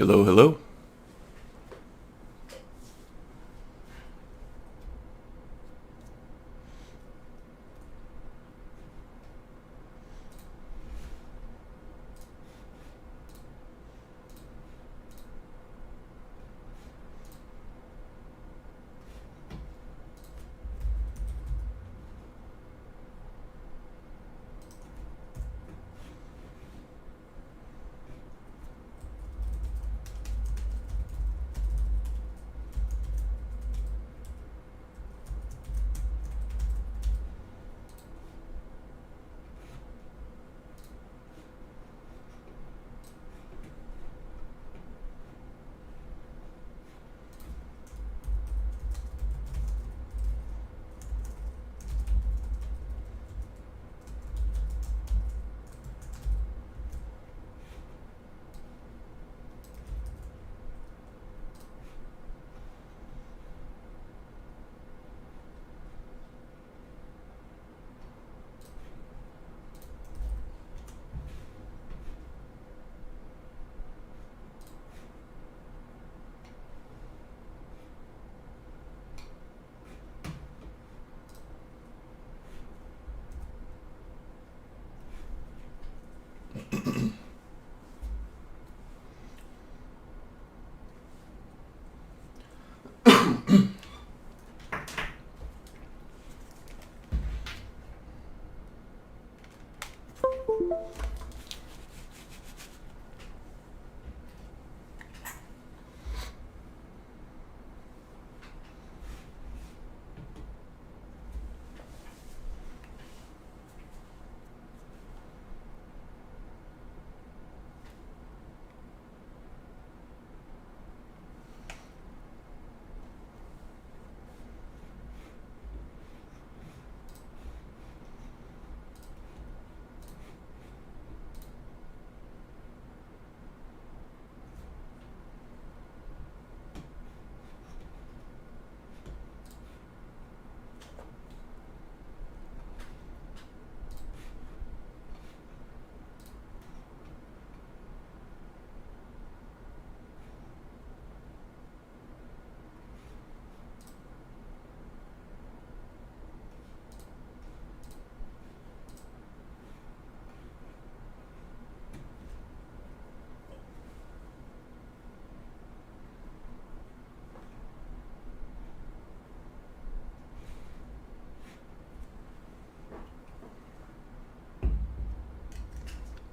Hello, hello.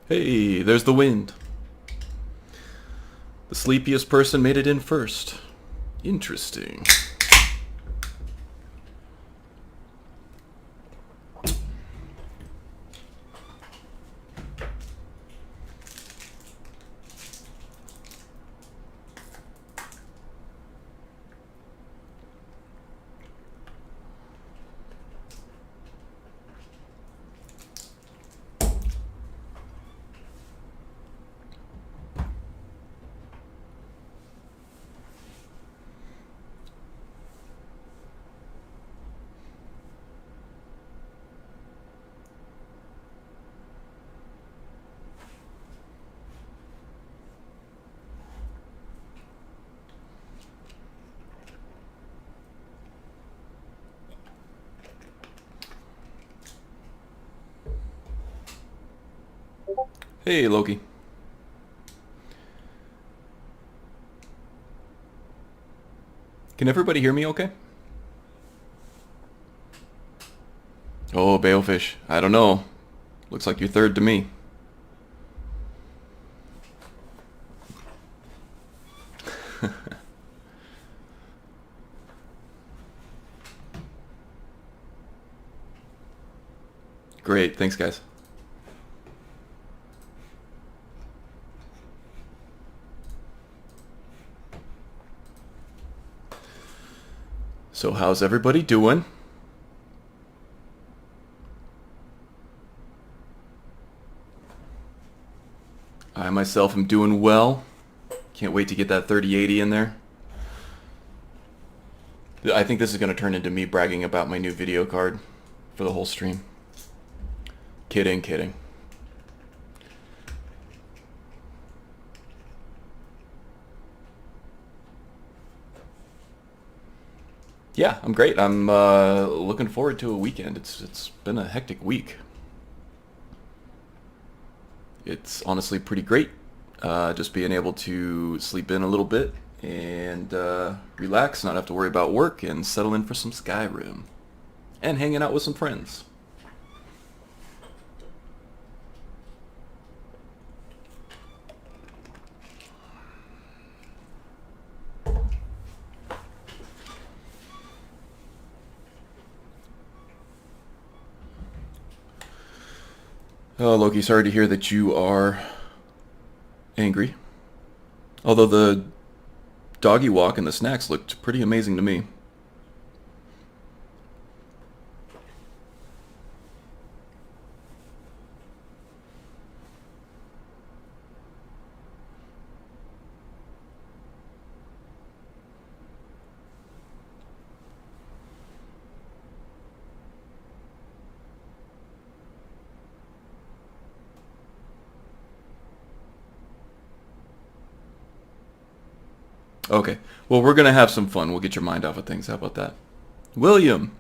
Hey, there's the wind. The sleepiest person made it in first. Interesting. Hey, Loki. Can everybody hear me okay? Oh, Balefish. I don't know. Looks like you're third to me. Great, thanks guys. So how's everybody doing? I myself am doing well. Can't wait to get that 3080 in there. I think this is going to turn into me bragging about my new video card for the whole stream. Kidding, kidding. Yeah, I'm great. I'm looking forward to a weekend. It's been a hectic week. It's honestly pretty great. Just being able to sleep in a little bit and relax, not have to worry about work, and settle in for some Skyrim and hanging out with some friends. Oh, Loki, sorry to hear that you are angry. Although the doggy walk and the snacks looked pretty amazing to me. Okay. Well, we're going to have some fun. We'll get your mind off of things. How about that? William!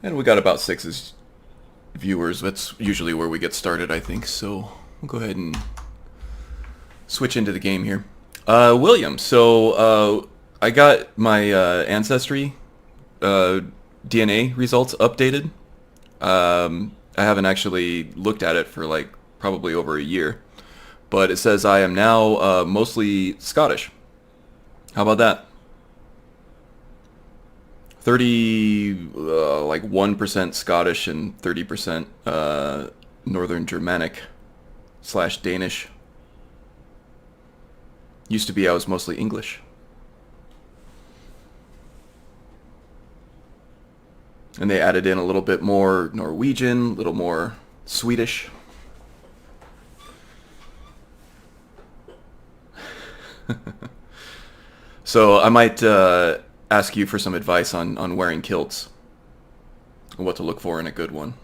And we got about six viewers. That's usually where we get started, I think. So we'll go ahead and switch into the game here. William, so I got my Ancestry DNA results updated. I haven't actually looked at it for like probably over a year. But it says I am now mostly Scottish. How about that? 1% Scottish and 30% Northern Germanic / Danish. Used to be I was mostly English. And they added in a little bit more Norwegian, a little more Swedish. So I might ask you for some advice on wearing kilts and what to look for in a good one.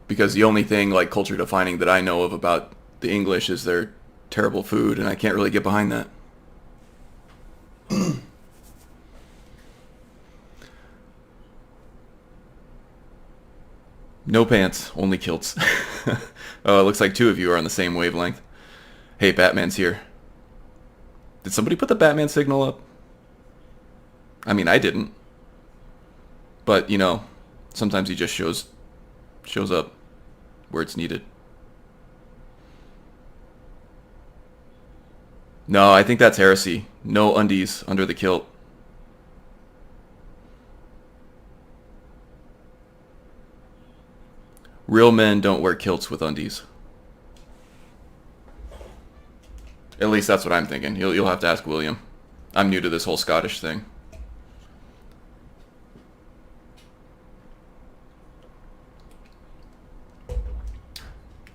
Because the only thing like culture defining that I know of about the English is their terrible food, and I can't really get behind that. No pants, only kilts. Oh, it looks like two of you are on the same wavelength. Hey, Batman's here. Did somebody put the Batman signal up? I mean, I didn't. But, you know, sometimes he just shows up where it's needed. No, I think that's heresy. No undies under the kilt. Real men don't wear kilts with undies. At least that's what I'm thinking. You'll have to ask William. I'm new to this whole Scottish thing.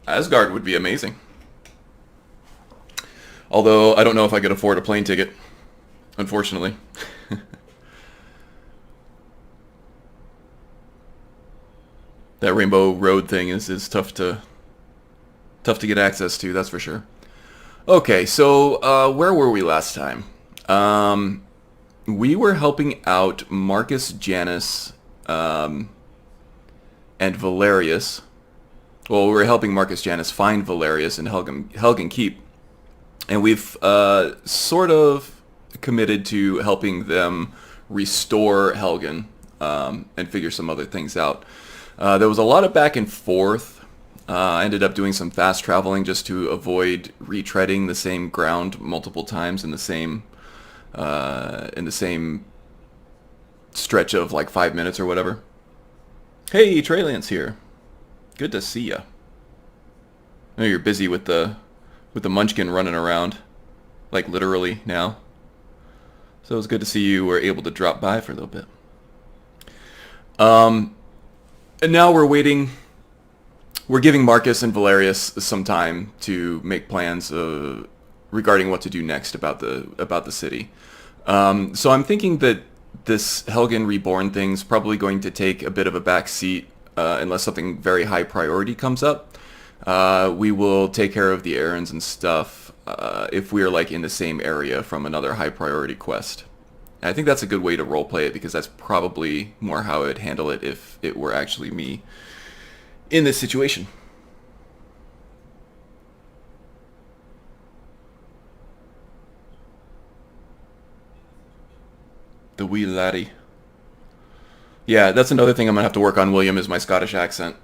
Asgard would be amazing. Although, I don't know if I could afford a plane ticket. Unfortunately. That Rainbow Road thing is tough to get access to, that's for sure. Okay, so where were we last time? We were helping out Marcus Janus and Valerius. Well, we were helping Marcus Janus find Valerius in Helgen Keep. And we've sort of committed to helping them restore Helgen and figure some other things out. There was a lot of back and forth. I ended up doing some fast traveling just to avoid retreading the same ground multiple times in the same stretch of like 5 minutes or whatever. Hey, Trailiant's here. Good to see ya. I know you're busy with the Munchkin running around, like literally now. So it was good to see you were able to drop by for a little bit. And now we're waiting. We're giving Marcus and Valerius some time to make plans regarding what to do next about the city. So I'm thinking that this Helgen Reborn thing's probably going to take a bit of a back seat unless something very high priority comes up. we will take care of the errands and stuff if we're like in the same area from another high priority quest. And I think that's a good way to roleplay it, because that's probably more how I'd handle it if it were actually me in this situation. The wee laddie. Yeah, that's another thing I'm gonna have to work on, William, is my Scottish accent.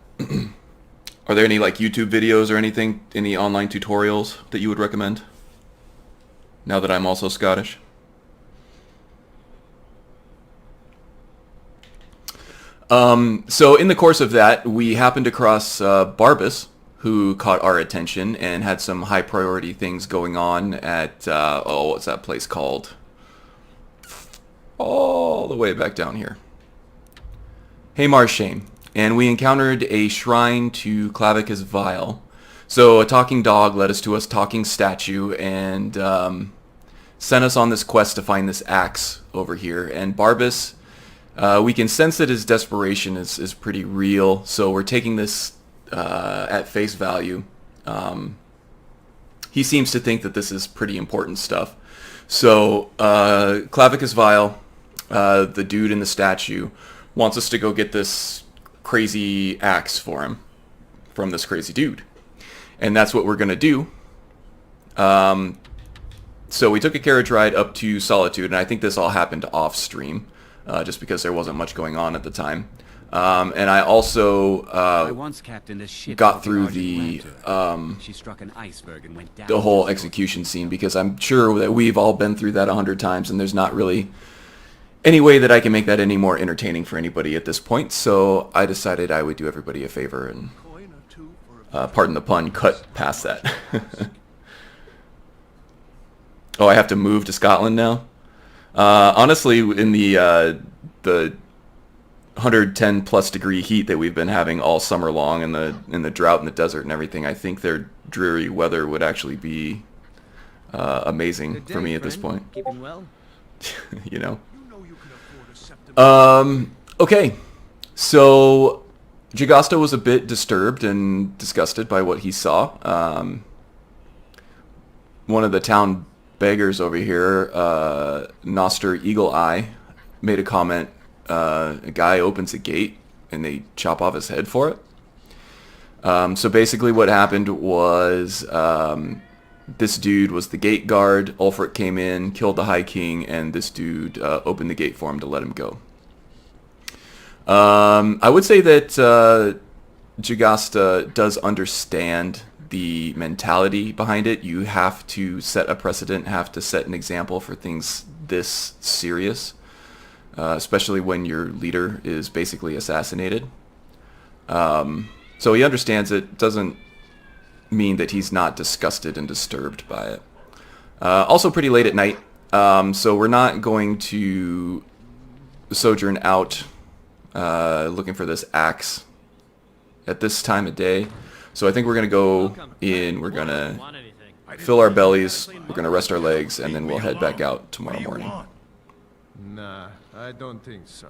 Are there any like YouTube videos or anything, any online tutorials that you would recommend? Now that I'm also Scottish. So in the course of that, we happened across Barbas, who caught our attention and had some high priority things going on at, what's that place called? All the way back down here. Haymarshane. And we encountered a shrine to Clavicus Vile. So a talking dog led us to a talking statue and sent us on this quest to find this axe over here. And Barbas, we can sense that his desperation is pretty real, so we're taking this at face value. He seems to think that this is pretty important stuff. So Clavicus Vile, the dude in the statue, wants us to go get this crazy axe for him from this crazy dude. And that's what we're going to do. So we took a carriage ride up to Solitude, and I think this all happened off stream, just because there wasn't much going on at the time. And I also got through the whole execution scene, because I'm sure that we've all been through that 100 times, and there's not really any way that I can make that any more entertaining for anybody at this point. So I decided I would do everybody a favor and, pardon the pun, cut past that. Oh, I have to move to Scotland now? Honestly, in the 110 plus degree heat that we've been having all summer long, in the drought in the desert and everything, I think their dreary weather would actually be amazing for me at this point. Keeping well? You know. Okay, so Jagasta was a bit disturbed and disgusted by what he saw. One of the town beggars over here, Noster Eagle Eye, made a comment. A guy opens a gate and they chop off his head for it. So basically what happened was this dude was the gate guard. Ulfric came in, killed the High King, and this dude opened the gate for him to let him go. I would say that Jagasta does understand the mentality behind it. You have to set a precedent, have to set an example for things this serious, especially when your leader is basically assassinated. So he understands it. Doesn't mean that he's not disgusted and disturbed by it. Also pretty late at night, so we're not going to sojourn out looking for this axe at this time of day. So I think we're going to go in, we're going to fill our bellies, we're going to rest our legs, and then we'll head back out tomorrow morning. Nah, I don't think so.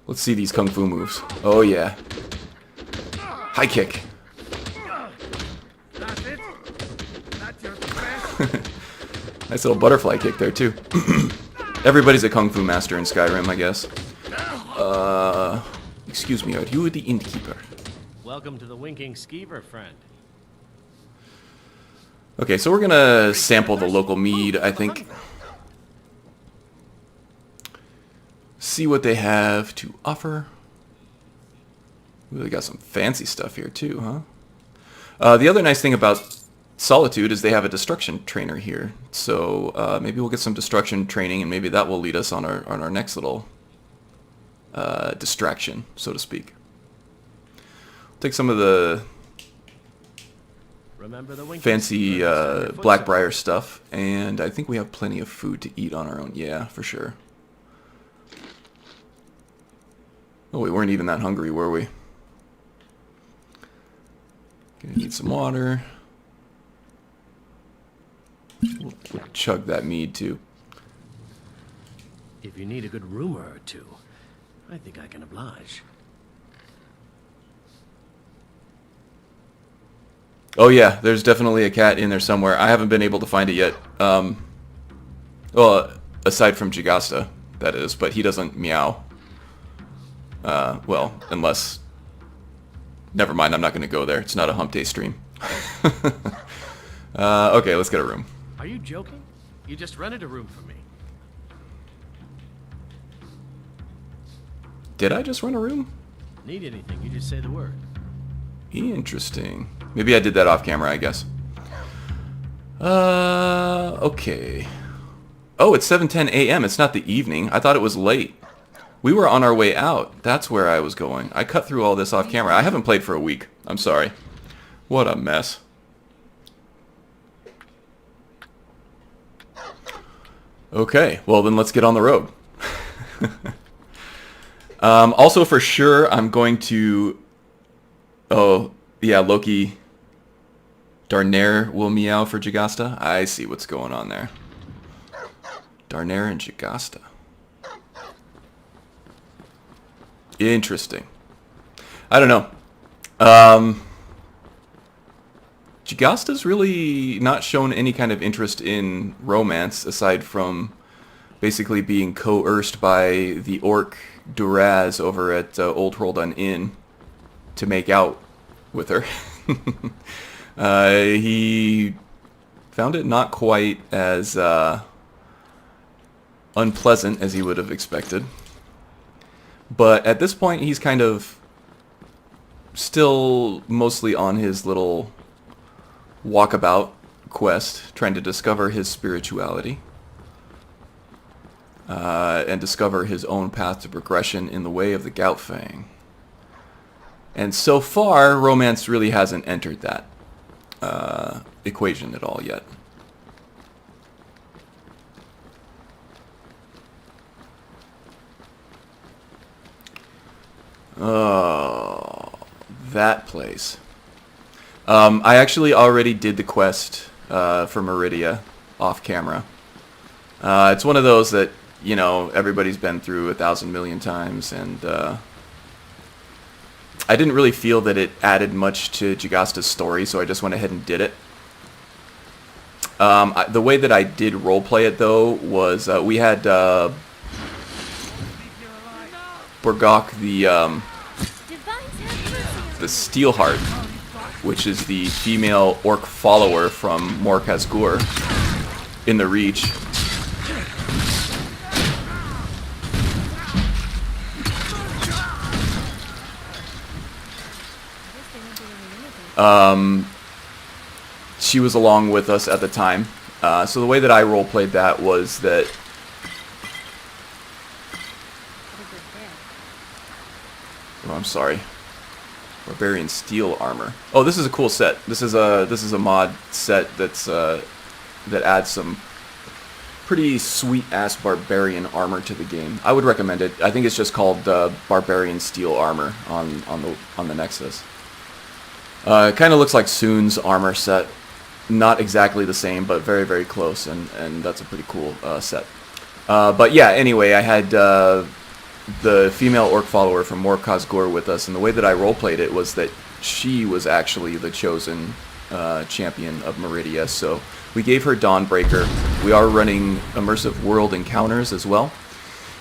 Let's see these kung fu moves. Oh yeah. High kick. That's it? That's your best? Nice little butterfly kick there too. Everybody's a kung fu master in Skyrim, I guess. Excuse me, are you the innkeeper? Welcome to the Winking Skeever, friend. Okay, so we're gonna sample the local mead, I think. See what they have to offer. Ooh, they got some fancy stuff here too, huh? The other nice thing about Solitude is they have a destruction trainer here. So maybe we'll get some destruction training, and maybe that will lead us on our next little distraction, so to speak. Take some of the fancy Blackbriar stuff, and I think we have plenty of food to eat on our own. Yeah, for sure. Oh, we weren't even that hungry, were we? Gonna need some water. We'll chug that mead too. If you need a good rumor or two, I think I can oblige. Oh yeah, there's definitely a cat in there somewhere. I haven't been able to find it yet. Well, aside from Jagasta, that is, but he doesn't meow. Well, unless... Never mind, I'm not going to go there. It's not a hump day stream. Okay, let's get a room. Are you joking? You just rented a room for me. Did I just rent a room? Need anything, you just say the word. Interesting. Maybe I did that off camera, I guess. Okay. Oh, it's 7:10 a.m. It's not the evening. I thought it was late. We were on our way out. That's where I was going. I cut through all this off camera. I haven't played for a week. I'm sorry. What a mess. Okay, well then let's get on the road. Also, for sure, I'm going to... Oh, yeah, Loki... Darnair will meow for Jagasta. I see what's going on there. Darnair and Jagasta. Interesting. I don't know. Jagasta's really not shown any kind of interest in romance, aside from basically being coerced by the orc Duraz over at Old Redone Inn to make out with her. He found it not quite as unpleasant as he would have expected. But at this point, he's kind of still mostly on his little walkabout quest, trying to discover his spirituality and discover his own path to progression in the way of the Goutfang. And so far, romance really hasn't entered that equation at all yet. Oh, that place. I actually already did the quest for Meridia off camera. It's one of those that, you know, everybody's been through 1,000 million times, and I didn't really feel that it added much to Jagasta's story, so I just went ahead and did it. The way that I did roleplay it, though, was we had Borgok the Steelheart, which is the female orc follower from Khazgur in the Reach. She was along with us at the time. So the way that I roleplayed that was that... Oh, I'm sorry. Barbarian steel armor. Oh, this is a cool set. This is a mod set that's that adds some pretty sweet ass barbarian armor to the game. I would recommend it. I think it's just called Barbarian Steel Armor on the Nexus. It kind of looks like Soon's armor set. Not exactly the same, but very, very close, and that's a pretty cool set. But yeah, anyway, I had the female orc follower from Khazgur with us, and the way that I roleplayed it was that she was actually the chosen champion of Meridia, so we gave her Dawnbreaker. We are running immersive world encounters as well,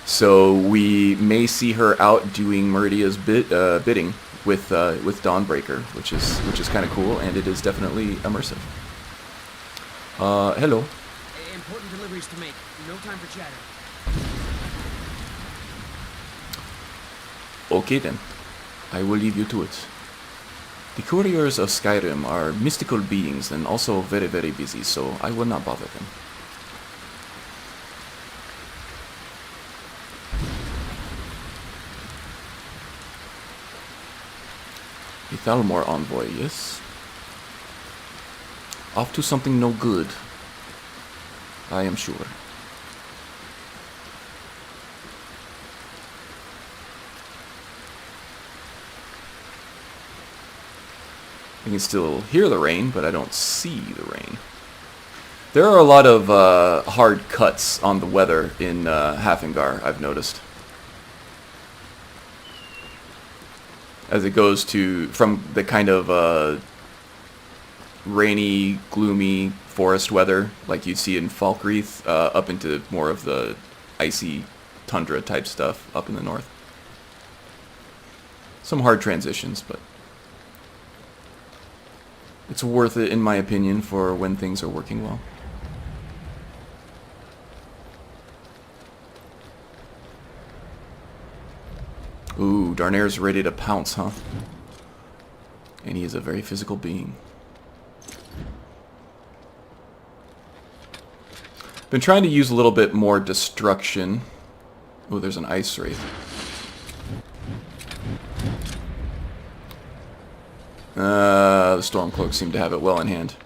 so we may see her out doing Meridia's bidding with Dawnbreaker, which is kind of cool, and it is definitely immersive. Hello. Important deliveries to make. No time for chatter. Okay then, I will leave you to it. The couriers of Skyrim are mystical beings and also very, very busy, so I will not bother them. A Thalmor envoy, yes? Off to something no good, I am sure. I can still hear the rain, but I don't see the rain. There are a lot of hard cuts on the weather in Hafingar, I've noticed. As it goes from the kind of rainy, gloomy forest weather like you'd see in Falkreath, up into more of the icy tundra type stuff up in the north. Some hard transitions, but it's worth it in my opinion for when things are working well. Ooh, Darnayre's ready to pounce, huh? And he is a very physical being. Been trying to use a little bit more destruction. Oh, there's an ice wraith. The Stormcloaks seem to have it well in hand.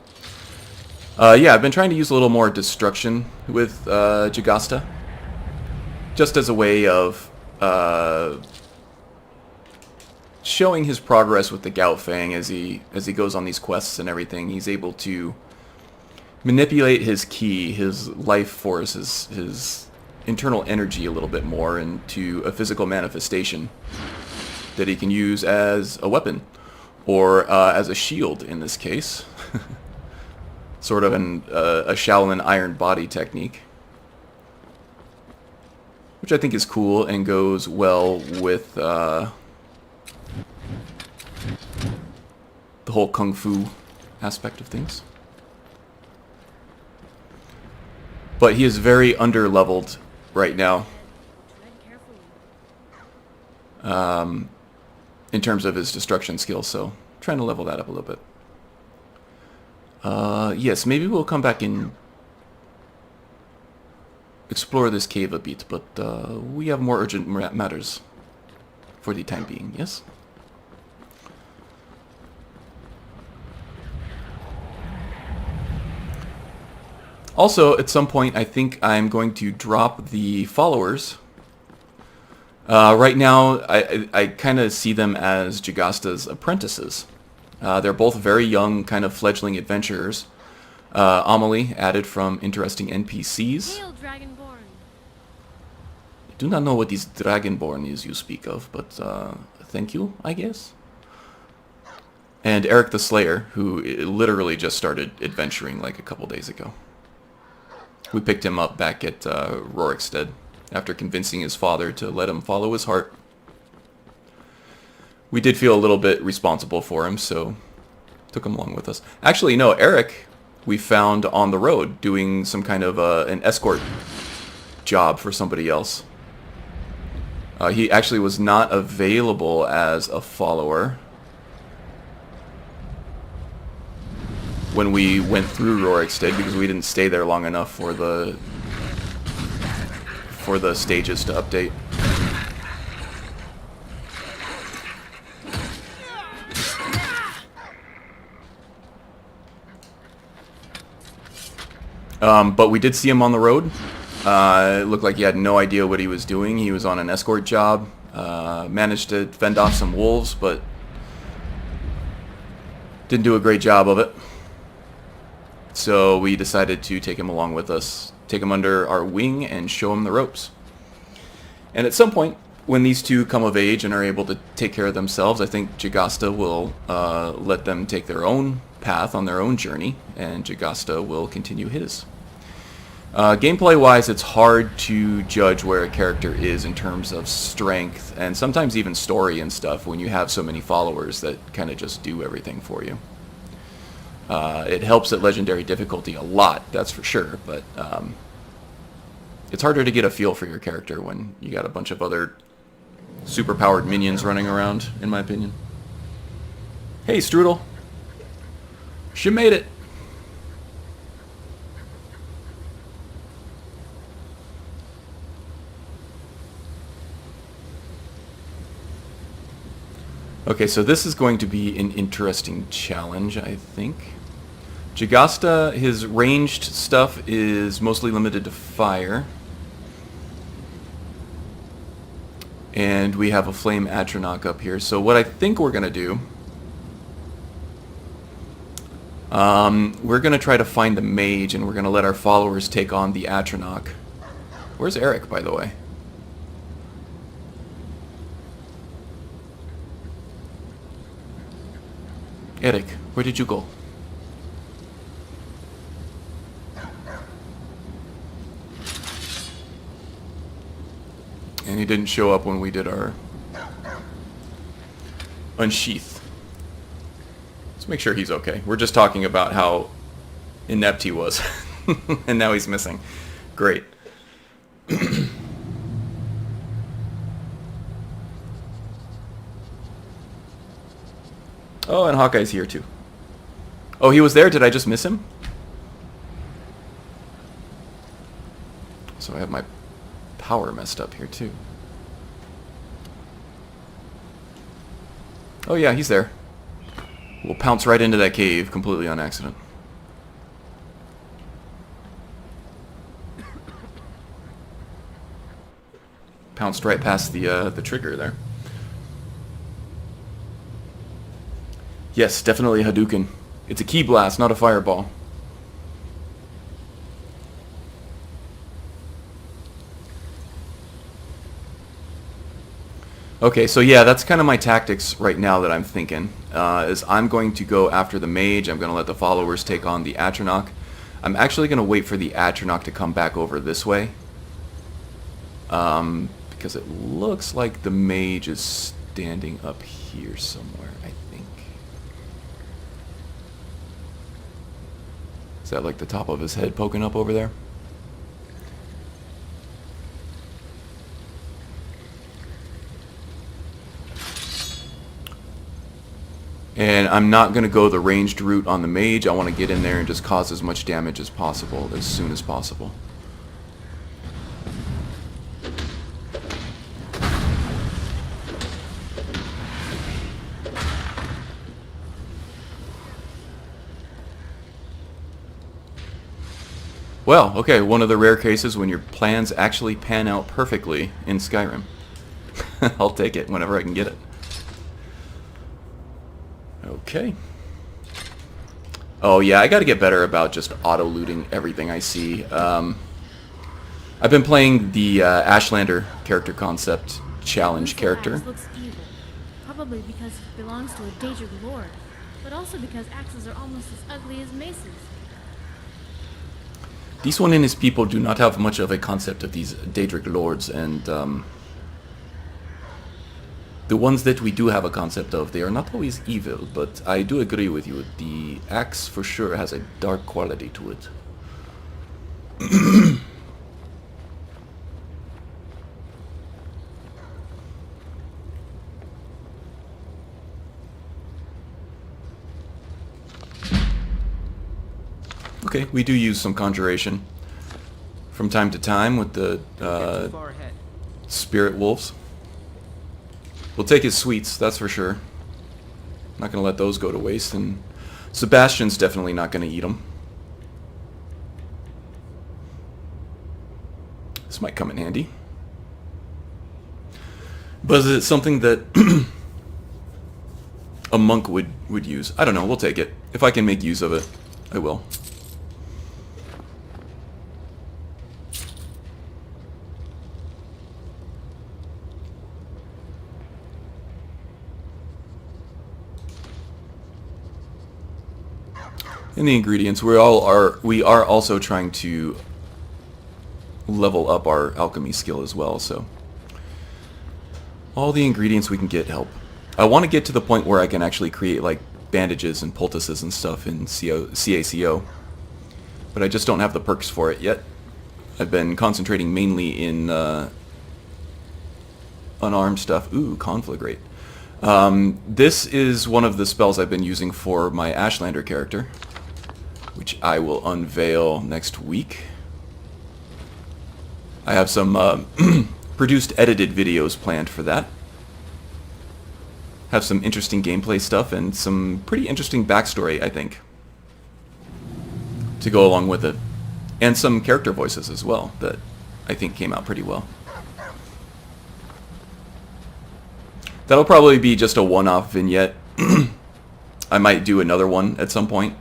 Yeah, I've been trying to use a little more destruction with Jagasta. Just as a way of showing his progress with the Goutfang as he goes on these quests and everything. He's able to manipulate his ki, his life force, his internal energy a little bit more into a physical manifestation that he can use as a weapon or as a shield in this case. Sort of a Shaolin iron body technique, which I think is cool and goes well with the whole kung fu aspect of things. But he is very under-leveled right now. In terms of his destruction skills, so trying to level that up a little bit. Yes, maybe we'll come back and explore this cave a bit, but we have more urgent matters for the time being, yes? Also, at some point, I think I'm going to drop the followers. Right now, I kind of see them as Jagasta's apprentices. They're both very young, kind of fledgling adventurers. Amelie, added from interesting NPCs. Hail, Dragonborn. I do not know what this Dragonborn is you speak of, but thank you, I guess. And Eric the Slayer, who literally just started adventuring like a couple days ago. We picked him up back at Rorikstead after convincing his father to let him follow his heart. We did feel a little bit responsible for him, so took him along with us. Actually, no, Eric we found on the road doing some kind of an escort job for somebody else. He actually was not available as a follower when we went through Rorikstead because we didn't stay there long enough for the stages to update. But we did see him on the road. It looked like he had no idea what he was doing. He was on an escort job. Managed to fend off some wolves, but didn't do a great job of it. So we decided to take him along with us, take him under our wing, and show him the ropes. And at some point, when these two come of age and are able to take care of themselves, I think Jagasta will let them take their own path on their own journey, and Jagasta will continue his. Gameplay-wise, it's hard to judge where a character is in terms of strength, and sometimes even story and stuff, when you have so many followers that kind of just do everything for you. It helps at legendary difficulty a lot, that's for sure, but it's harder to get a feel for your character when you got a bunch of other super-powered minions running around, in my opinion. Hey, Strudel. She made it. Okay, so this is going to be an interesting challenge, I think. Jagasta, his ranged stuff is mostly limited to fire. And we have a Flame Atronach up here. So what I think we're going to do... we're going to try to find the mage, and we're going to let our followers take on the Atronach. Where's Eric, by the way? Eric, where did you go? And he didn't show up when we did our unsheath. Let's make sure he's okay. We're just talking about how inept he was. And now he's missing. Great. Oh, and Hawkeye's here too. Oh, he was there? Did I just miss him? So I have my power messed up here too. Oh yeah, he's there. We'll pounce right into that cave completely on accident. Pounced right past the trigger there. Yes, definitely Hadouken. It's a key blast, not a fireball. Okay, so yeah, that's kind of my tactics right now that I'm thinking. Is I'm going to go after the mage. I'm going to let the followers take on the Atronach. I'm actually going to wait for the Atronach to come back over this way. Because it looks like the mage is standing up here somewhere, I think. Is that like the top of his head poking up over there? And I'm not going to go the ranged route on the mage. I want to get in there and just cause as much damage as possible, as soon as possible. Well, okay, one of the rare cases when your plans actually pan out perfectly in Skyrim. I'll take it whenever I can get it. Okay. Oh yeah, I gotta get better about just auto-looting everything I see. I've been playing the Ashlander character concept challenge character. Axe looks evil, probably because it belongs to a Daedric lord, but also because axes are almost as ugly as maces. This one and his people do not have much of a concept of these Daedric lords, and the ones that we do have a concept of, they are not always evil, but I do agree with you. The axe for sure has a dark quality to it. Okay, we do use some conjuration from time to time with the spirit wolves. We'll take his sweets, that's for sure. Not going to let those go to waste, and Sebastian's definitely not going to eat them. This might come in handy. But is it something that a monk would use? I don't know, we'll take it. If I can make use of it, I will. In the ingredients, we are also trying to level up our alchemy skill as well, so all the ingredients we can get help. I want to get to the point where I can actually create like bandages and poultices and stuff in CACO, but I just don't have the perks for it yet. I've been concentrating mainly in unarmed stuff. Ooh, conflagrate. This is one of the spells I've been using for my Ashlander character, which I will unveil next week. I have some produced edited videos planned for that. Have some interesting gameplay stuff and some pretty interesting backstory, I think, to go along with it. And some character voices as well that I think came out pretty well. That'll probably be just a one-off vignette. I might do another one at some point,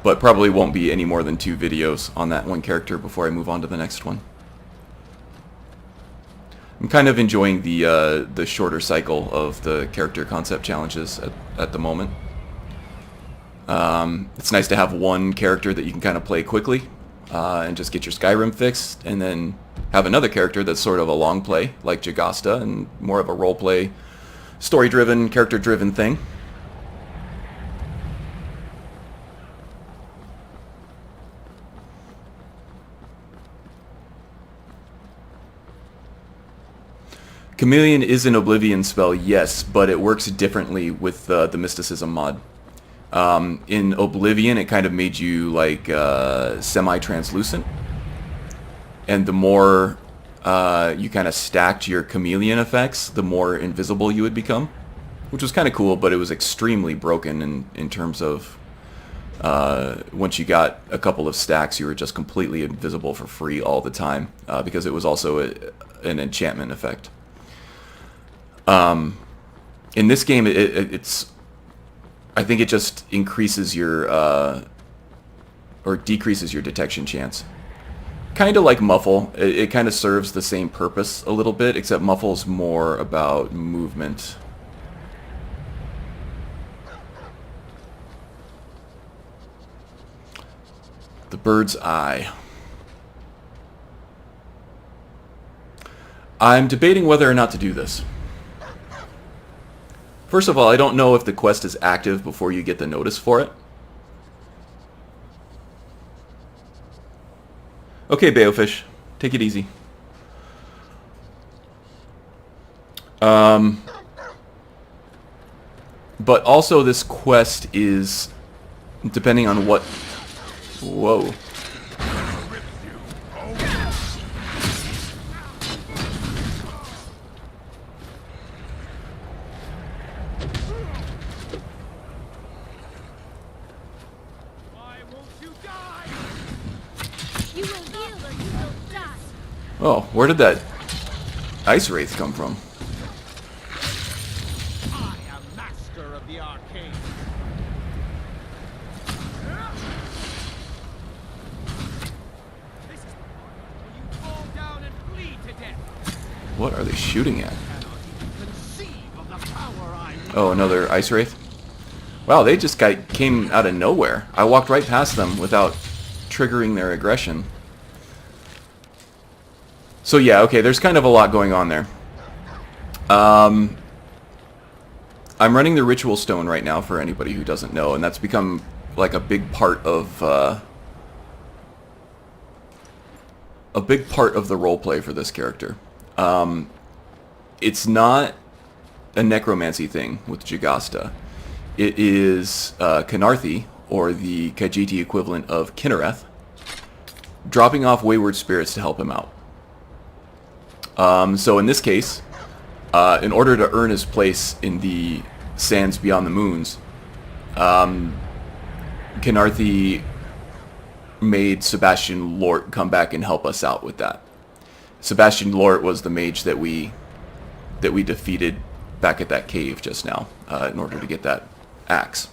but probably won't be any more than 2 videos on that one character before I move on to the next one. I'm kind of enjoying the shorter cycle of the character concept challenges at the moment. It's nice to have one character that you can kind of play quickly, and just get your Skyrim fixed, and then have another character that's sort of a long play, like Jagasta, and more of a roleplay, story-driven, character-driven thing. Chameleon is an Oblivion spell, yes, but it works differently with the Mysticism mod. In Oblivion, it kind of made you like semi-translucent, and the more you kind of stacked your Chameleon effects, the more invisible you would become, which was kind of cool, but it was extremely broken in terms of once you got a couple of stacks, you were just completely invisible for free all the time, because it was also an enchantment effect. In this game, it's I think it just increases your or decreases your detection chance. Kind of like Muffle, it kind of serves the same purpose a little bit, except Muffle's more about movement. The Bird's Eye. I'm debating whether or not to do this. First of all, I don't know if the quest is active before you get the notice for it. Okay, Bayofish, take it easy. But also this quest is, depending on what... Whoa. Oh, where did that ice wraith come from? I am master of the arcane. This is the part where you fall down and bleed to death. What are they shooting at? Cannot even conceive of the power I wield. Oh, another ice wraith? Wow, they just came out of nowhere. I walked right past them without triggering their aggression. So yeah, okay, there's kind of a lot going on there. I'm running the Ritual Stone right now for anybody who doesn't know, and that's become like a big part of the roleplay for this character. It's not a necromancy thing with Jagasta. It is Khenarthi, or the Khajiit equivalent of Kinnereth, dropping off wayward spirits to help him out. So in this case, in order to earn his place in the Sands Beyond the Moons, Khenarthi made Sebastian Lort come back and help us out with that. Sebastian Lort was the mage that we defeated back at that cave just now, in order to get that axe.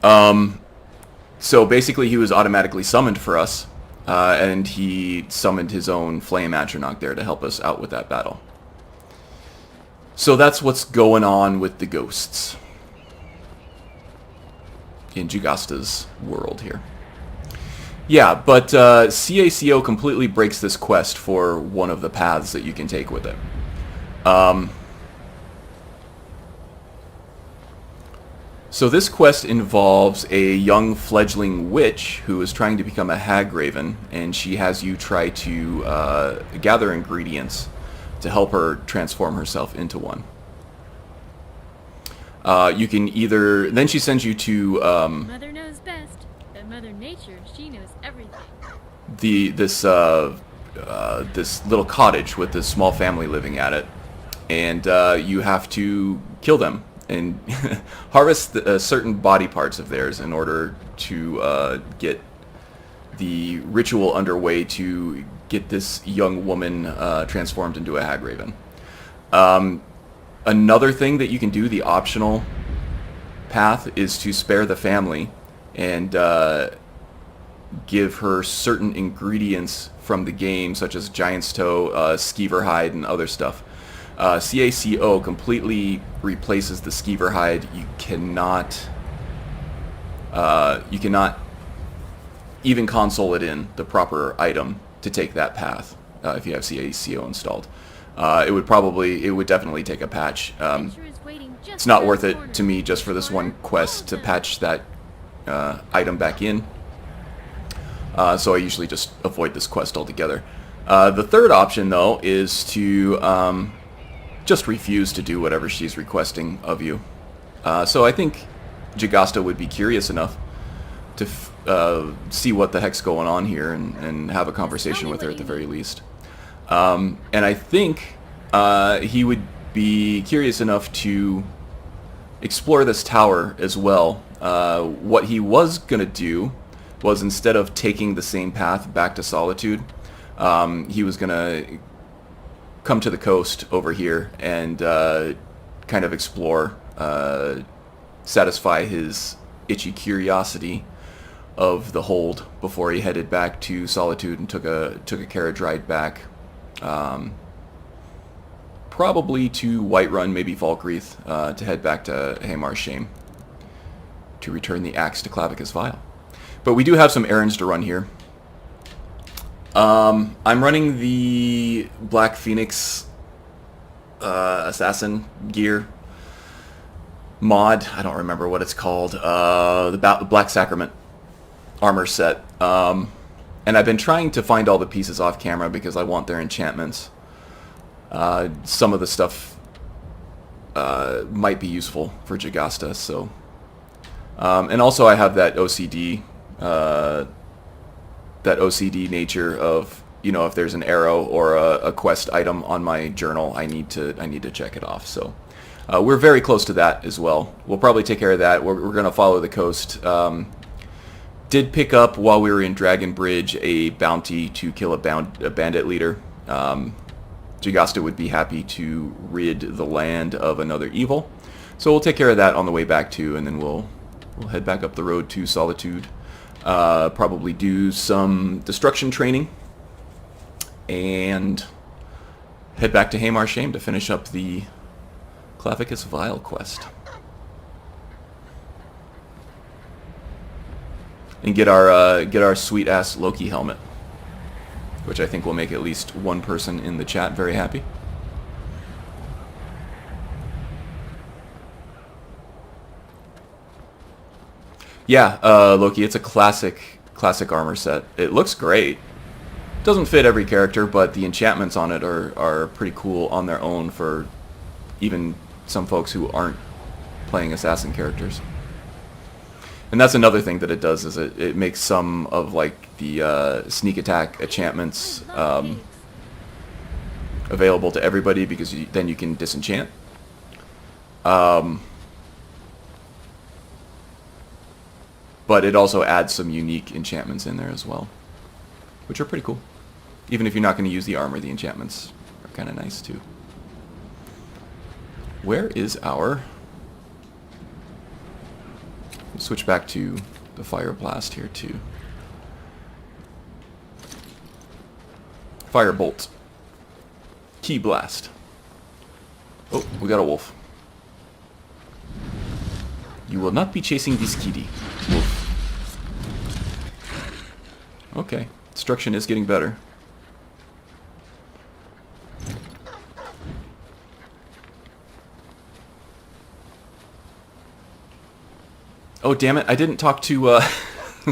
So basically he was automatically summoned for us, and he summoned his own Flame Atronach there to help us out with that battle. So that's what's going on with the ghosts in Jagasta's world here. Yeah, but CACO completely breaks this quest for one of the paths that you can take with it. So this quest involves a young fledgling witch who is trying to become a hagraven, and she has you try to gather ingredients to help her transform herself into one. You can either... Then she sends you to... Mother knows best, but Mother Nature, she knows everything. This little cottage with this small family living at it, and you have to kill them and harvest certain body parts of theirs in order to get the ritual underway to get this young woman transformed into a hagraven. Another thing that you can do, the optional path, is to spare the family and give her certain ingredients from the game, such as Giant's Toe, Skeever Hide, and other stuff. CACO completely replaces the Skeever Hide. You cannot even console it in the proper item to take that path if you have CACO installed. It would definitely take a patch. Adventure is waiting just It's not around worth the it corner. to me just for this one quest to patch that item back in. So I usually just avoid this quest altogether. The third option, though, is to just refuse to do whatever she's requesting of you. So I think Jagasta would be curious enough to see what the heck's going on here and have a conversation with her at the very least. And I think he would be curious enough to explore this tower as well. What he was going to do was, instead of taking the same path back to Solitude, he was going to come to the coast over here and kind of explore, satisfy his itchy curiosity of the hold before he headed back to Solitude and took a carriage ride back, probably to Whiterun, maybe Falkreath, to head back to Hamar's Shame to return the axe to Clavicus Vile. But we do have some errands to run here. I'm running the Black Phoenix assassin gear mod. I don't remember what it's called. The Black Sacrament armor set. And I've been trying to find all the pieces off camera because I want their enchantments. Some of the stuff might be useful for Jagasta, so... and also I have that OCD nature of, you know, if there's an arrow or a quest item on my journal, I need to check it off. So we're very close to that as well. We'll probably take care of that. We're going to follow the coast. Did pick up, while we were in Dragon Bridge, a bounty to kill a bandit leader. Jagasta would be happy to rid the land of another evil. So we'll take care of that on the way back too, and then we'll head back up the road to Solitude. Probably do some destruction training and head back to Hamar's Shame to finish up the Clavicus Vile quest. And get our sweet ass Loki helmet, which I think will make at least one person in the chat very happy. Yeah, Loki, it's a classic armor set. It looks great. Doesn't fit every character, but the enchantments on it are pretty cool on their own for even some folks who aren't playing assassin characters. And that's another thing that it does, is it makes some of like the sneak attack enchantments available to everybody, because then you can disenchant. But it also adds some unique enchantments in there as well, which are pretty cool. Even if you're not going to use the armor, the enchantments are kind of nice too. Where is our... We'll switch back to the Fire Blast here too. Fire Bolt. Key Blast. Oh, we got a wolf. You will not be chasing this kitty, wolf. Okay, destruction is getting better. Oh, damn it, I didn't talk to,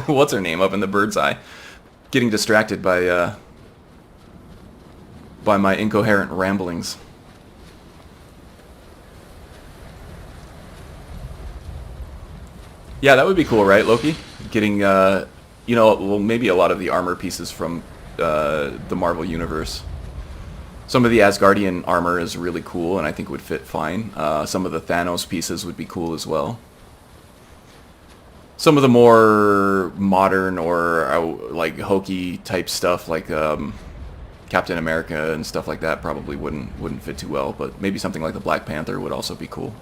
what's her name up in the bird's eye. Getting distracted by my incoherent ramblings. Yeah, that would be cool, right, Loki? Getting, you know, well, maybe a lot of the armor pieces from the Marvel Universe. Some of the Asgardian armor is really cool, and I think would fit fine. Some of the Thanos pieces would be cool as well. Some of the more modern or like hokey type stuff, like Captain America and stuff like that, probably wouldn't fit too well. But maybe something like the Black Panther would also be cool.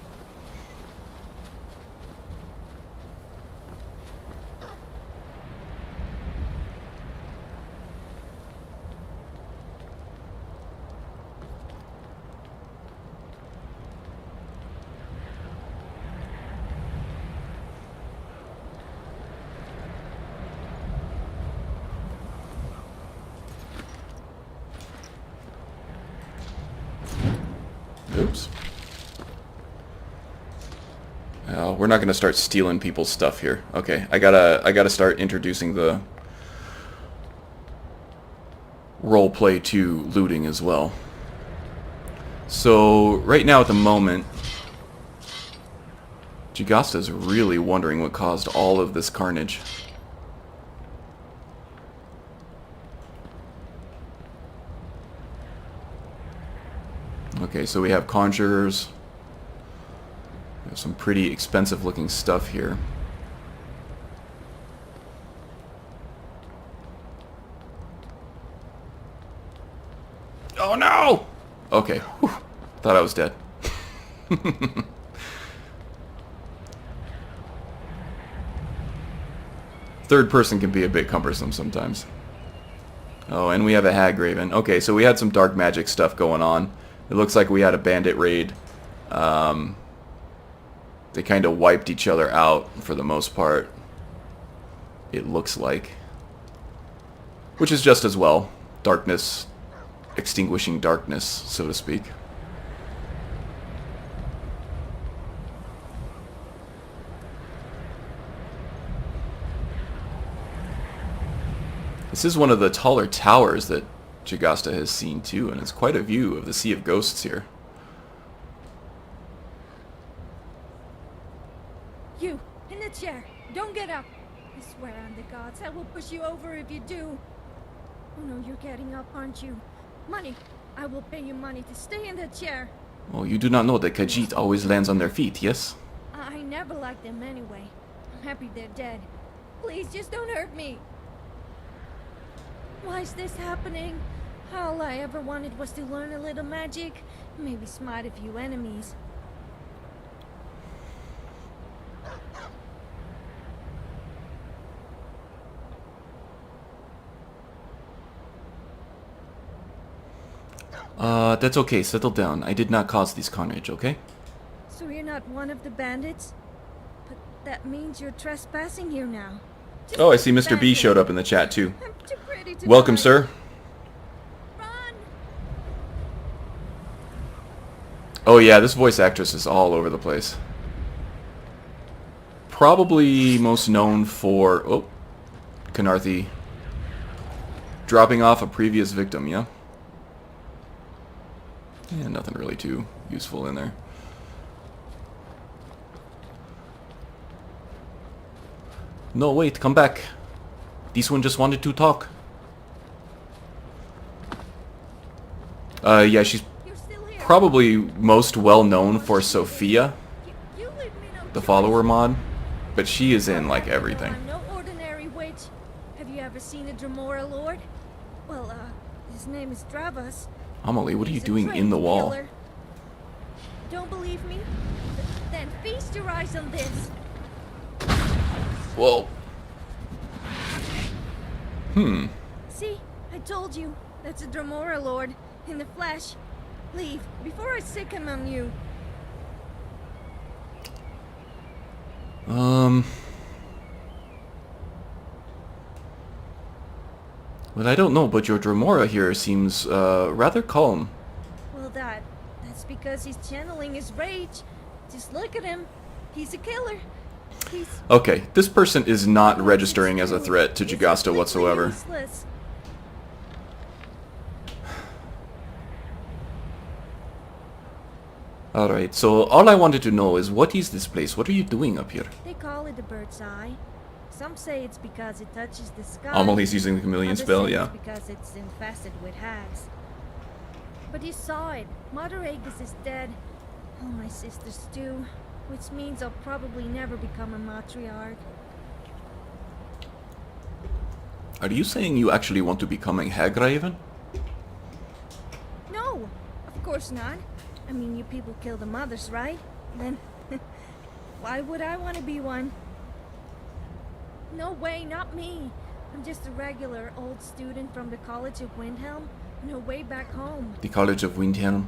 Oops. We're not gonna start stealing people's stuff here. Okay, I gotta start introducing the roleplay to looting as well. So right now at the moment, Jagasta's really wondering what caused all of this carnage. Okay, so we have conjurers. We have some pretty expensive looking stuff here. Oh no! Okay, whew. Thought I was dead. Third person can be a bit cumbersome sometimes. Oh, and we have a hag raven. Okay, so we had some dark magic stuff going on. It looks like we had a bandit raid. They kind of wiped each other out for the most part. It looks like. Which is just as well. Darkness, extinguishing darkness, so to speak. This is one of the taller towers that Jagasta has seen too, and it's quite a view of the Sea of Ghosts here. You, in the chair. Don't get up. I swear on the gods, I will push you over if you do. Oh no, you're getting up, aren't you? Money. I will pay you money to stay in the chair. Oh, you do not know that Khajiit always lands on their feet, yes? I never liked them anyway. I'm happy they're dead. Please, just don't hurt me. Why is this happening? All I ever wanted was to learn a little magic, maybe smite a few enemies. That's okay, settle down. I did not cause this carnage, okay? So you're not one of the bandits? But that means you're trespassing here now. Just Oh, I see Mr. B bandit. showed up in the chat too. I'm too pretty to Welcome, die. sir. Run! Oh yeah, this voice actress is all over the place. Probably most known for... Oh, Canarthy dropping off a previous victim, yeah? Yeah, nothing really too useful in there. No, wait, come back. This one just wanted to talk. Yeah, she's You're still here. probably most well known for Sophia, You leave me no the choice. follower mod, but she is in like No, everything. I'm no ordinary witch. Have you ever seen a Dremora lord? Well, his name is Dravas. Amelie, what are you He's a doing in the trained wall? killer. Don't believe me? Then feast your eyes on this. Whoa. Hmm. See? I told you. That's a Dremora lord. In the flesh. Leave, before I sick him on you. Well, I don't know, but your Dremora here seems, rather calm. Well, that's because he's channeling his rage. Just look at him. He's a killer. He's Okay, this person is not registering as a threat to He's Jagasta completely whatsoever. useless. Alright, so all I wanted to know is what is this place? What are you doing up here? They call it the bird's eye. Some say it's because it touches the sky. Amelie's using the chameleon Others spell, say yeah. it's because it's infested with hags. But you saw it. Mother Aegis is dead. All my sisters too. Which means I'll probably never become a matriarch. Are you saying you actually want to become a Hagraven? No, of course not. I mean, you people kill the mothers, right? Then, why would I want to be one? No way, not me. I'm just a regular old student from the College of Windhelm, no way back home. The College of Windhelm?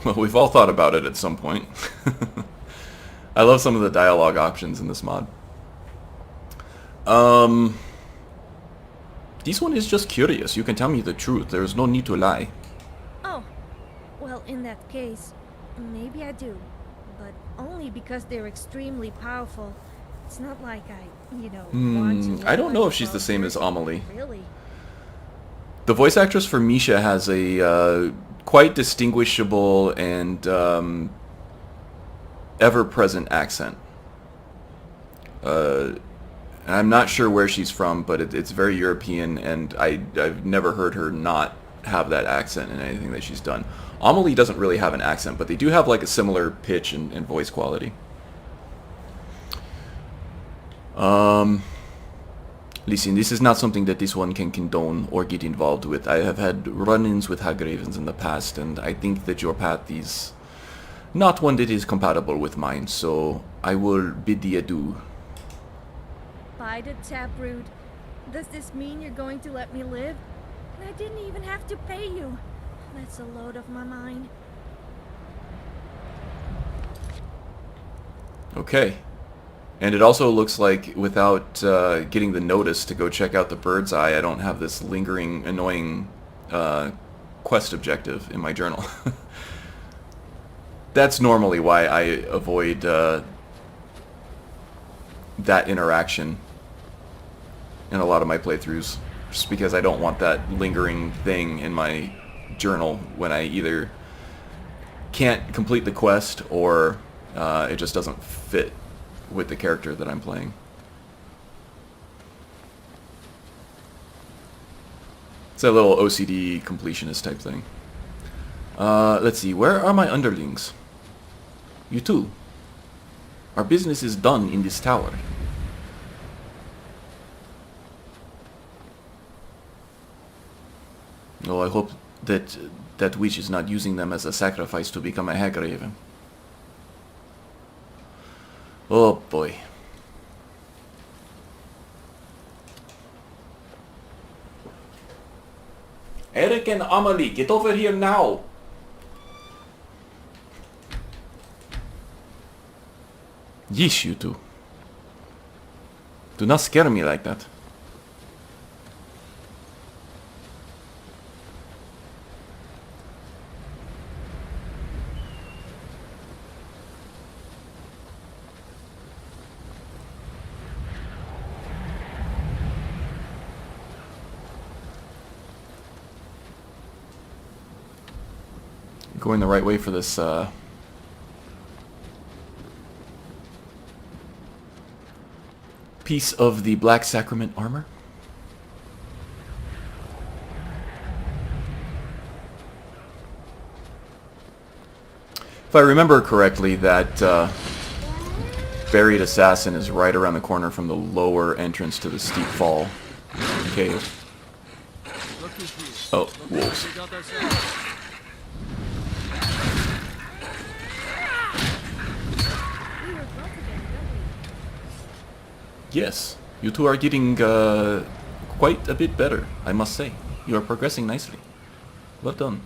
Well, we've all thought about it at some point. I love some of the dialogue options in this mod. This one is just curious. You can tell me the truth. There's no need to lie. Oh, well, in that case, maybe I do. But only because they're extremely powerful. It's not like I, want to. I don't know if she's the same as Amelie. Really? The voice actress for Misha has a quite distinguishable and ever-present accent. I'm not sure where she's from, but it's very European, and I've never heard her not have that accent in anything that she's done. Amelie doesn't really have an accent, but they do have like a similar pitch and voice quality. Listen, this is not something that this one can condone or get involved with. I have had run-ins with Hagravens in the past, and I think that your path is not one that is compatible with mine, so I will bid thee adieu. Bye to Taproot. Does this mean you're going to let me live? And I didn't even have to pay you. That's a load off my mind. Okay. And it also looks like without getting the notice to go check out the bird's eye, I don't have this lingering, annoying quest objective in my journal. That's normally why I avoid that interaction in a lot of my playthroughs. Just because I don't want that lingering thing in my journal when I either can't complete the quest or it just doesn't fit with the character that I'm playing. It's a little OCD completionist type thing. Let's see, where are my underlings? You too. Our business is done in this tower. Oh, I hope that that witch is not using them as a sacrifice to become a Hagraven. Oh boy. Eric and Amelie, get over here now! Yeesh, you two. Do not scare me like that. Going the right way for this piece of the Black Sacrament armor. If I remember correctly, that buried assassin is right around the corner from the lower entrance to the steep fall cave. Oh, wolves. Yes, you two are getting quite a bit better, I must say. You are progressing nicely. Well done.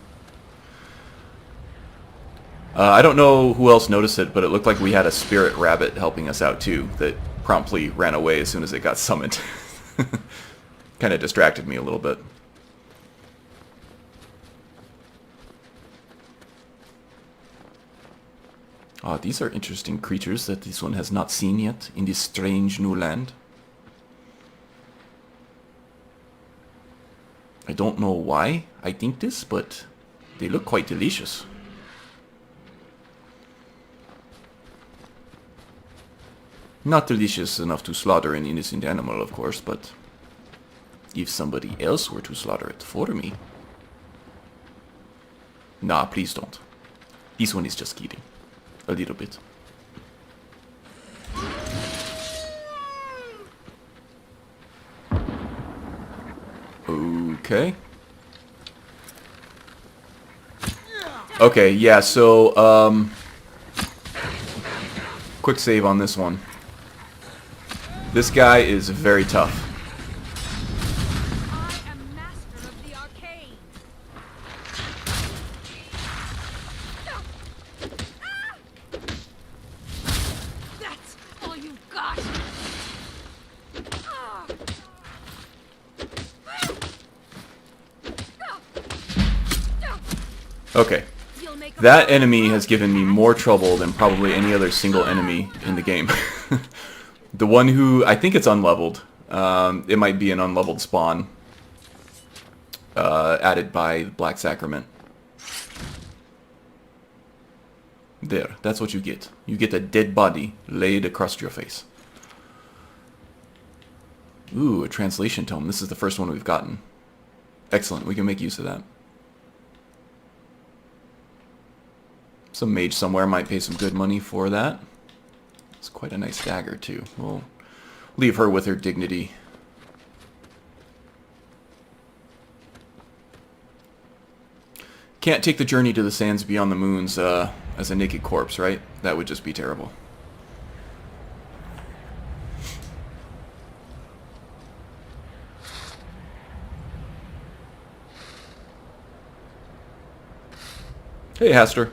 I don't know who else noticed it, but it looked like we had a spirit rabbit helping us out too, that promptly ran away as soon as it got summoned. Kind of distracted me a little bit. Ah, these are interesting creatures that this one has not seen yet in this strange new land. I don't know why I think this, but they look quite delicious. Not delicious enough to slaughter an innocent animal, of course, but if somebody else were to slaughter it for me... Nah, please don't. This one is just kidding. A little bit. Okay. Okay, yeah, so, quick save on this one. This guy is very tough. I am master of the arcane. That's all you got. Okay. That enemy has given me more trouble than probably any other single enemy in the game. The one who, I think it's unleveled. It might be an unleveled spawn. Added by Black Sacrament. There, that's what you get. You get a dead body laid across your face. Ooh, a translation tome. This is the first one we've gotten. Excellent, we can make use of that. Some mage somewhere might pay some good money for that. It's quite a nice dagger, too. We'll leave her with her dignity. Can't take the journey to the sands beyond the moons as a naked corpse, right? That would just be terrible. Hey, Haster.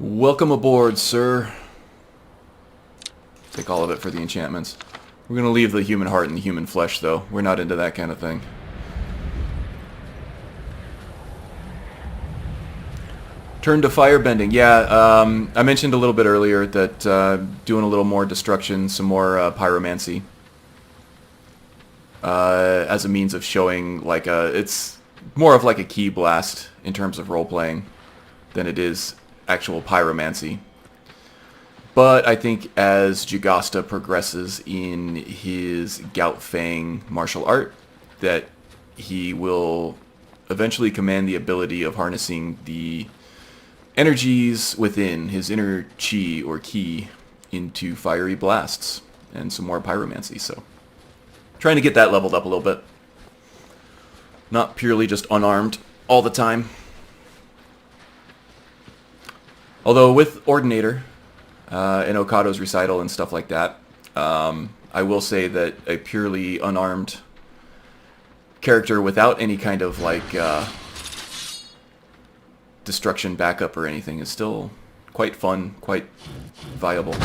Welcome aboard, sir. Take all of it for the enchantments. We're gonna leave the human heart and the human flesh, though. We're not into that kind of thing. Turn to firebending. Yeah, I mentioned a little bit earlier that doing a little more destruction, some more pyromancy, as a means of showing like it's more of like a key blast in terms of role playing than it is actual pyromancy. But I think as Jagasta progresses in his Gout Fang martial art, that he will eventually command the ability of harnessing the energies within his inner chi or ki into fiery blasts and some more pyromancy. So trying to get that leveled up a little bit. Not purely just unarmed all the time. Although with Ordinator and Okado's recital and stuff like that, I will say that a purely unarmed character without any kind of like destruction backup or anything is still quite fun, quite viable.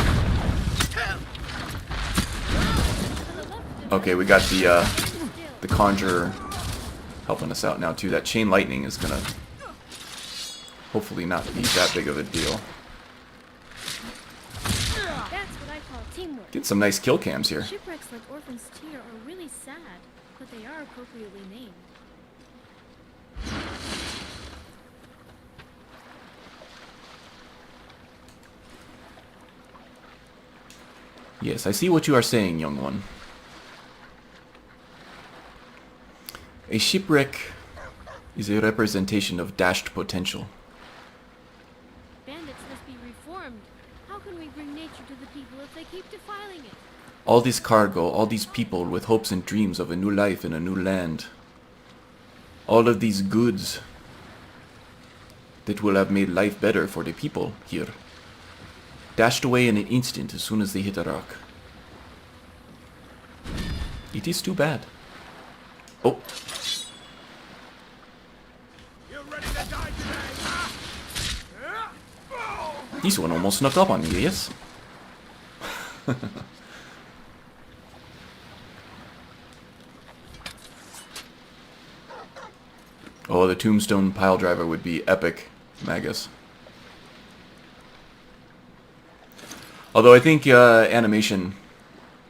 Okay, we got the Conjurer helping us out now too. That chain lightning is gonna hopefully not be that big of a deal. That's what I call teamwork. Get some nice kill cams here. Shipwrecks like Orphan's Tear are really sad, but they are appropriately named. Yes, I see what you are saying, young one. A shipwreck is a representation of dashed potential. Bandits must be reformed. How can we bring nature to the people if they keep defiling it? All this cargo, all these people with hopes and dreams of a new life in a new land. All of these goods that will have made life better for the people here. Dashed away in an instant as soon as they hit a rock. It is too bad. Oh. You ready to die today, huh? This one almost snuck up on me, yes? Oh, the tombstone pile driver would be epic, Magus. Although I think animation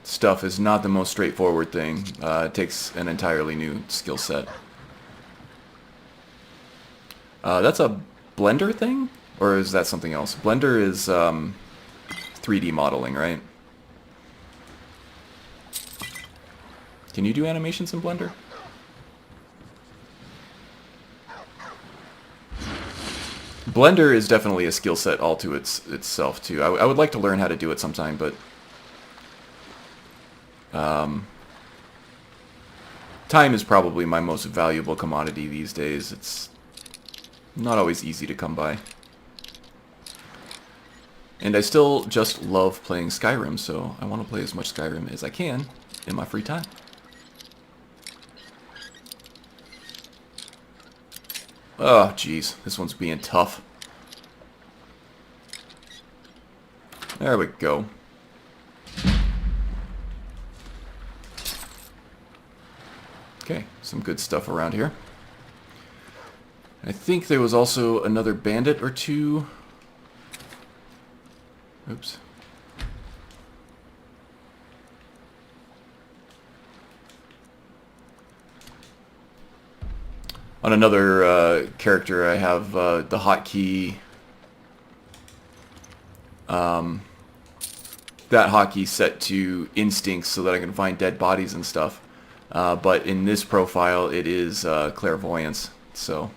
stuff is not the most straightforward thing. It takes an entirely new skill set. That's a Blender thing? Or is that something else? Blender is 3D modeling, right? Can you do animations in Blender? Blender is definitely a skill set all to itself, too. I would like to learn how to do it sometime, but time is probably my most valuable commodity these days. It's not always easy to come by. And I still just love playing Skyrim, so I want to play as much Skyrim as I can in my free time. Oh, jeez. This one's being tough. There we go. Okay, some good stuff around here. I think there was also another bandit or two. Oops. On another character, I have the hotkey. That hotkey set to instincts so that I can find dead bodies and stuff. But in this profile, it is clairvoyance. So.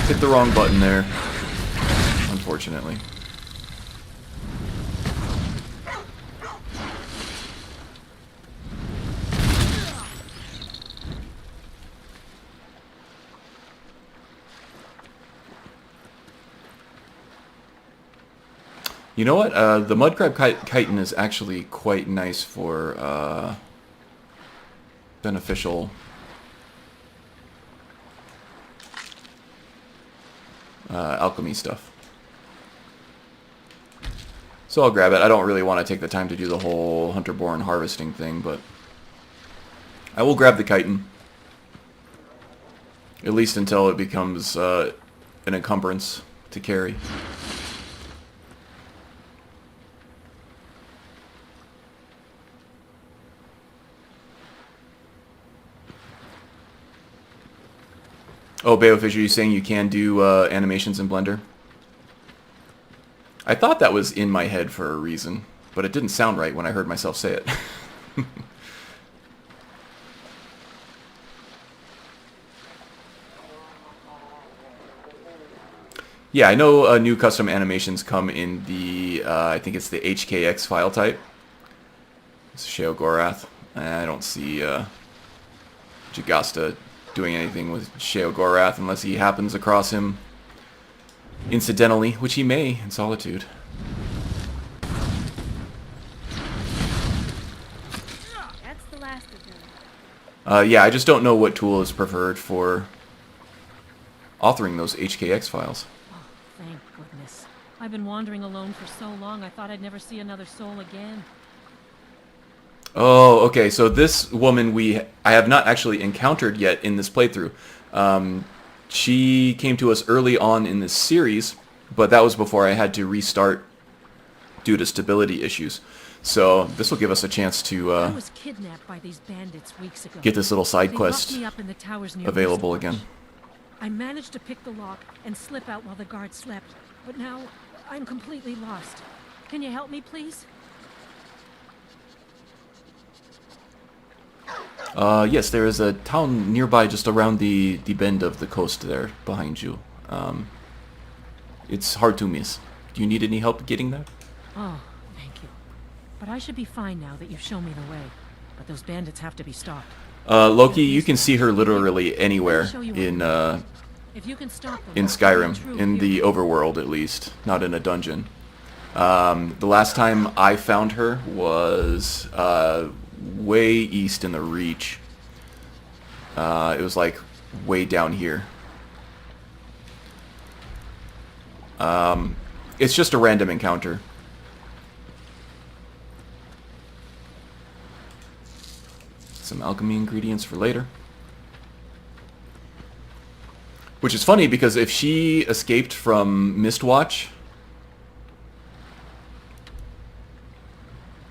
Hit the wrong button there, unfortunately. You know what? The mudcrab chitin is actually quite nice for beneficial alchemy stuff. So I'll grab it. I don't really want to take the time to do the whole hunter-born harvesting thing, but I will grab the chitin. At least until it becomes an encumbrance to carry. Oh, Bayofish, are you saying you can do animations in Blender? I thought that was in my head for a reason, but it didn't sound right when I heard myself say it. Yeah, I know new custom animations come in the, I think it's the HKX file type. It's Sheogorath. I don't see Jagasta doing anything with Sheogorath unless he happens across him incidentally, which he may in Solitude. That's the last of them. Yeah, I just don't know what tool is preferred for authoring those HKX files. Oh, thank goodness. I've been wandering alone for so long, I thought I'd never see another soul again. Oh, okay, so this woman I have not actually encountered yet in this playthrough. She came to us early on in this series, but that was before I had to restart due to stability issues. So this will give us a chance to I was kidnapped by these bandits weeks ago. get this little side They quest locked me up in the towers near available Wisdom Watch. again. I managed to pick the lock and slip out while the guard slept, but now I'm completely lost. Can you help me, please? Yes, there is a town nearby just around the bend of the coast there behind you. It's hard to miss. Do you need any help getting there? Oh, thank you. But I should be fine now that you've shown me the way. But those bandits have to be stopped. Loki, you can see her literally anywhere in If you can stop them, in Skyrim, in the overworld at least, not in a dungeon. The last time I found her was way east in the Reach. It was like way down here. It's just a random encounter. Some alchemy ingredients for later. Which is funny because if she escaped from Mistwatch,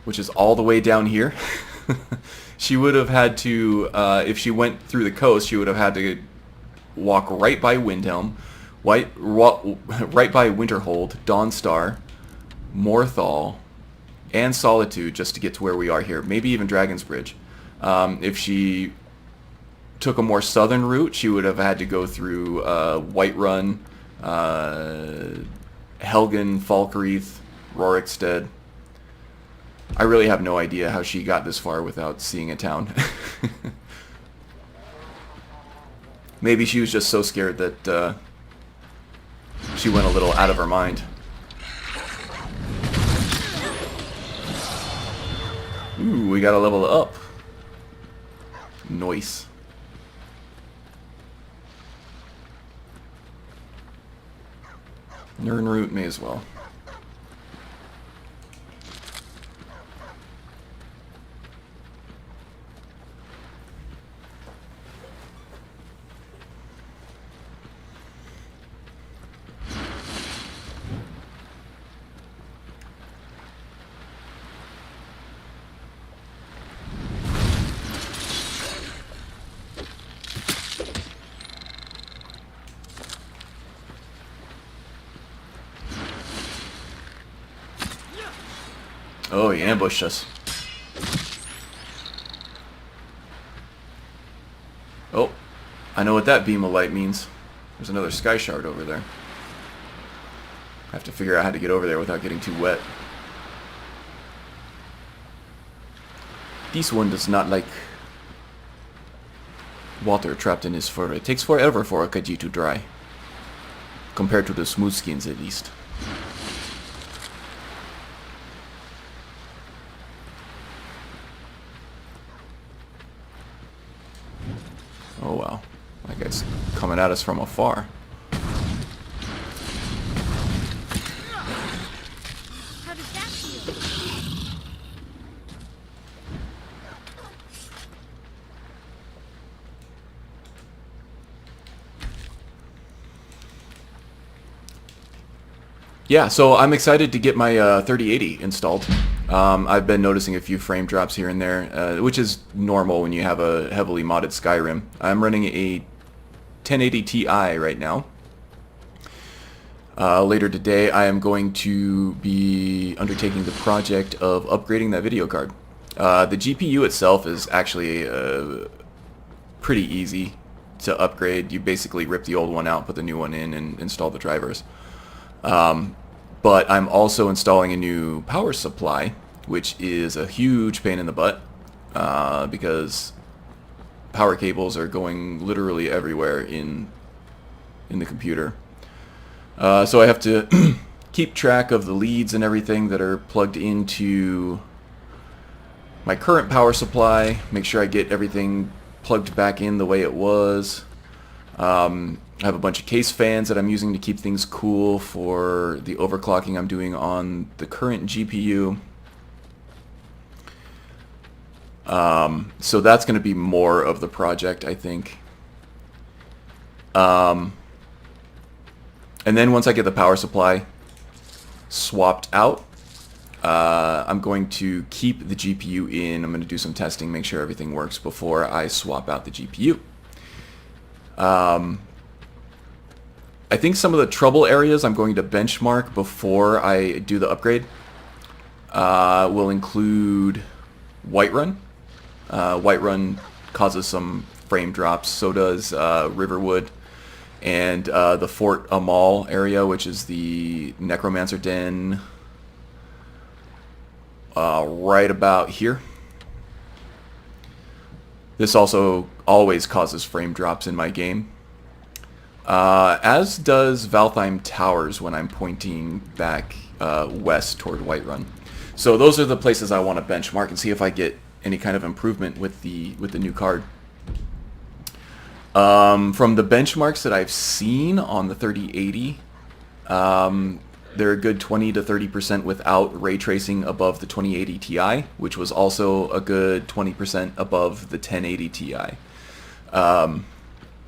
which is all the way down here, she would have had to, if she went through the coast, she would have had to walk right by Windhelm, right by Winterhold, Dawnstar, Morthal, and Solitude just to get to where we are here. Maybe even Dragon's Bridge. If she took a more southern route, she would have had to go through Whiterun, Helgen, Falkreath, Rorikstead. I really have no idea how she got this far without seeing a town. Maybe she was just so scared that she went a little out of her mind. Ooh, we got a level up. Nice. Nirnroot may as well. Oh, he ambushed us. Oh, I know what that beam of light means. There's another sky shard over there. I have to figure out how to get over there without getting too wet. This one does not like water trapped in his fur. It takes forever for a Khajiit to dry. Compared to the smooth skins, at least. Oh wow. That guy's coming at us from afar. How does that feel? Yeah, so I'm excited to get my 3080 installed. I've been noticing a few frame drops here and there, which is normal when you have a heavily modded Skyrim. I'm running a 1080 Ti right now. Later today, I am going to be undertaking the project of upgrading that video card. The GPU itself is actually pretty easy to upgrade. You basically rip the old one out, put the new one in, and install the drivers. But I'm also installing a new power supply, which is a huge pain in the butt because power cables are going literally everywhere in the computer. So I have to keep track of the leads and everything that are plugged into my current power supply, make sure I get everything plugged back in the way it was. I have a bunch of case fans that I'm using to keep things cool for the overclocking I'm doing on the current GPU. So that's going to be more of the project, I think. And then once I get the power supply swapped out, I'm going to keep the GPU in. I'm going to do some testing, make sure everything works before I swap out the GPU. I think some of the trouble areas I'm going to benchmark before I do the upgrade will include Whiterun. Whiterun causes some frame drops, so does Riverwood, and the Fort Amal area, which is the Necromancer Den right about here. This also always causes frame drops in my game. As does Valtheim Towers when I'm pointing back west toward Whiterun. So those are the places I want to benchmark and see if I get any kind of improvement with the new card. From the benchmarks that I've seen on the 3080, they're a good 20 to 30% without ray tracing above the 2080 Ti, which was also a good 20% above the 1080 Ti.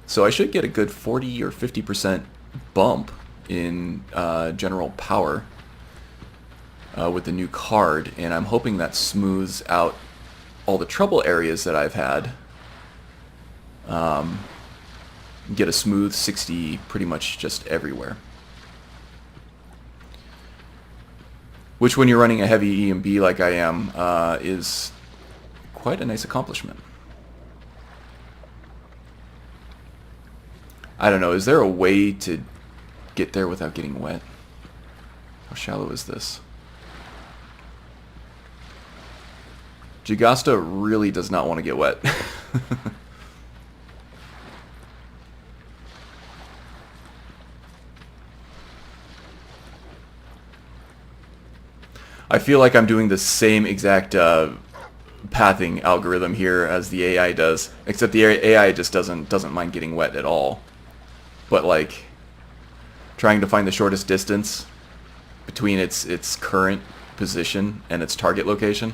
So I should get a good 40 or 50% bump in general power with the new card, and I'm hoping that smooths out all the trouble areas that I've had. Get a smooth 60 pretty much just everywhere. Which, when you're running a heavy EMB like I am, is quite a nice accomplishment. I don't know, is there a way to get there without getting wet? How shallow is this? Jagasta really does not want to get wet. I feel like I'm doing the same exact pathing algorithm here as the AI does, except the AI just doesn't mind getting wet at all. But like trying to find the shortest distance between its current position and its target location.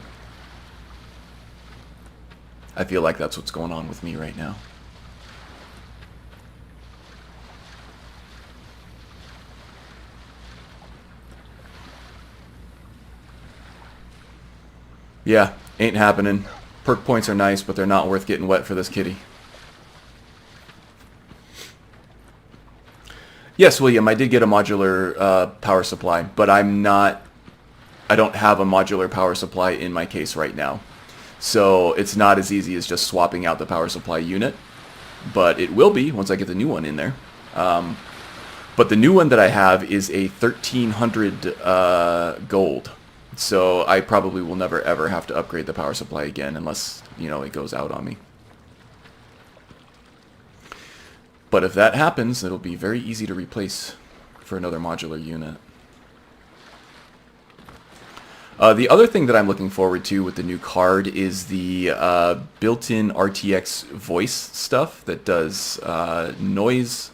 I feel like that's what's going on with me right now. Yeah, ain't happening. Perk points are nice, but they're not worth getting wet for this kitty. Yes, William, I did get a modular power supply, but I'm not I don't have a modular power supply in my case right now. So it's not as easy as just swapping out the power supply unit. But it will be once I get the new one in there. But the new one that I have is a 1300 gold. So I probably will never ever have to upgrade the power supply again unless, you know, it goes out on me. But if that happens, it'll be very easy to replace for another modular unit. The other thing that I'm looking forward to with the new card is the built-in RTX voice stuff that does noise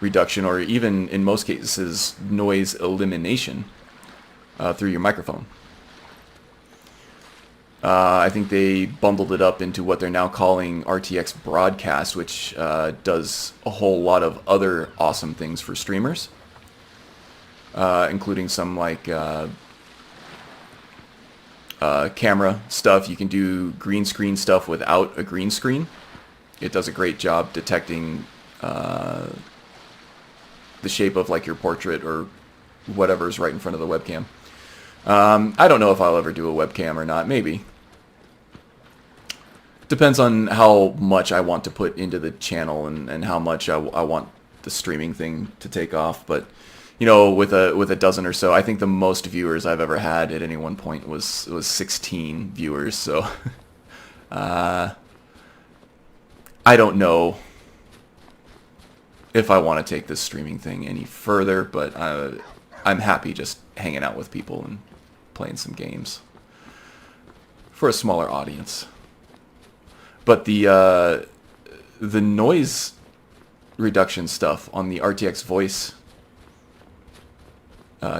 reduction, or even in most cases noise elimination through your microphone. I think they bundled it up into what they're now calling RTX Broadcast, which does a whole lot of other awesome things for streamers, including some like camera stuff. You can do green screen stuff without a green screen. It does a great job detecting the shape of like your portrait or whatever's right in front of the webcam. I don't know if I'll ever do a webcam or not. Maybe. Depends on how much I want to put into the channel and how much I want the streaming thing to take off. But you know, with a dozen or so, I think the most viewers I've ever had at any one point was 16 viewers. So I don't know if I want to take this streaming thing any further, but I'm happy just hanging out with people and playing some games for a smaller audience. But the noise reduction stuff on the RTX voice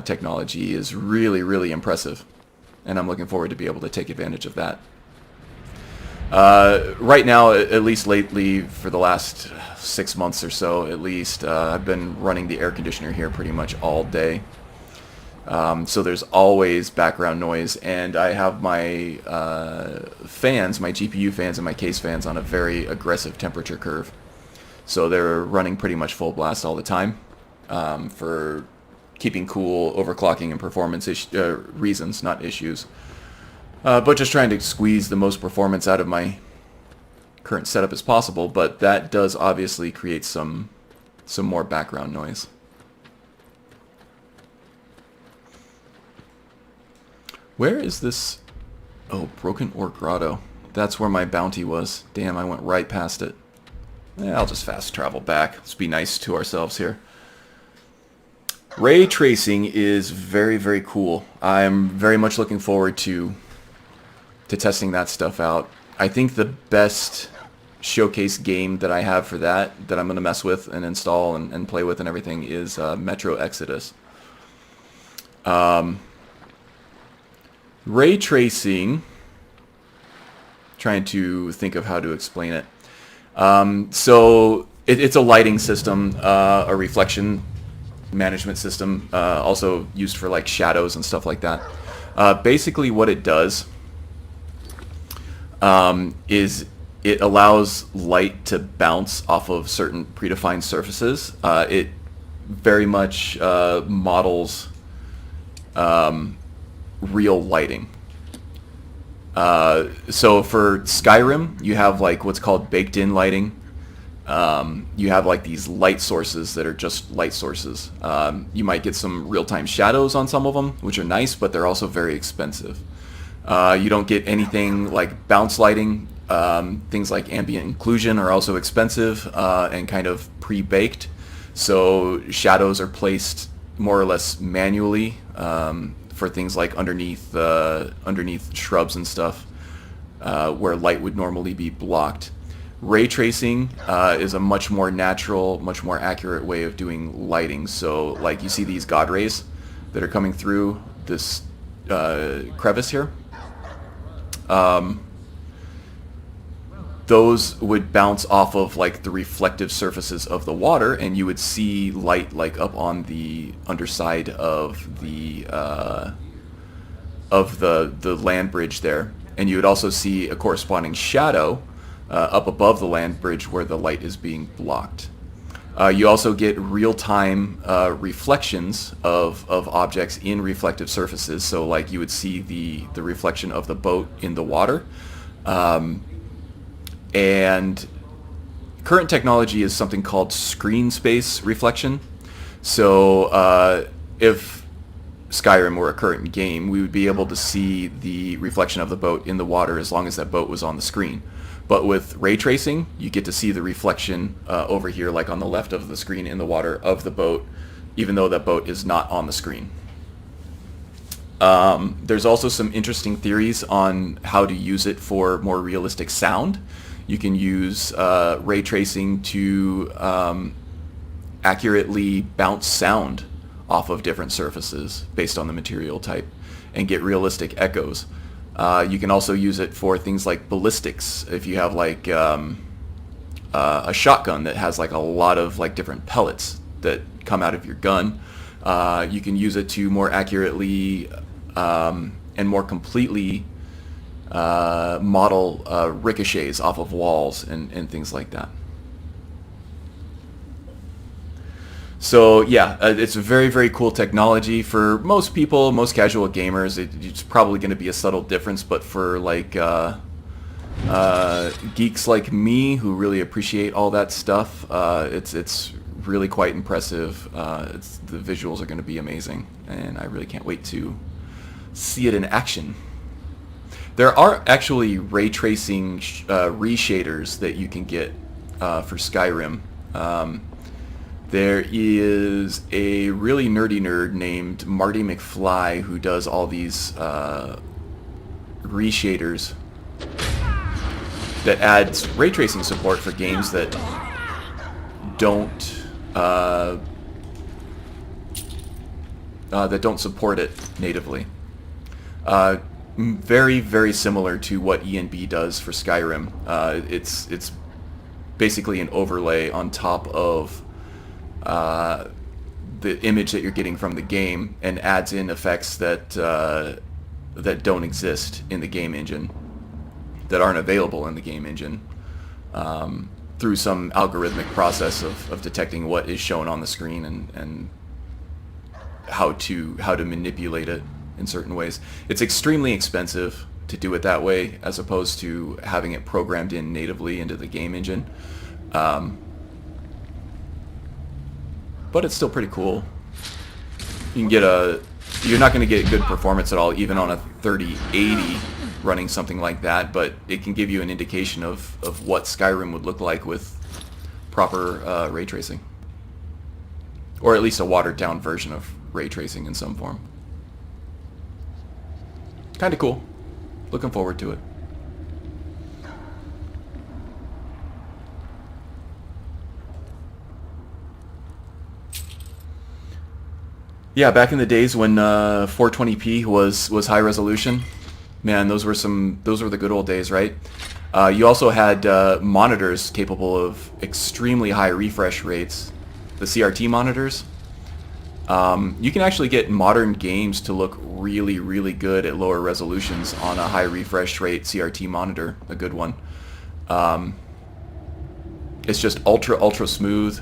technology is really, really impressive, and I'm looking forward to be able to take advantage of that. Right now, at least lately, for the last 6 months or so, at least, I've been running the air conditioner here pretty much all day. So there's always background noise, and I have my fans, my GPU fans and my case fans on a very aggressive temperature curve. So they're running pretty much full blast all the time for keeping cool, overclocking, and performance reasons, not issues. But just trying to squeeze the most performance out of my current setup as possible, but that does obviously create some more background noise. Where is this? Oh, Broken Ore Grotto. That's where my bounty was. Damn, I went right past it. I'll just fast travel back. Let's be nice to ourselves here. Ray tracing is very, very cool. I'm very much looking forward to testing that stuff out. I think the best showcase game that I have for that I'm going to mess with and install and play with and everything is Metro Exodus. Ray tracing, trying to think of how to explain it. So it's a lighting system, a reflection management system, also used for like shadows and stuff like that. Basically what it does is it allows light to bounce off of certain predefined surfaces. It very much models real lighting. So for Skyrim, you have like what's called baked-in lighting. You have like these light sources that are just light sources. You might get some real-time shadows on some of them, which are nice, but they're also very expensive. You don't get anything like bounce lighting. Things like ambient occlusion are also expensive and kind of pre-baked. So shadows are placed more or less manually for things like underneath shrubs and stuff where light would normally be blocked. Ray tracing is a much more natural, much more accurate way of doing lighting. So like you see these God rays that are coming through this crevice here. Those would bounce off of like the reflective surfaces of the water, and you would see light like up on the underside of the land bridge there, and you would also see a corresponding shadow up above the land bridge where the light is being blocked. You also get real-time reflections of objects in reflective surfaces. So like you would see the reflection of the boat in the water. And current technology is something called screen space reflection. So if Skyrim were a current game, we would be able to see the reflection of the boat in the water as long as that boat was on the screen. But with ray tracing, you get to see the reflection over here, like on the left of the screen in the water of the boat, even though that boat is not on the screen. There's also some interesting theories on how to use it for more realistic sound. You can use ray tracing to accurately bounce sound off of different surfaces based on the material type and get realistic echoes. You can also use it for things like ballistics. If you have like a shotgun that has like a lot of like different pellets that come out of your gun, you can use it to more accurately and more completely model ricochets off of walls and things like that. So yeah, it's a very, very cool technology. For most people, most casual gamers, it's probably going to be a subtle difference, but for like geeks like me who really appreciate all that stuff, it's really quite impressive. The visuals are going to be amazing, and I really can't wait to see it in action. There are actually ray tracing reshaders that you can get for Skyrim. There is a really nerdy nerd named Marty McFly who does all these reshaders that adds ray tracing support for games that don't support it natively. Very, very similar to what ENB does for Skyrim. It's basically an overlay on top of the image that you're getting from the game and adds in effects that that don't exist in the game engine, that aren't available in the game engine, through some algorithmic process of detecting what is shown on the screen and how to manipulate it in certain ways. It's extremely expensive to do it that way as opposed to having it programmed in natively into the game engine. But it's still pretty cool. You can get you're not going to get good performance at all even on a 3080 running something like that, but it can give you an indication of what Skyrim would look like with proper ray tracing. Or at least a watered down version of ray tracing in some form. Kinda cool. Looking forward to it. Yeah, back in the days when 420p was high resolution, man, those were the good old days, right? You also had monitors capable of extremely high refresh rates, the CRT monitors. You can actually get modern games to look really, really good at lower resolutions on a high refresh rate CRT monitor, a good one. It's just ultra smooth.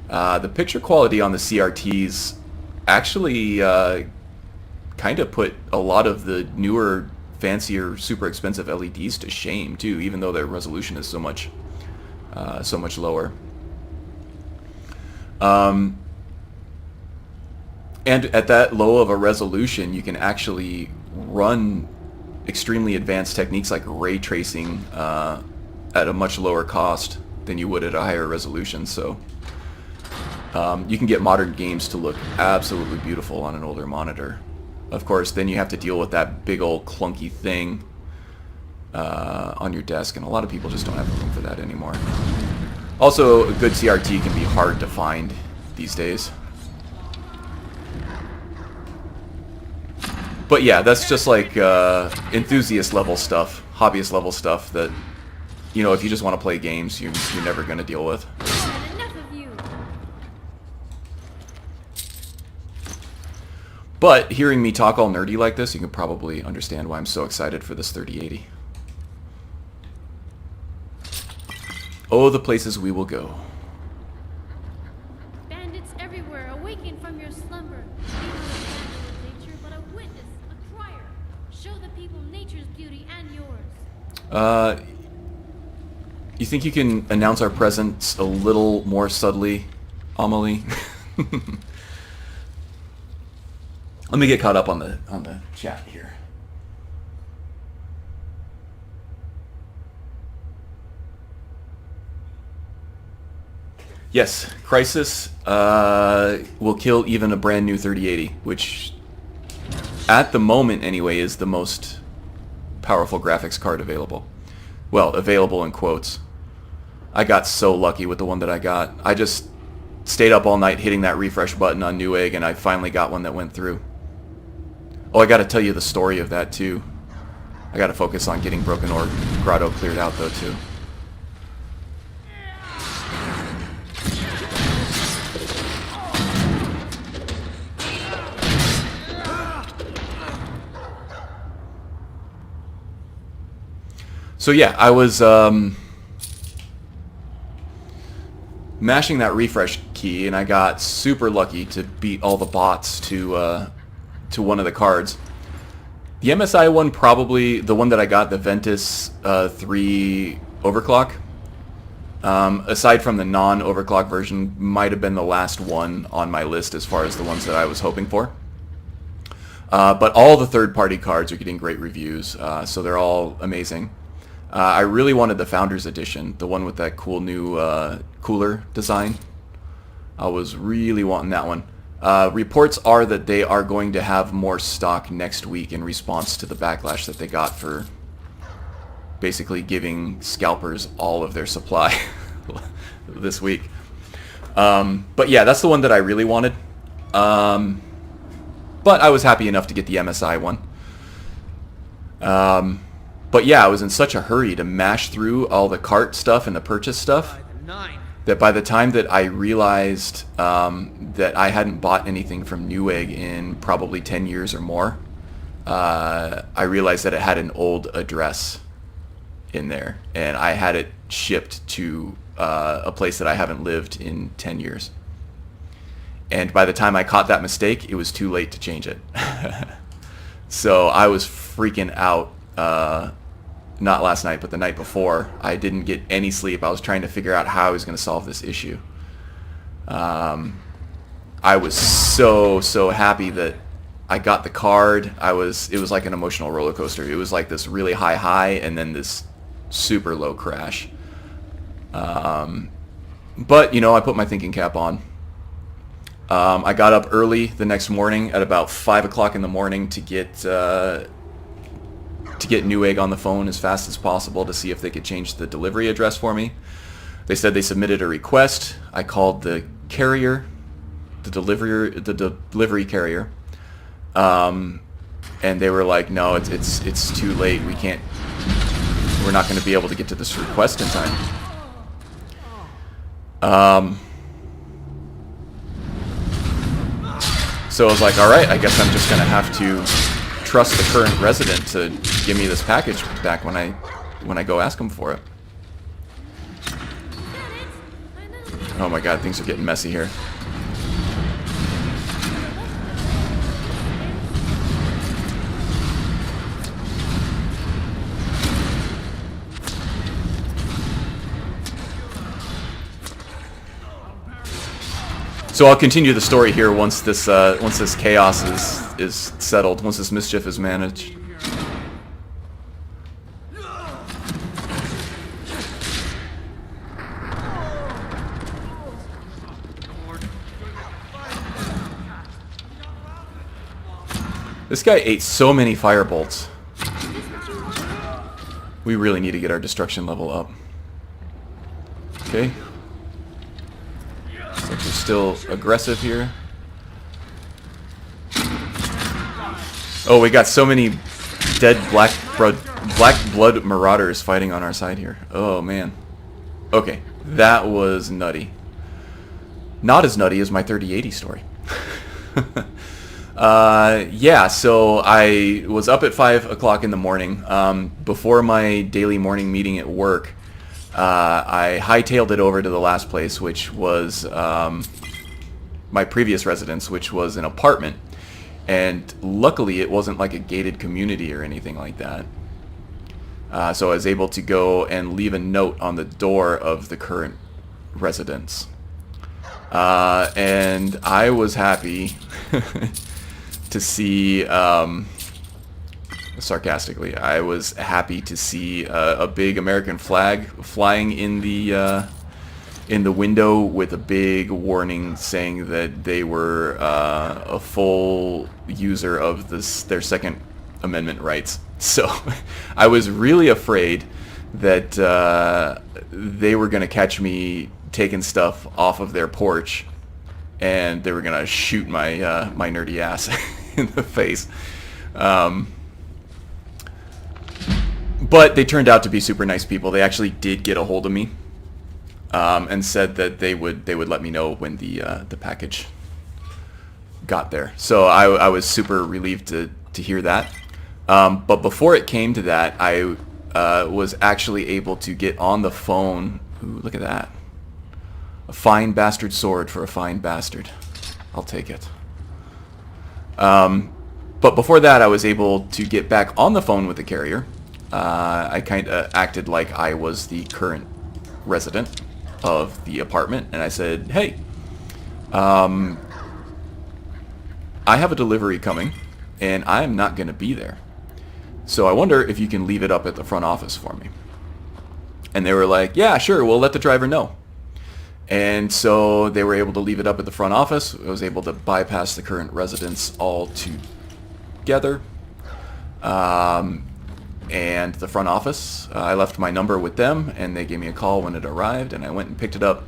The picture quality on the CRTs actually kind of put a lot of the newer, fancier, super expensive LEDs to shame too, even though their resolution is so much lower. And at that low of a resolution, you can actually run extremely advanced techniques like ray tracing at a much lower cost than you would at a higher resolution. So you can get modern games to look absolutely beautiful on an older monitor. Of course, then you have to deal with that big old clunky thing on your desk, and a lot of people just don't have room for that anymore. Also, a good CRT can be hard to find these days. But yeah, that's just like enthusiast level stuff, hobbyist level stuff that, you know, if you just want to play games, you're never going to deal with. Enough of you. But hearing me talk all nerdy like this, you can probably understand why I'm so excited for this 3080. Oh, the places we will go. Bandits everywhere, awaken from your slumber. Be not a vandal of nature, but a witness, a crier. Show the people nature's beauty and yours. You think you can announce our presence a little more subtly, Amelie? Let me get caught up on the chat here. Yes, Crisis will kill even a brand new 3080, which at the moment anyway is the most powerful graphics card available. Well, available in quotes. I got so lucky with the one that I got. I just stayed up all night hitting that refresh button on Newegg, and I finally got one that went through. Oh, I gotta tell you the story of that too. I gotta focus on getting Broken Ore Grotto cleared out though too. So yeah, I was mashing that refresh key, and I got super lucky to beat all the bots to one of the cards. The MSI one, probably the one that I got, the Ventus 3 overclock, aside from the non-overclock version, might have been the last one on my list as far as the ones that I was hoping for. But all the third-party cards are getting great reviews, so they're all amazing. I really wanted the Founders Edition, the one with that cool new cooler design. I was really wanting that one. Reports are that they are going to have more stock next week in response to the backlash that they got for basically giving scalpers all of their supply this week. But yeah, that's the one that I really wanted. But I was happy enough to get the MSI one. But yeah, I was in such a hurry to mash through all the cart stuff and the purchase stuff that by the time that I realized that I hadn't bought anything from Newegg in probably 10 years or more, I realized that it had an old address in there, and I had it shipped to a place that I haven't lived in 10 years. And by the time I caught that mistake, it was too late to change it. So I was freaking out. Not last night, but the night before. I didn't get any sleep. I was trying to figure out how I was going to solve this issue. I was so happy that I got the card. It was like an emotional roller coaster. It was like this really high and then this super low crash. But, you know, I put my thinking cap on. I got up early the next morning at about 5 o'clock in the morning to get Newegg on the phone as fast as possible to see if they could change the delivery address for me. They said they submitted a request. I called the carrier, the delivery carrier, and they were like, "No, it's too late. We're not going to be able to get to this request in time." So I was like, "All right, I guess I'm just going to have to trust the current resident to give me this package back when I go ask him for it." Oh my god, things are getting messy here. So I'll continue the story here once this chaos is settled, once this mischief is managed. This guy ate so many firebolts. We really need to get our destruction level up. Okay. Looks like we're still aggressive here. Oh, we got so many dead black blood marauders fighting on our side here. Oh man. Okay, that was nutty. Not as nutty as my 3080 story. Yeah, so I was up at 5 o'clock in the morning. Before my daily morning meeting at work, I hightailed it over to the last place, which was my previous residence, which was an apartment. And luckily, it wasn't like a gated community or anything like that. So I was able to go and leave a note on the door of the current residence. And I was happy to see, sarcastically, I was happy to see a big American flag flying in the window with a big warning saying that they were a full user of their Second Amendment rights. So I was really afraid that they were going to catch me taking stuff off of their porch, and they were going to shoot my my nerdy ass in the face. But they turned out to be super nice people. They actually did get a hold of me and said that they would let me know when the package got there. So I was super relieved to hear that. But before it came to that, I was actually able to get on the phone. Ooh, look at that. A fine bastard sword for a fine bastard. I'll take it. But before that, I was able to get back on the phone with the carrier. I kind of acted like I was the current resident of the apartment, and I said, hey, I have a delivery coming, and I'm not going to be there. So I wonder if you can leave it up at the front office for me. And they were like, yeah, sure, we'll let the driver know. And so they were able to leave it up at the front office. I was able to bypass the current residents altogether. And the front office, I left my number with them, and they gave me a call when it arrived, and I went and picked it up.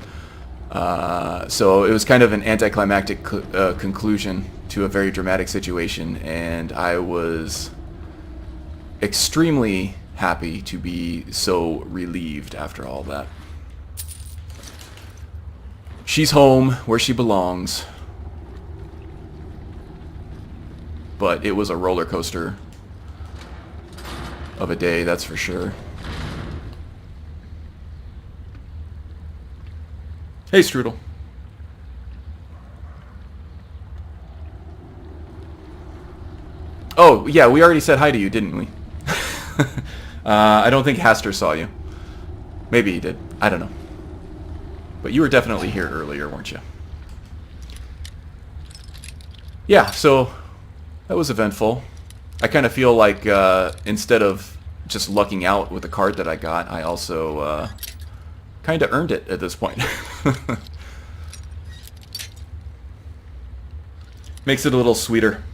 So it was kind of an anticlimactic conclusion to a very dramatic situation, and I was extremely happy to be so relieved after all that. She's home where she belongs, but it was a roller coaster of a day, that's for sure. Hey, Strudel. Oh, yeah, we already said hi to you, didn't we? I don't think Haster saw you. Maybe he did. I don't know. But you were definitely here earlier, weren't you? Yeah, so that was eventful. I kind of feel like instead of just lucking out with the card that I got, I also kind of earned it at this point. Makes it a little sweeter.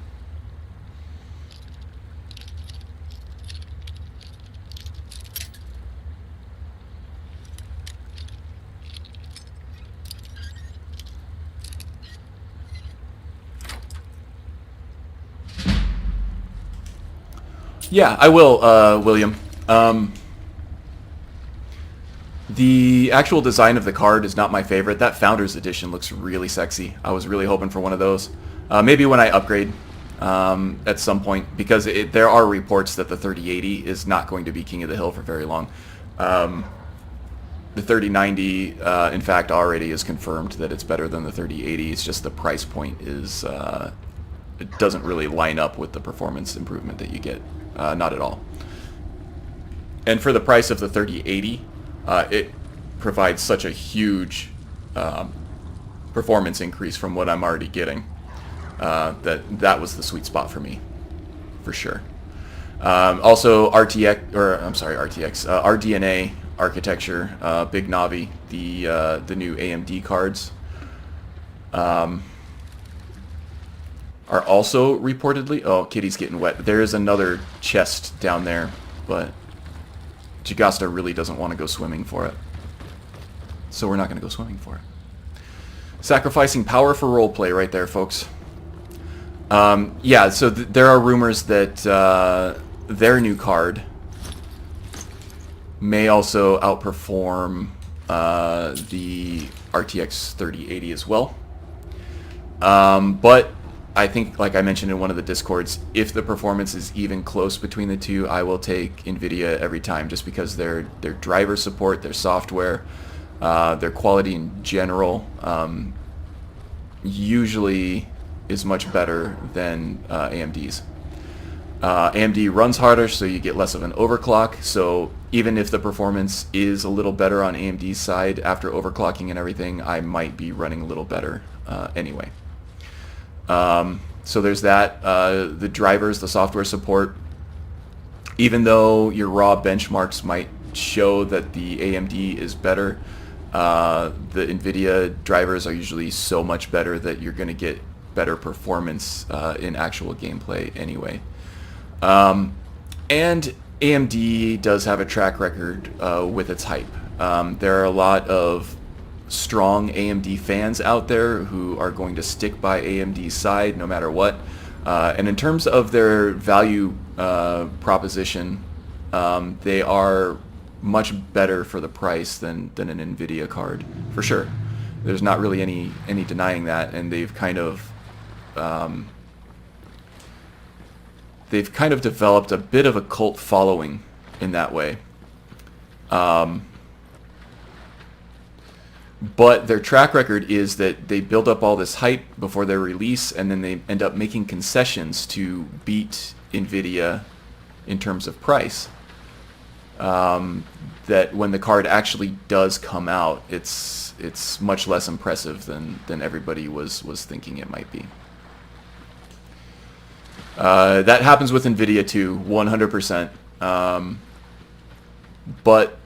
Yeah, I will, William. The actual design of the card is not my favorite. That Founders Edition looks really sexy. I was really hoping for one of those. Maybe when I upgrade at some point, because there are reports that the 3080 is not going to be King of the Hill for very long. The 3090, in fact, already is confirmed that it's better than the 3080. It's just the price point is... it doesn't really line up with the performance improvement that you get. Not at all. And for the price of the 3080, it provides such a huge performance increase from what I'm already getting that was the sweet spot for me, for sure. Also, RDNA architecture, Big Navi, the new AMD cards. Are also reportedly... Oh, Kitty's getting wet. There is another chest down there, but Jagasta really doesn't want to go swimming for it. So we're not going to go swimming for it. Sacrificing power for roleplay right there, folks. Yeah, so there are rumors that their new card may also outperform the RTX 3080 as well. But I think, like I mentioned in one of the Discords, if the performance is even close between the two, I will take NVIDIA every time, just because their driver support, their software, their quality in general usually is much better than AMD's. AMD runs harder, so you get less of an overclock. So even if the performance is a little better on AMD's side after overclocking and everything, I might be running a little better anyway. So there's that. The drivers, the software support, even though your raw benchmarks might show that the AMD is better, the NVIDIA drivers are usually so much better that you're going to get better performance in actual gameplay anyway. And AMD does have a track record with its hype. There are a lot of strong AMD fans out there who are going to stick by AMD's side no matter what. And in terms of their value proposition, they are much better for the price than an NVIDIA card, for sure. There's not really any denying that, and they've kind of developed a bit of a cult following in that way. But their track record is that they build up all this hype before their release, and then they end up making concessions to beat NVIDIA in terms of price. That when the card actually does come out, it's much less impressive than everybody was thinking it might be. That happens with NVIDIA too, 100%. But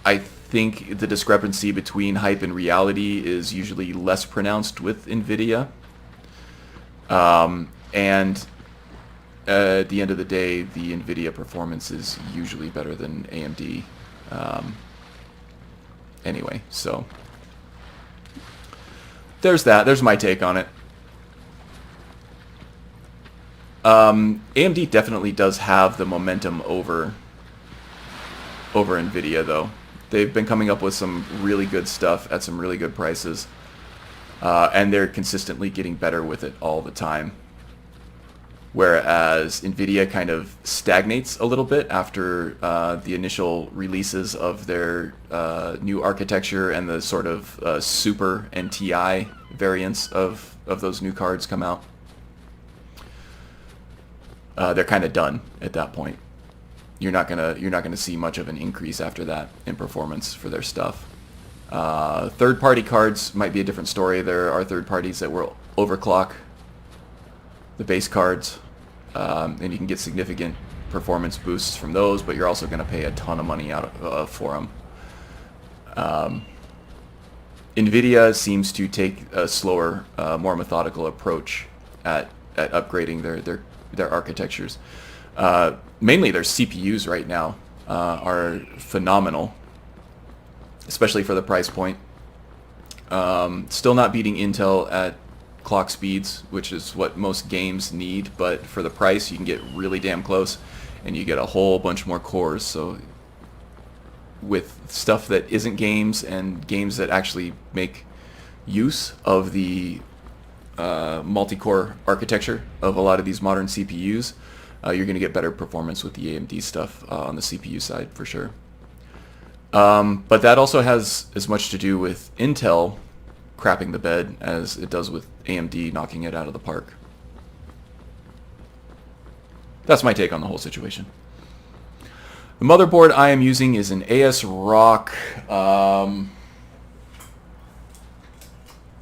I think the discrepancy between hype and reality is usually less pronounced with NVIDIA. And at the end of the day, the NVIDIA performance is usually better than AMD. Anyway, so there's that. There's my take on it. AMD definitely does have the momentum over NVIDIA, though. They've been coming up with some really good stuff at some really good prices, and they're consistently getting better with it all the time. Whereas NVIDIA kind of stagnates a little bit after the initial releases of their new architecture and the sort of Super and TI variants of those new cards come out. They're kind of done at that point. You're not gonna see much of an increase after that in performance for their stuff. Third-party cards might be a different story. There are third parties that will overclock the base cards, and you can get significant performance boosts from those, but you're also going to pay a ton of money out for them. NVIDIA seems to take a slower, more methodical approach at upgrading their architectures. Mainly their CPUs right now are phenomenal, especially for the price point. Still not beating Intel at clock speeds, which is what most games need, but for the price you can get really damn close, and you get a whole bunch more cores. So with stuff that isn't games and games that actually make use of the multi-core architecture of a lot of these modern CPUs, you're going to get better performance with the AMD stuff on the CPU side for sure. But that also has as much to do with Intel crapping the bed as it does with AMD knocking it out of the park. That's my take on the whole situation. The motherboard I am using is an ASRock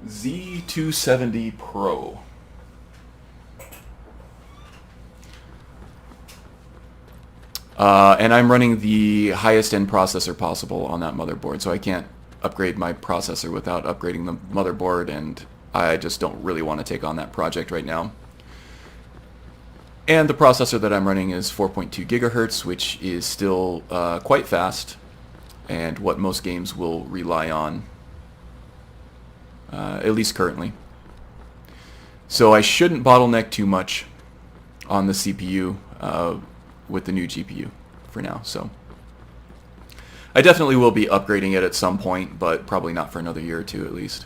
Z270 Pro. And I'm running the highest end processor possible on that motherboard, so I can't upgrade my processor without upgrading the motherboard, and I just don't really want to take on that project right now. And the processor that I'm running is 4.2 gigahertz, which is still quite fast, and what most games will rely on, at least currently. So I shouldn't bottleneck too much on the CPU with the new GPU for now. So I definitely will be upgrading it at some point, but probably not for another year or two at least.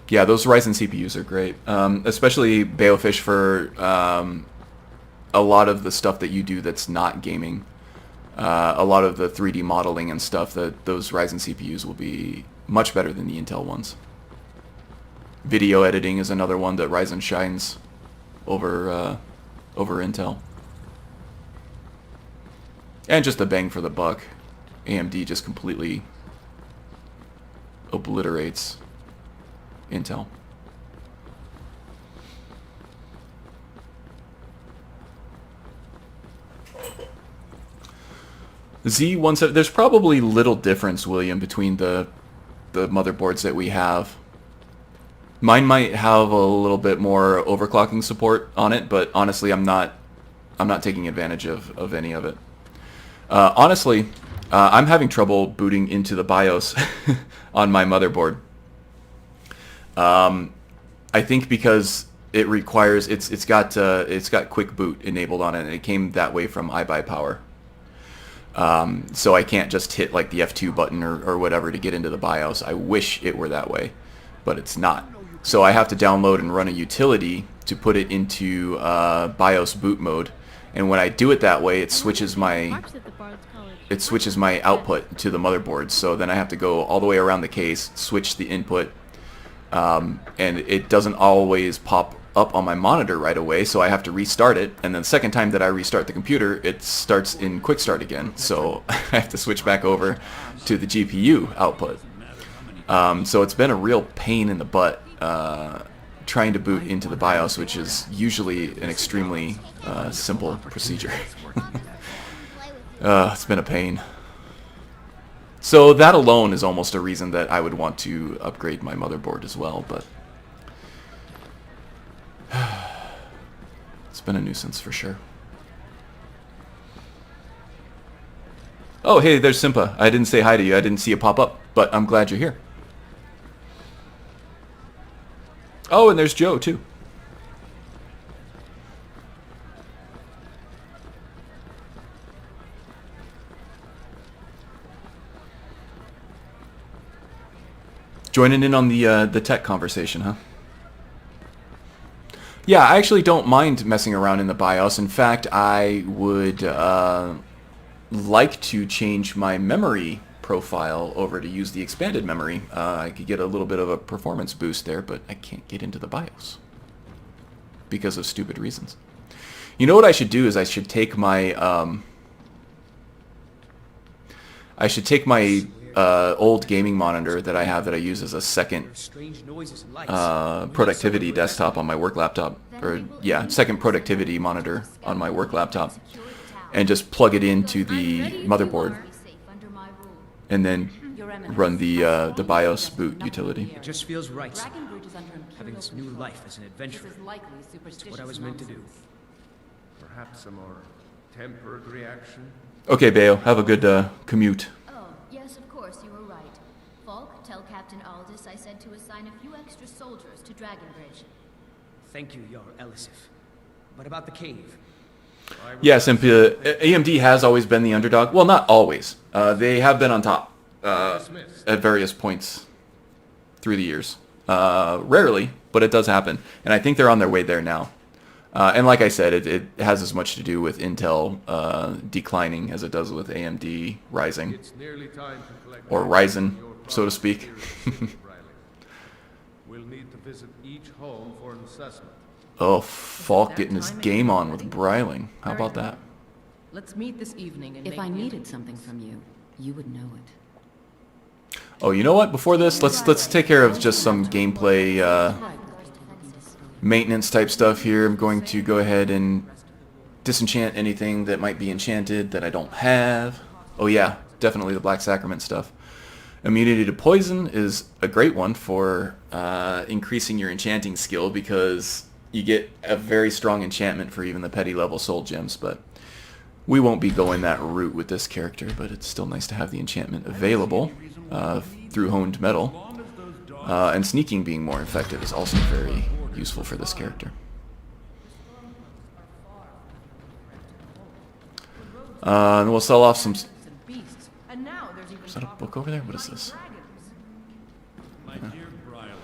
Yeah, those Ryzen CPUs are great, especially Balefish for a lot of the stuff that you do that's not gaming. A lot of the 3D modeling and stuff, that those Ryzen CPUs will be much better than the Intel ones. Video editing is another one that Ryzen shines over Intel. And just a bang for the buck, AMD just completely obliterates Intel. Z17, there's probably little difference, William, between the motherboards that we have. Mine might have a little bit more overclocking support on it, but honestly, I'm not taking advantage of any of it. Honestly, I'm having trouble booting into the BIOS on my motherboard. I think because it requires it's got quick boot enabled on it, and it came that way from iBuyPower. So I can't just hit like the F2 button or whatever to get into the BIOS. I wish it were that way, but it's not. So I have to download and run a utility to put it into BIOS boot mode, and when I do it that way, it switches my output to the motherboard. So then I have to go all the way around the case, switch the input, and it doesn't always pop up on my monitor right away, so I have to restart it, and then the second time that I restart the computer, it starts in quick start again, so I have to switch back over to the GPU output. So it's been a real pain in the butt trying to boot into the BIOS, which is usually an extremely simple procedure. It's been a pain. So that alone is almost a reason that I would want to upgrade my motherboard as well, but it's been a nuisance for sure. Oh, hey, there's Simpa. I didn't say hi to you. I didn't see it pop up, but I'm glad you're here. Oh, and there's Joe, too. Joining in on the tech conversation, huh? Yeah, I actually don't mind messing around in the BIOS. In fact, I would like to change my memory profile over to use the expanded memory. I could get a little bit of a performance boost there, but I can't get into the BIOS because of stupid reasons. You know what I should do is I should take my old gaming monitor that I have that I use as a second productivity desktop on my work laptop, or yeah, second productivity monitor on my work laptop, and just plug it into the motherboard, and then run the BIOS boot utility. It just feels right. Having this new life as an adventurer. It's what I was meant to do. Perhaps a more tempered reaction? Okay, Bayo, have a good commute. Oh, yes, of course, you were right. Falk, tell Captain Aldous I said to assign a few extra soldiers to Dragonbridge. Thank you, Yar Elisif. But about the cave? Yes, and AMD has always been the underdog. Well, not always. They have been on top at various points through the years. Rarely, but it does happen. And I think they're on their way there now. And like I said, it has as much to do with Intel declining as it does with AMD rising. It's nearly time to collect Or Ryzen, so to speak. We'll need to visit each home for an assessment. Oh, Falk getting his game on with Bryling. How about that? Let's meet this evening and If I needed something from you, you would know it. Oh, you know what? Before this, let's take care of just some gameplay maintenance type stuff here. I'm going to go ahead and disenchant anything that might be enchanted that I don't have. Oh yeah, definitely the Black Sacrament stuff. Immunity to poison is a great one for increasing your enchanting skill, because you get a very strong enchantment for even the petty level soul gems, but we won't be going that route with this character, but it's still nice to have the enchantment available through honed metal. And sneaking being more effective is also very useful for this character. And we'll sell off some... Is that a book over there? What is this? My dear Brylan,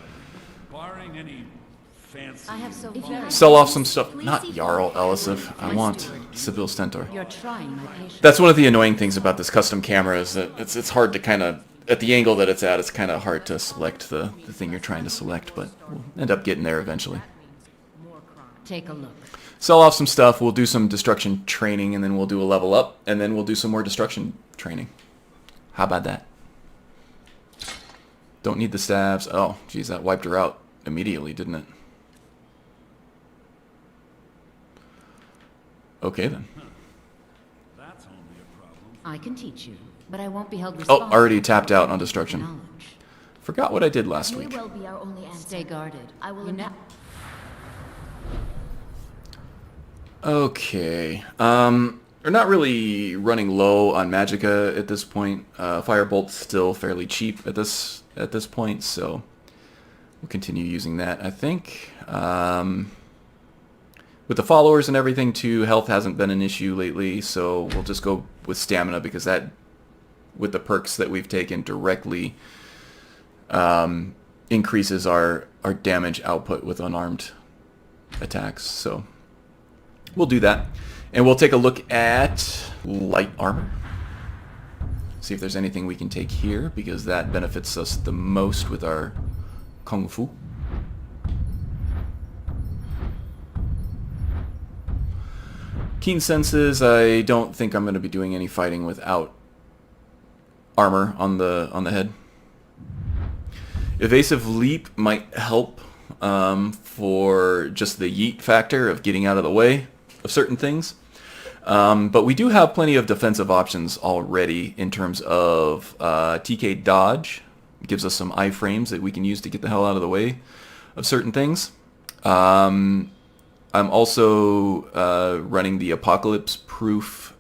selling any fancy... I have so Sell off some stuff. Not Jarl Elisif. I want Sibyl Stentor. You're trying my patience. That's one of the annoying things about this custom camera is that it's hard to kind of, at the angle that it's at, it's kind of hard to select the thing you're trying to select, but we'll end up getting there eventually. Take a look. Sell off some stuff, we'll do some destruction training, and then we'll do a level up, and then we'll do some more destruction training. How about that? Don't need the stabs. Oh, geez, that wiped her out immediately, didn't it? Okay, then. That's only a problem. I can teach you, but I won't be held Oh, responsible. already tapped out on destruction. Knowledge. Forgot what I did last week. will be our only answer. Stay guarded. I will You know. Okay. We're not really running low on magicka at this point. Firebolt's still fairly cheap at this point, so we'll continue using that, I think. With the followers and everything too, health hasn't been an issue lately, so we'll just go with stamina because that, with the perks that we've taken, directly increases our damage output with unarmed attacks. So we'll do that. And we'll take a look at light armor. See if there's anything we can take here, because that benefits us the most with our Kung Fu. Keen senses, I don't think I'm going to be doing any fighting without armor on the head. Evasive leap might help for just the yeet factor of getting out of the way of certain things. But we do have plenty of defensive options already in terms of TK dodge. It gives us some iframes that we can use to get the hell out of the way of certain things. I'm also running the apocalypse proof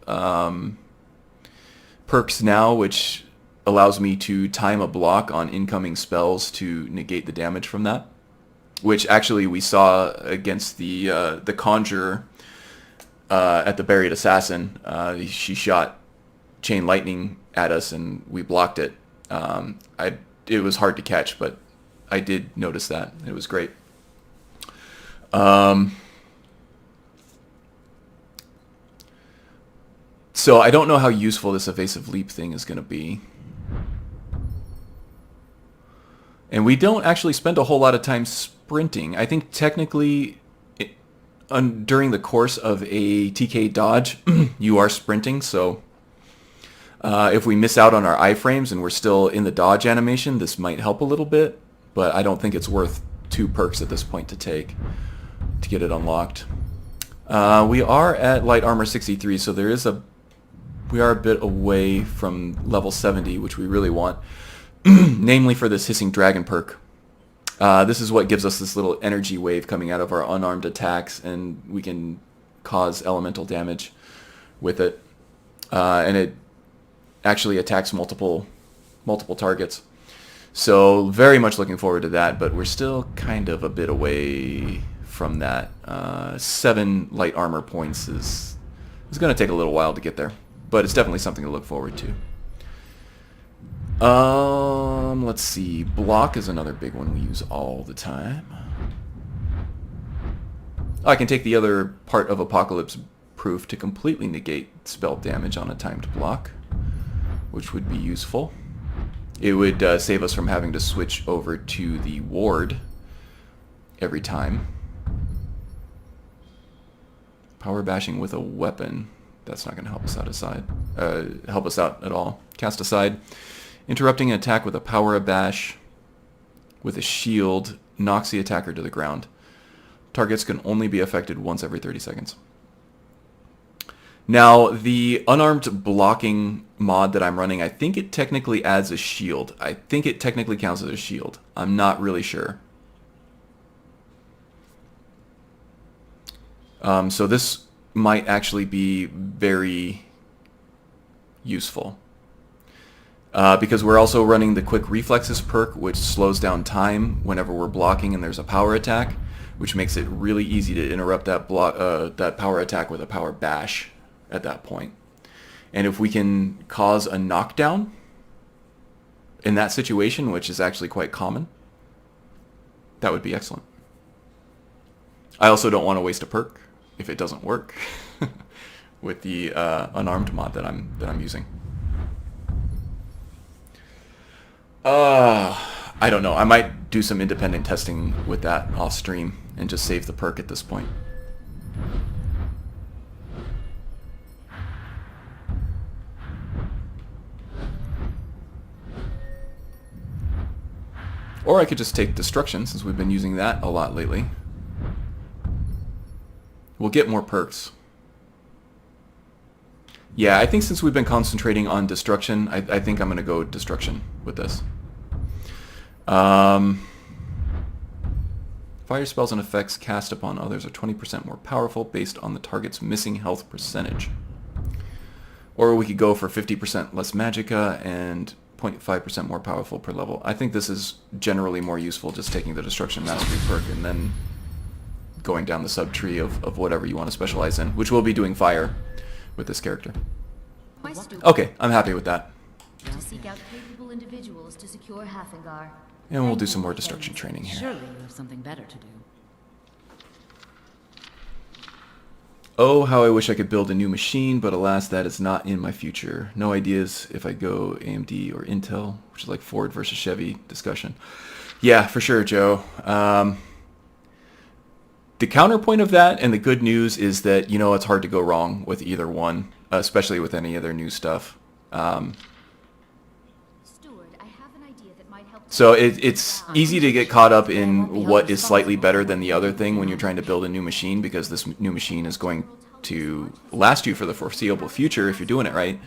perks now, which allows me to time a block on incoming spells to negate the damage from that, which actually we saw against the Conjurer at the Buried Assassin. She shot chain lightning at us and we blocked it. It was hard to catch, but I did notice that. It was great. So I don't know how useful this evasive leap thing is going to be. And we don't actually spend a whole lot of time sprinting. I think technically during the course of a TK dodge, you are sprinting. So if we miss out on our iframes and we're still in the dodge animation, this might help a little bit. But I don't think it's worth 2 perks at this point to take to get it unlocked. We are at light armor 63, so we are a bit away from level 70, which we really want. Namely for this hissing dragon perk. This is what gives us this little energy wave coming out of our unarmed attacks, and we can cause elemental damage with it. And it actually attacks multiple targets. So very much looking forward to that, but we're still kind of a bit away from that. 7 light armor points is going to take a little while to get there, but it's definitely something to look forward to. Let's see. Block is another big one we use all the time. I can take the other part of Apocalypse Proof to completely negate spell damage on a timed block, which would be useful. It would save us from having to switch over to the ward every time. Power bashing with a weapon. That's not going to help us out at all. Cast aside. Interrupting an attack with a power bash with a shield knocks the attacker to the ground. Targets can only be affected once every 30 seconds. Now, the unarmed blocking mod that I'm running, I think it technically adds a shield. I think it technically counts as a shield. I'm not really sure. So this might actually be very useful. Because we're also running the Quick Reflexes perk, which slows down time whenever we're blocking and there's a power attack, which makes it really easy to interrupt that power attack with a power bash at that point. And if we can cause a knockdown in that situation, which is actually quite common, That would be excellent. I also don't want to waste a perk if it doesn't work with the unarmed mod that I'm using. I don't know. I might do some independent testing with that off stream and just save the perk at this point. Or I could just take Destruction, since we've been using that a lot lately. We'll get more perks. Yeah, I think since we've been concentrating on Destruction, I think I'm going to go Destruction with this. Fire spells and effects cast upon others are 20% more powerful based on the target's missing health percentage. Or we could go for 50% less magicka and 0.5% more powerful per level. I think this is generally more useful, just taking the Destruction Mastery perk and then going down the sub-tree of whatever you want to specialize in, which we'll be doing fire with this character. Okay, I'm happy with that. To seek out capable individuals to secure Hafingar. And we'll do some more Destruction training here. Surely you have something better to do. Oh, how I wish I could build a new machine, but alas, that is not in my future. No ideas if I go AMD or Intel, which is like Ford versus Chevy discussion. Yeah, for sure, Joe. The counterpoint of that and the good news is that, you know, it's hard to go wrong with either one, especially with any other new stuff. So it's easy to get caught up in what is slightly better than the other thing when you're trying to build a new machine, because this new machine is going to last you for the foreseeable future if you're doing it right.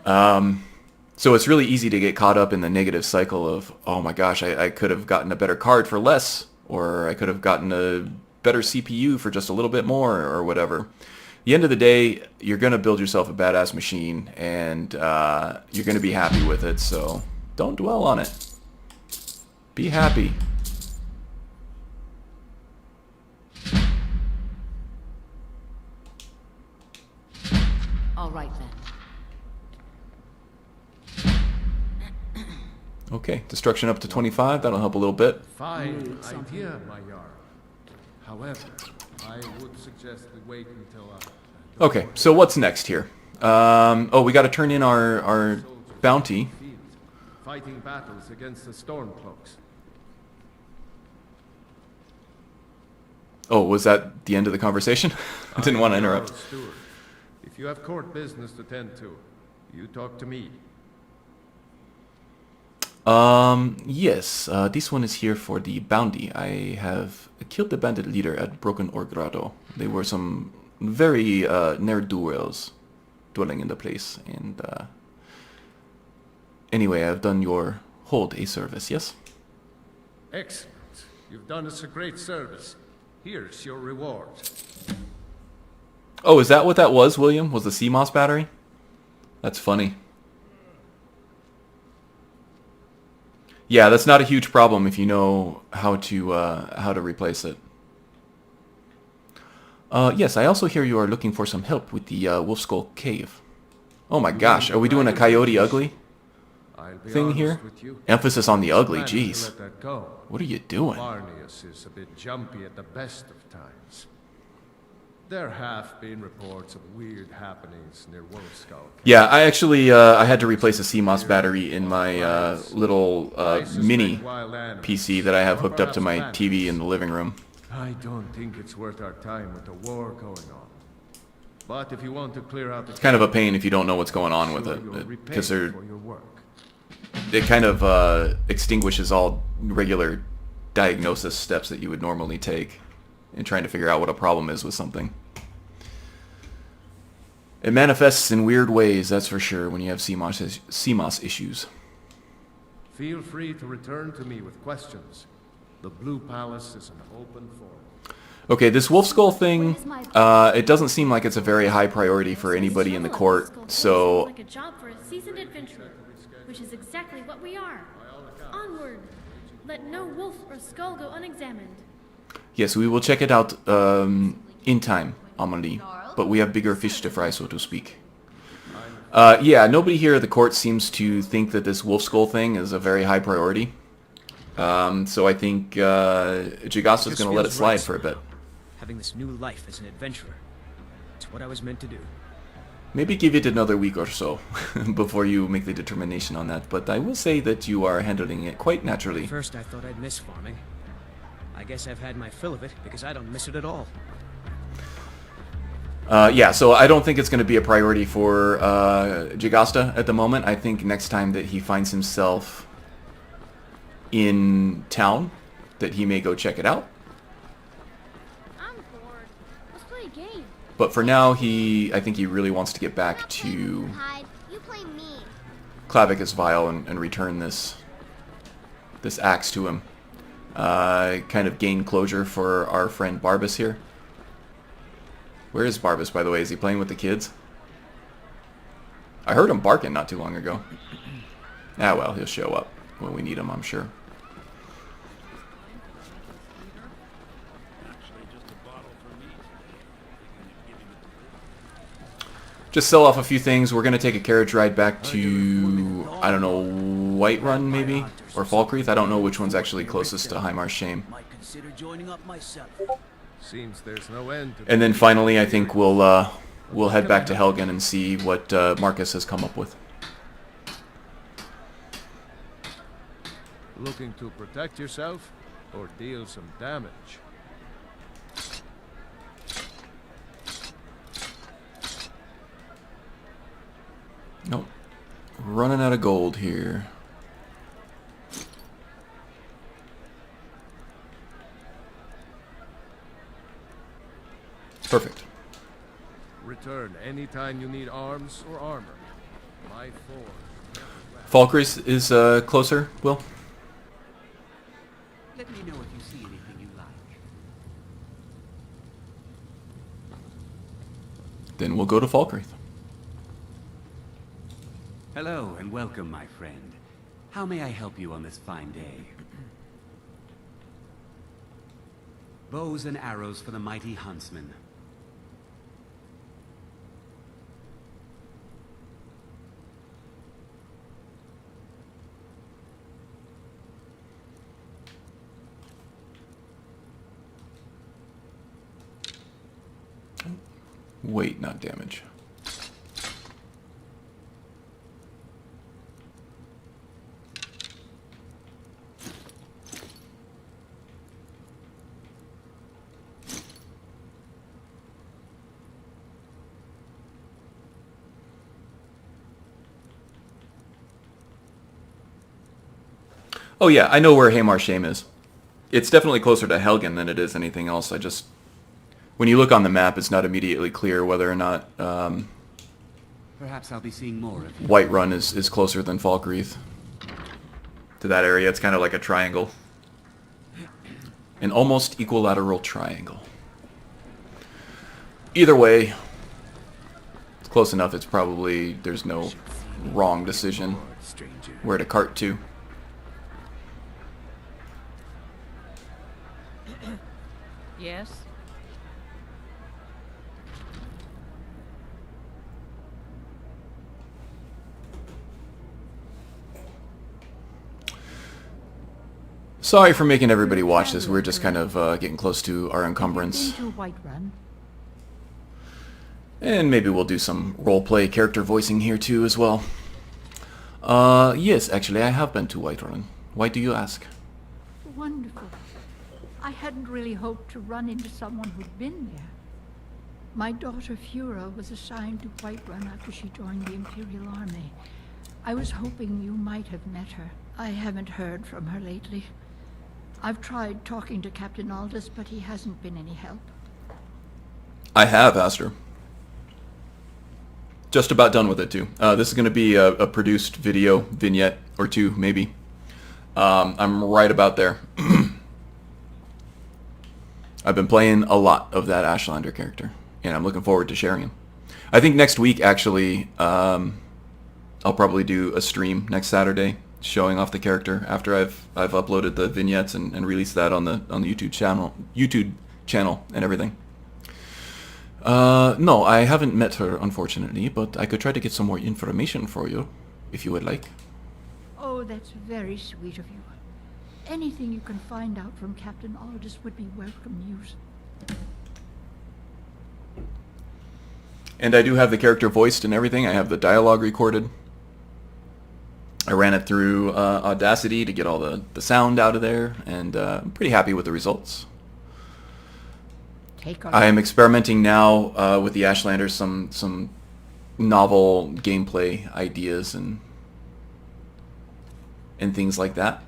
So it's really easy to get caught up in the negative cycle of, oh my gosh, I could have gotten a better card for less, or I could have gotten a better CPU for just a little bit more, or whatever. At the end of the day, you're going to build yourself a badass machine, and you're going to be happy with it, so don't dwell on it. Be happy. All right then. Okay, Destruction up to 25. That'll help a little bit. Fine idea, my yard. However, I would suggest we wait until Okay, so what's next here? Oh, we got to turn in our bounty. fighting battles against the Stormcloaks. Oh, was that the end of the conversation? I didn't want to interrupt. Steward. If you have court business to tend to, you talk to me. Yes, this one is here for the bounty. I have killed the bandit leader at Broken Orgrado. They were some very ne'er-do-wells dwelling in the place, and anyway, I've done your hold a service, yes? Excellent. You've done us a great service. Here's your reward. Oh, is that what that was, William? Was the CMOS battery? That's funny. Yeah, that's not a huge problem if you know how to replace it. Yes, I also hear you are looking for some help with the Wolf Skull Cave. Oh my gosh, are we doing a Coyote Ugly thing here? Emphasis on the ugly, jeez. What are you doing? Barneus is a bit jumpy at the best of times. There have been reports of weird happenings near Wolf Skull Cave. Yeah, I actually I had to replace a CMOS battery in my little mini PC that I have hooked up to my TV in the living room. I don't think it's worth our time with the war going on. But if you want to clear out the It's kind of a pain if you don't know what's going on with it, because it kind of extinguishes all regular diagnosis steps that you would normally take in trying to figure out what a problem is with something. It manifests in weird ways, that's for sure, when you have CMOS issues. Feel free to return to me with questions. The Blue Palace is an open forum. Okay, this Wolf Skull thing, it doesn't seem like it's a very high priority for anybody in the court, so... like a job for a seasoned adventurer, which is exactly what we are. Onward! Let no wolf or skull go unexamined. Yes, we will check it out in time, Amelie, but we have bigger fish to fry, so to speak. Yeah, nobody here at the court seems to think that this Wolf Skull thing is a very high priority. So I think Jagasta's going to let it slide for a bit. Having this new life as an adventurer. It's what I was meant to do. Maybe give it another week or so before you make the determination on that, but I will say that you are handling it quite naturally. At first I thought I'd miss farming. I guess I've had my fill of it because I don't miss it at all. Yeah, so I don't think it's going to be a priority for Jagasta at the moment. I think next time that he finds himself in town, that he may go check it out. I'm bored. Let's play a game. But for now, I think he really wants to get back to Hide. You play me. Clavicus Vial and return this axe to him. Kind of gain closure for our friend Barbas here. Where is Barbas, by the way? Is he playing with the kids? I heard him barking not too long ago. Ah, well, he'll show up when we need him, I'm sure. Just sell off a few things. We're going to take a carriage ride back to, I don't know, Whiterun maybe? Or Falkreath? I don't know which one's actually closest to Heimar's Shame. Might consider joining up myself. Seems there's no end to And then finally, I think we'll head back to Helgen and see what Marcus has come up with. looking to protect yourself or deal some damage. Nope. Running out of gold here. Perfect. Return anytime you need arms or armor. My forge. Falkreath is closer, Will? Let me know if you see anything you like. Then we'll go to Falkreath. Hello and welcome, my friend. How may I help you on this fine day? Bows and arrows for the mighty huntsman. Weight, not damage. Oh yeah, I know where Heimar's Shame is. It's definitely closer to Helgen than it is anything else. I just... When you look on the map, it's not immediately clear whether or not Perhaps I'll be seeing more of you. Whiterun is closer than Falkreath to that area. It's kind of like a triangle. An almost equilateral triangle. Either way, it's close enough. It's probably... There's no wrong decision where to cart to. Yes? Sorry for making everybody watch this. We're just kind of getting close to our encumbrance. And maybe we'll do some roleplay character voicing here too as well. Yes, actually I have been to Whiterun. Why do you ask? Wonderful. I hadn't really hoped to run into someone who'd been there. My daughter Fura was assigned to Whiterun after she joined the Imperial Army. I was hoping you might have met her. I haven't heard from her lately. I've tried talking to Captain Aldous, but he hasn't been any help. I have asked her. Just about done with it too. This is going to be a produced video, vignette, or two maybe. I'm right about there. I've been playing a lot of that Ashlander character, and I'm looking forward to sharing him. I think next week, actually, I'll probably do a stream next Saturday, showing off the character after I've uploaded the vignettes and released that on the YouTube channel and everything. No, I haven't met her, unfortunately, but I could try to get some more information for you, if you would like. Oh, that's very sweet of you. Anything you can find out from Captain Aldous would be welcome news. And I do have the character voiced and everything. I have the dialogue recorded. I ran it through Audacity to get all the sound out of there, and I'm pretty happy with the results. I am experimenting now with the Ashlanders, some novel gameplay ideas and things like that.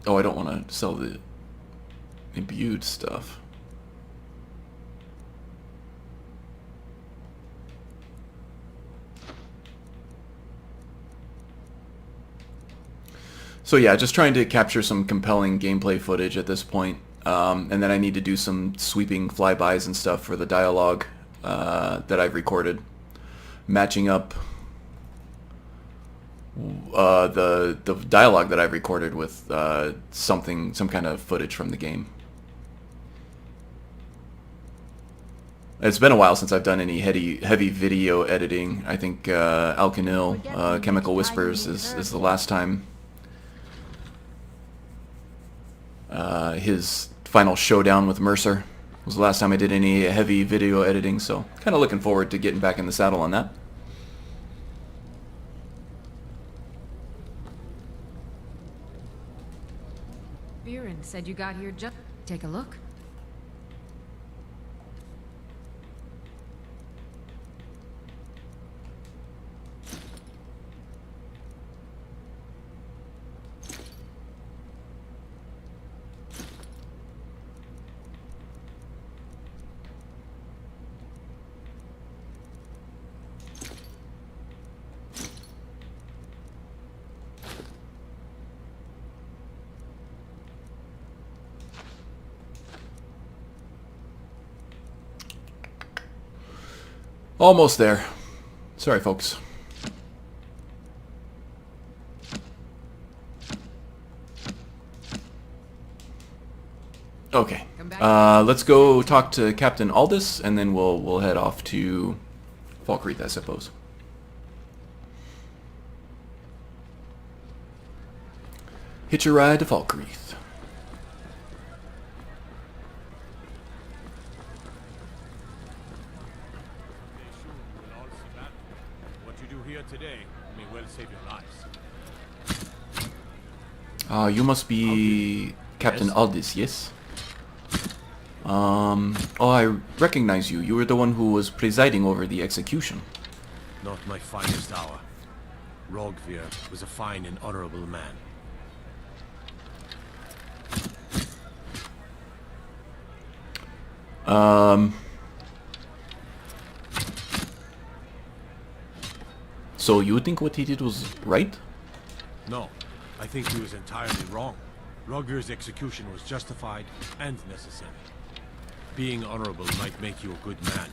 Oh, I don't want to sell the imbued stuff. So yeah, just trying to capture some compelling gameplay footage at this point. And then I need to do some sweeping flybys and stuff for the dialogue that I've recorded, matching up the dialogue that I've recorded with some kind of footage from the game. It's been a while since I've done any heavy video editing. I think Alkanil, Chemical Whispers is the last time. His final showdown with Mercer was the last time I did any heavy video editing, so kind of looking forward to getting back in the saddle on that. Viren said you got here just... Take a look. Almost there. Sorry, folks. Okay. Let's go talk to Captain Aldous, and then we'll head off to Falkreath, I suppose. Hitch a ride to Falkreath. Today may well save your You lives. must be Captain Aldous, yes? Oh, I recognize you. You were the one who was presiding over the execution. Not my finest hour. Rogvir was a fine and honorable man. So you think what he did was right? No, I think he was entirely wrong. Rogvir's execution was justified and necessary. Being honorable might make you a good man,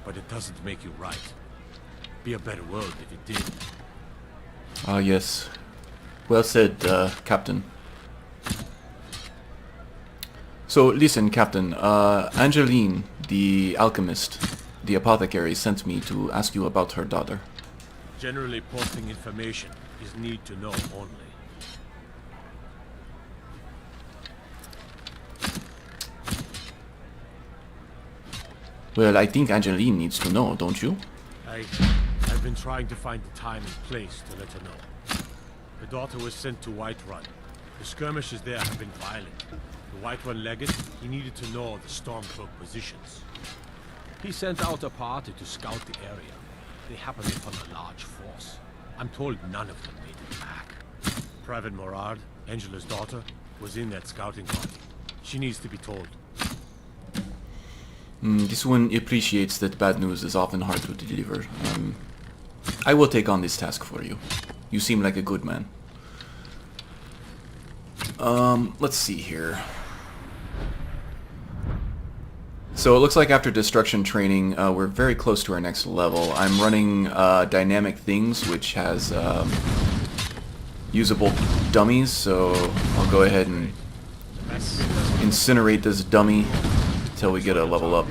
but it doesn't make you right. Be a better world if it did. Ah, yes. Well said, Captain. So, listen, Captain. Angeline, the alchemist, the apothecary, sent me to ask you about her daughter. Generally, posting information is need to know only. Well, I think Angeline needs to know, don't you? I've been trying to find the time and place to let her know. Her daughter was sent to Whiterun. The skirmishes there have been violent. The Whiterun legate, he needed to know the Stormcloak positions. He sent out a party to scout the area. They happened upon a large force. I'm told none of them made it back. Private Morard, Angela's daughter, was in that scouting party. She needs to be told. This one appreciates that bad news is often hard to deliver. I will take on this task for you. You seem like a good man. Let's see here. So it looks like after destruction training, we're very close to our next level. I'm running dynamic things, which has usable dummies, so I'll go ahead and incinerate this dummy until we get a level up.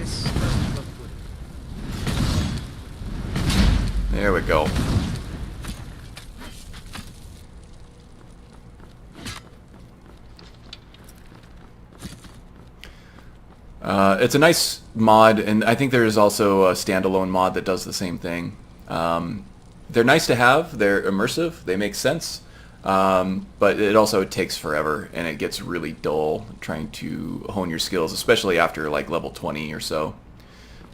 There we go. It's a nice mod, and I think there is also a standalone mod that does the same thing. They're nice to have. They're immersive. They make sense. But it also takes forever, and it gets really dull trying to hone your skills, especially after like level 20 or so.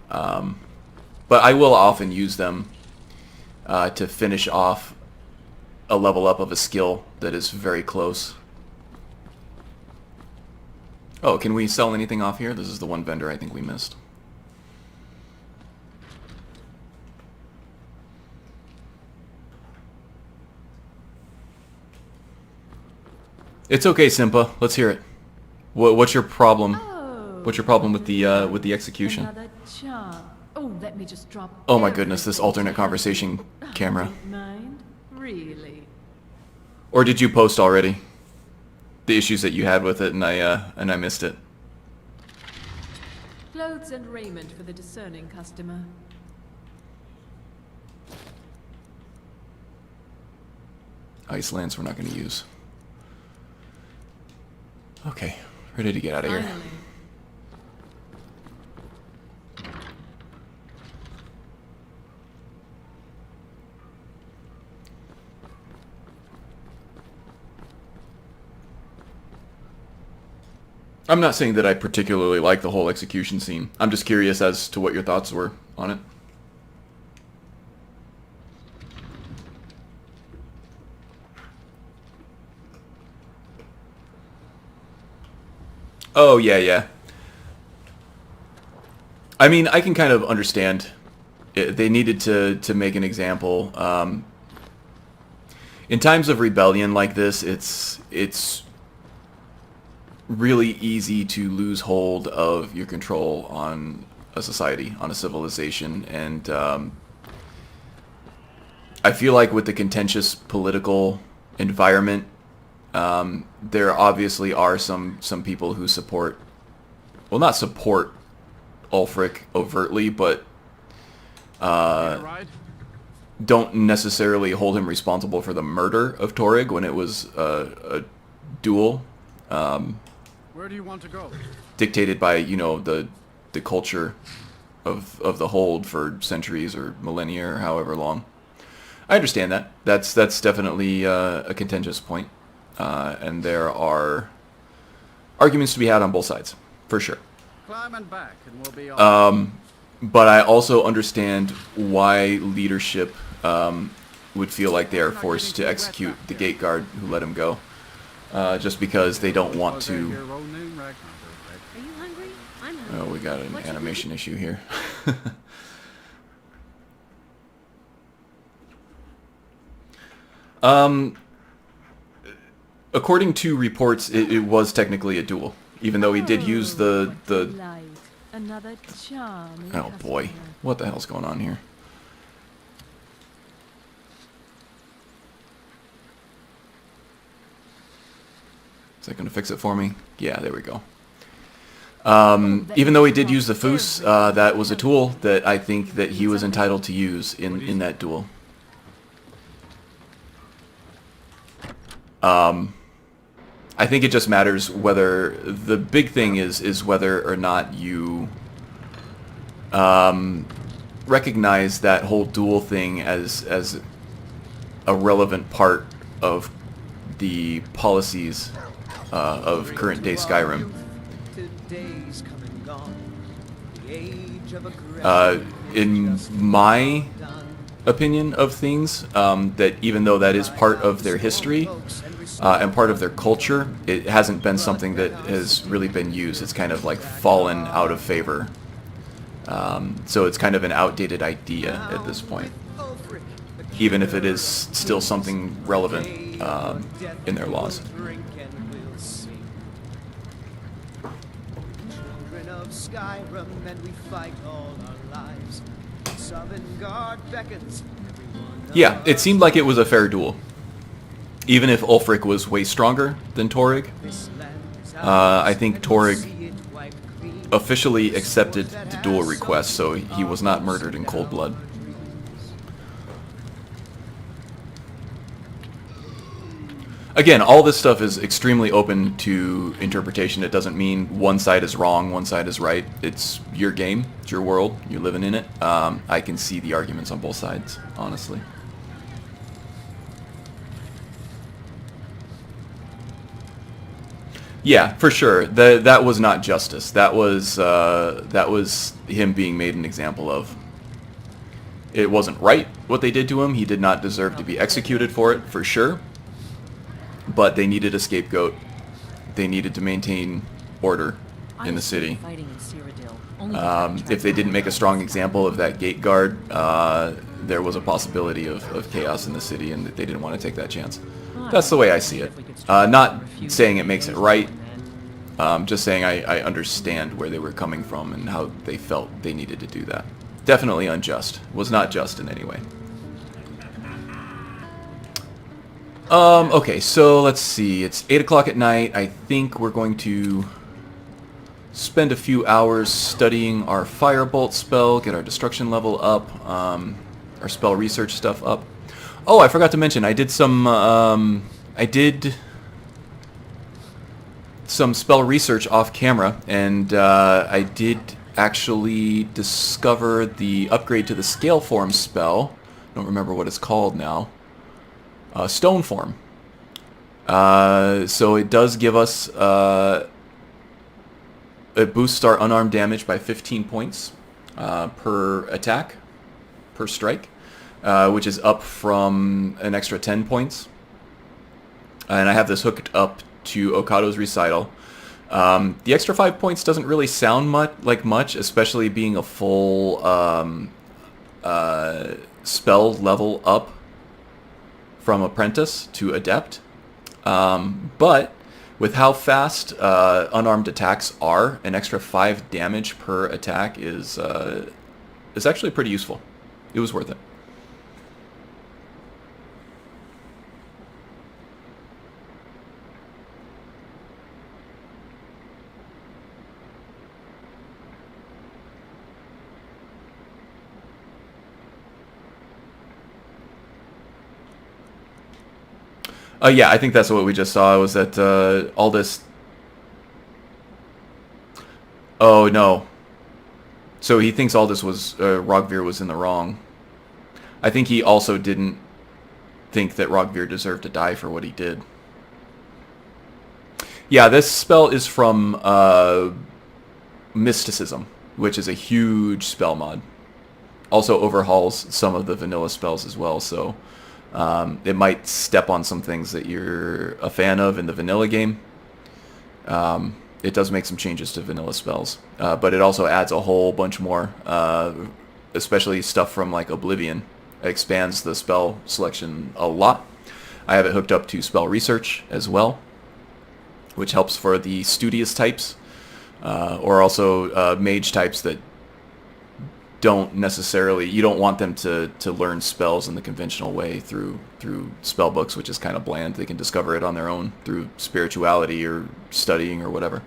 But I will often use them to finish off a level up of a skill that is very close. Oh, can we sell anything off here? This is the one vendor I think we missed. It's okay, Simpa. Let's hear it. What's your problem? What's your problem with the execution? Another charm. Oh, let me just drop. Oh my goodness, this alternate conversation camera. Mind? Really? Or did you post already the issues that you had with it, and I missed it? Clothes and raiment for the discerning customer. Ice lance we're not going to use. Okay, ready to get out of here. Finally. I'm not saying that I particularly like the whole execution scene. I'm just curious as to what your thoughts were on it. Oh, yeah. I mean, I can kind of understand. They needed to make an example. In times of rebellion like this, it's really easy to lose hold of your control on a society, on a civilization, and I feel like with the contentious political environment, there obviously are some people who support, well, not support Ulfric overtly, but don't necessarily hold him responsible for the murder of Torrig when it was a duel. Where do you want to go? Dictated by, you know, the culture of the hold for centuries or millennia or however long. I understand that. That's definitely a contentious point. And there are arguments to be had on both sides, for sure. Climb and back and we'll be on. But I also understand why leadership would feel like they are forced to execute the gate guard who let him go. Just because they don't want to... Are you hungry? I'm hungry. Oh, we got an animation issue here. According to reports, it was technically a duel, even though he did use the... Another charm. Oh boy, what the hell's going on here? Is that going to fix it for me? Yeah, there we go. Even though he did use the Foos, that was a tool that I think that he was entitled to use in that duel. I think it just matters whether... The big thing is whether or not you recognize that whole duel thing as a relevant part of the policies of current-day Skyrim. In my opinion of things, that even though that is part of their history and part of their culture, it hasn't been something that has really been used. It's kind of like fallen out of favor. So it's kind of an outdated idea at this point, even if it is still something relevant in their laws. Skyrim, and we fight all our lives. Sovngarde beckons. Yeah, it seemed like it was a fair duel. Even if Ulfric was way stronger than Torrig, I think Torrig officially accepted the duel request, so he was not murdered in cold blood. Again, all this stuff is extremely open to interpretation. It doesn't mean one side is wrong, one side is right. It's your game, it's your world, you're living in it. I can see the arguments on both sides, honestly. Yeah, for sure. That was not justice. That was him being made an example of. It wasn't right what they did to him. He did not deserve to be executed for it, for sure. But they needed a scapegoat. They needed to maintain order in the city. If they didn't make a strong example of that gate guard, there was a possibility of chaos in the city, and they didn't want to take that chance. That's the way I see it. Not saying it makes it right, just saying I understand where they were coming from and how they felt they needed to do that. Definitely unjust. Was not just in any way. Okay, so let's see. It's 8 o'clock at night. I think we're going to spend a few hours studying our Firebolt spell, get our destruction level up, our spell research stuff up. Oh, I forgot to mention, I did some spell research off camera, and I did actually discover the upgrade to the Scale Form spell. I don't remember what it's called now. Stone Form. So it does give us, it boosts our unarmed damage by 15 points per attack, per strike, which is up from an extra 10 points. And I have this hooked up to Okado's Recital. The extra 5 points doesn't really sound much, especially being a full spell level up from Apprentice to Adept. But with how fast unarmed attacks are, an extra 5 damage per attack is actually pretty useful. It was worth it. Yeah, I think that's what we just saw, was that all this... Oh, no. So he thinks all this was... Rogvir was in the wrong. I think he also didn't think that Rogvir deserved to die for what he did. Yeah, this spell is from Mysticism, which is a huge spell mod. Also overhauls some of the vanilla spells as well, so... it might step on some things that you're a fan of in the vanilla game. It does make some changes to vanilla spells, but it also adds a whole bunch more, especially stuff from like Oblivion. It expands the spell selection a lot. I have it hooked up to spell research as well, which helps for the studious types, or also mage types that don't necessarily, you don't want them to learn spells in the conventional way through spell books, which is kind of bland. They can discover it on their own through spirituality or studying or whatever.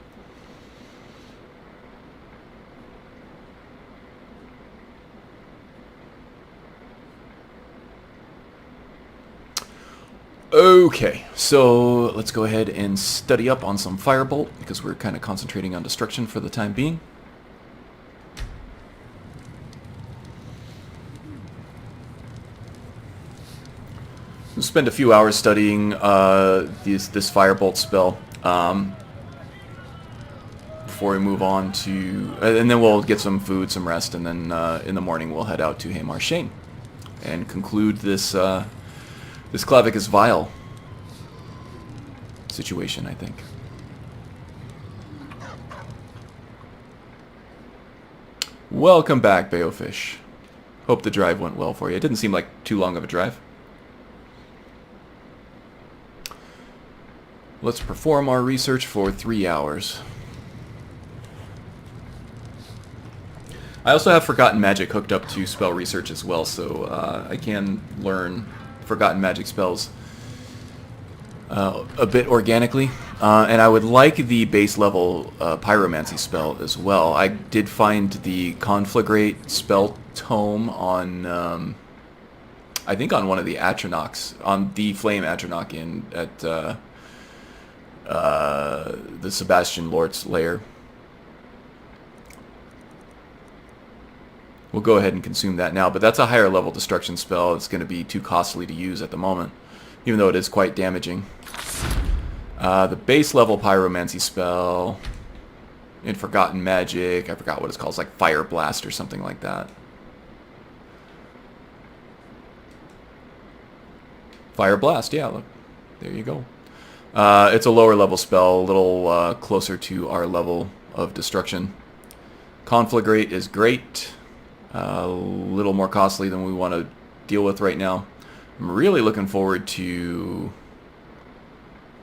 Okay, so let's go ahead and study up on some Firebolt, because we're kind of concentrating on destruction for the time being. We'll spend a few hours studying this Firebolt spell before we move on to... and then we'll get some food, some rest, and then in the morning we'll head out to Haymar Shane and conclude this this Clavicus Vial situation, I think. Welcome back, Bayofish. Hope the drive went well for you. It didn't seem like too long of a drive. Let's perform our research for 3 hours. I also have Forgotten Magic hooked up to spell research as well, so I can learn Forgotten Magic spells a bit organically. And I would like the base level Pyromancy spell as well. I did find the Conflagrate spell tome on I think on one of the Atronachs, on the Flame Atronach at the Sebastian Lort's lair. We'll go ahead and consume that now, but that's a higher level destruction spell. It's going to be too costly to use at the moment, even though it is quite damaging. The base level pyromancy spell in Forgotten Magic, I forgot what it's called. It's like Fire Blast or something like that. Fire Blast, yeah, look. There you go. It's a lower level spell, a little closer to our level of destruction. Conflagrate is great. A little more costly than we want to deal with right now. I'm really looking forward to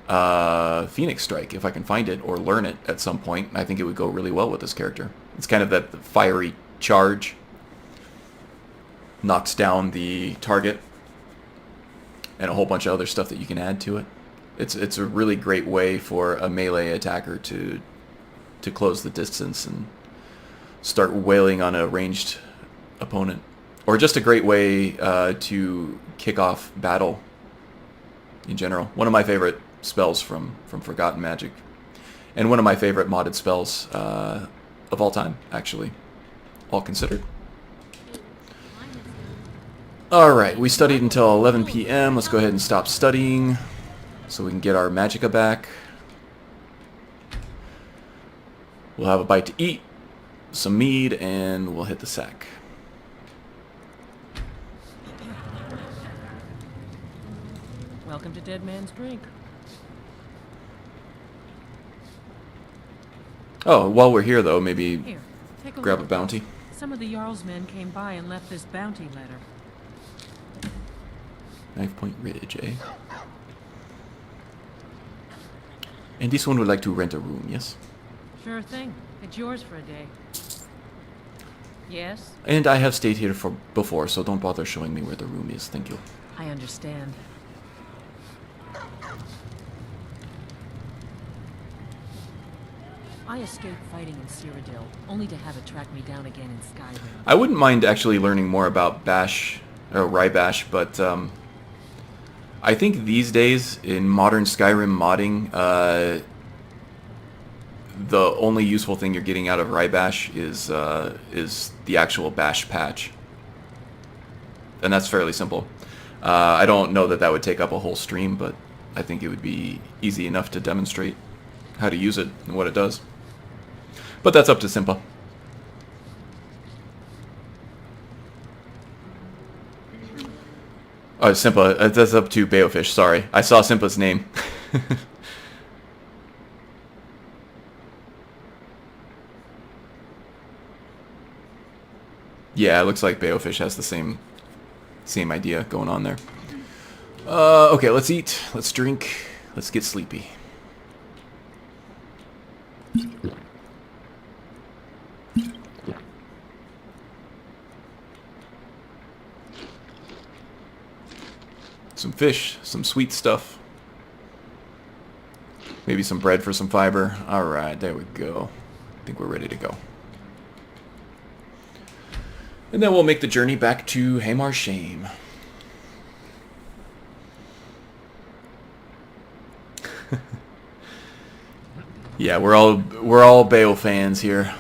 Phoenix Strike, if I can find it or learn it at some point. I think it would go really well with this character. It's kind of that fiery charge. Knocks down the target. And a whole bunch of other stuff that you can add to it. It's a really great way for a melee attacker to close the distance and start wailing on a ranged opponent. Or just a great way to kick off battle in general. One of my favorite spells from Forgotten Magic. And one of my favorite modded spells of all time, actually. All considered. Alright, we studied until 11 p.m. Let's go ahead and stop studying so we can get our magicka back. We'll have a bite to eat, some mead, and we'll hit the sack. Welcome to Dead Man's Drink. Oh, while we're here though, maybe Here, take grab a look. bounty. Some of the Jarl's men came by and left this bounty letter. Knife Point Ridge, eh? And this one would like to rent a room, yes? Sure thing. It's yours for a day. Yes? And I have stayed here before, so don't bother showing me where the room is. Thank you. I understand. I escaped fighting in Cyrodiil, only to have it track me down again in Skyrim. I wouldn't mind actually learning more about Bash, or Rybash, but I think these days in modern Skyrim modding, the only useful thing you're getting out of Rybash is the actual Bash patch, and that's fairly simple. I don't know that that would take up a whole stream, but I think it would be easy enough to demonstrate how to use it and what it does. But that's up to Simpa. Oh, Simpa. That's up to Baofish. Sorry. I saw Simpa's name. Yeah, it looks like Baofish has the same idea going on there. Okay, let's eat. Let's drink. Let's get sleepy. Some fish, some sweet stuff. Maybe some bread for some fiber. Alright, there we go. I think we're ready to go. And then we'll make the journey back to Hamar Shame. Yeah, we're all Bale fans here.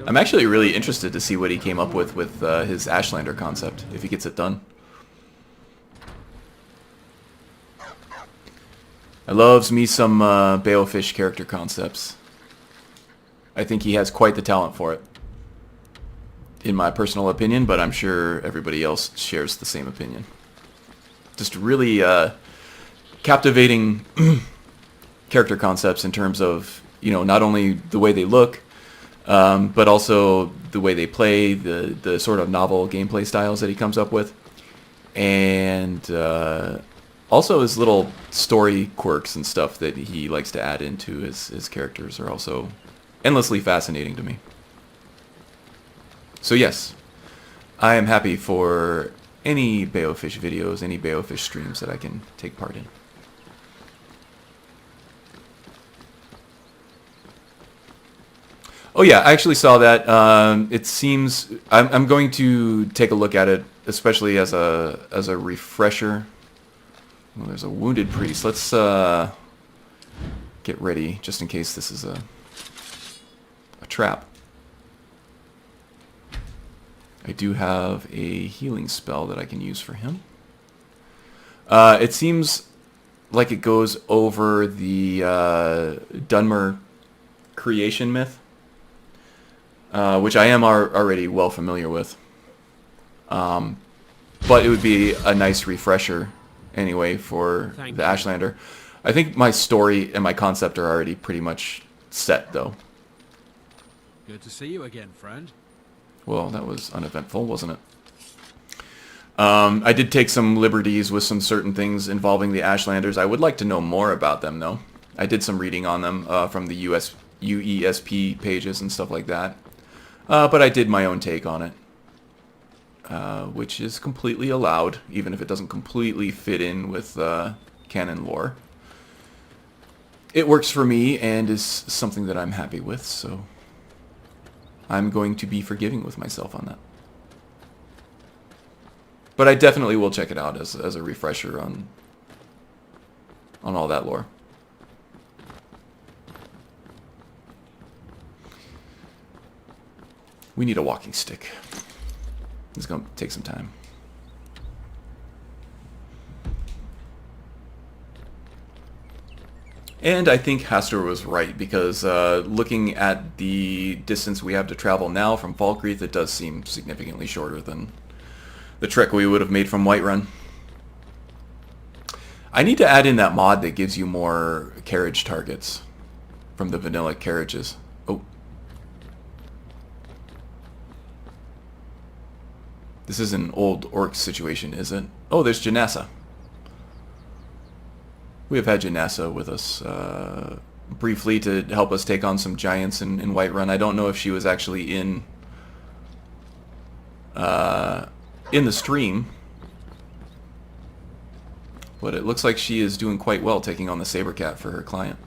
I'm actually really interested to see what he came up with his Ashlander concept, if he gets it done. I loves me some Balefish character concepts. I think he has quite the talent for it, in my personal opinion, but I'm sure everybody else shares the same opinion. Just really captivating character concepts in terms of, you know, not only the way they look, but also the way they play, the sort of novel gameplay styles that he comes up with, and also his little story quirks and stuff that he likes to add into his characters are also endlessly fascinating to me. So yes, I am happy for any Baofish videos, any Baofish streams that I can take part in. Oh yeah, I actually saw that. It seems I'm going to take a look at it, especially as a refresher. Well, there's a wounded priest. Let's get ready just in case this is a trap. I do have a healing spell that I can use for him. It seems like it goes over the Dunmer creation myth, which I am already well familiar with. But it would be a nice refresher anyway for the Ashlander. I think my story and my concept are already pretty much set, though. Good to see you again, friend. Well, that was uneventful, wasn't it? I did take some liberties with some certain things involving the Ashlanders. I would like to know more about them, though. I did some reading on them from the UESP pages and stuff like that. But I did my own take on it, which is completely allowed, even if it doesn't completely fit in with canon lore. It works for me and is something that I'm happy with, so I'm going to be forgiving with myself on that. But I definitely will check it out as a refresher on all that lore. We need a walking stick. It's going to take some time. And I think Hastur was right, because looking at the distance we have to travel now from Falkreath, it does seem significantly shorter than the trek we would have made from Whiterun. I need to add in that mod that gives you more carriage targets from the vanilla carriages. Oh. This is an old orc situation, is it? Oh, there's Janassa. We have had Janassa with us briefly to help us take on some giants in Whiterun. I don't know if she was actually in the stream, but it looks like she is doing quite well taking on the Sabercat for her client.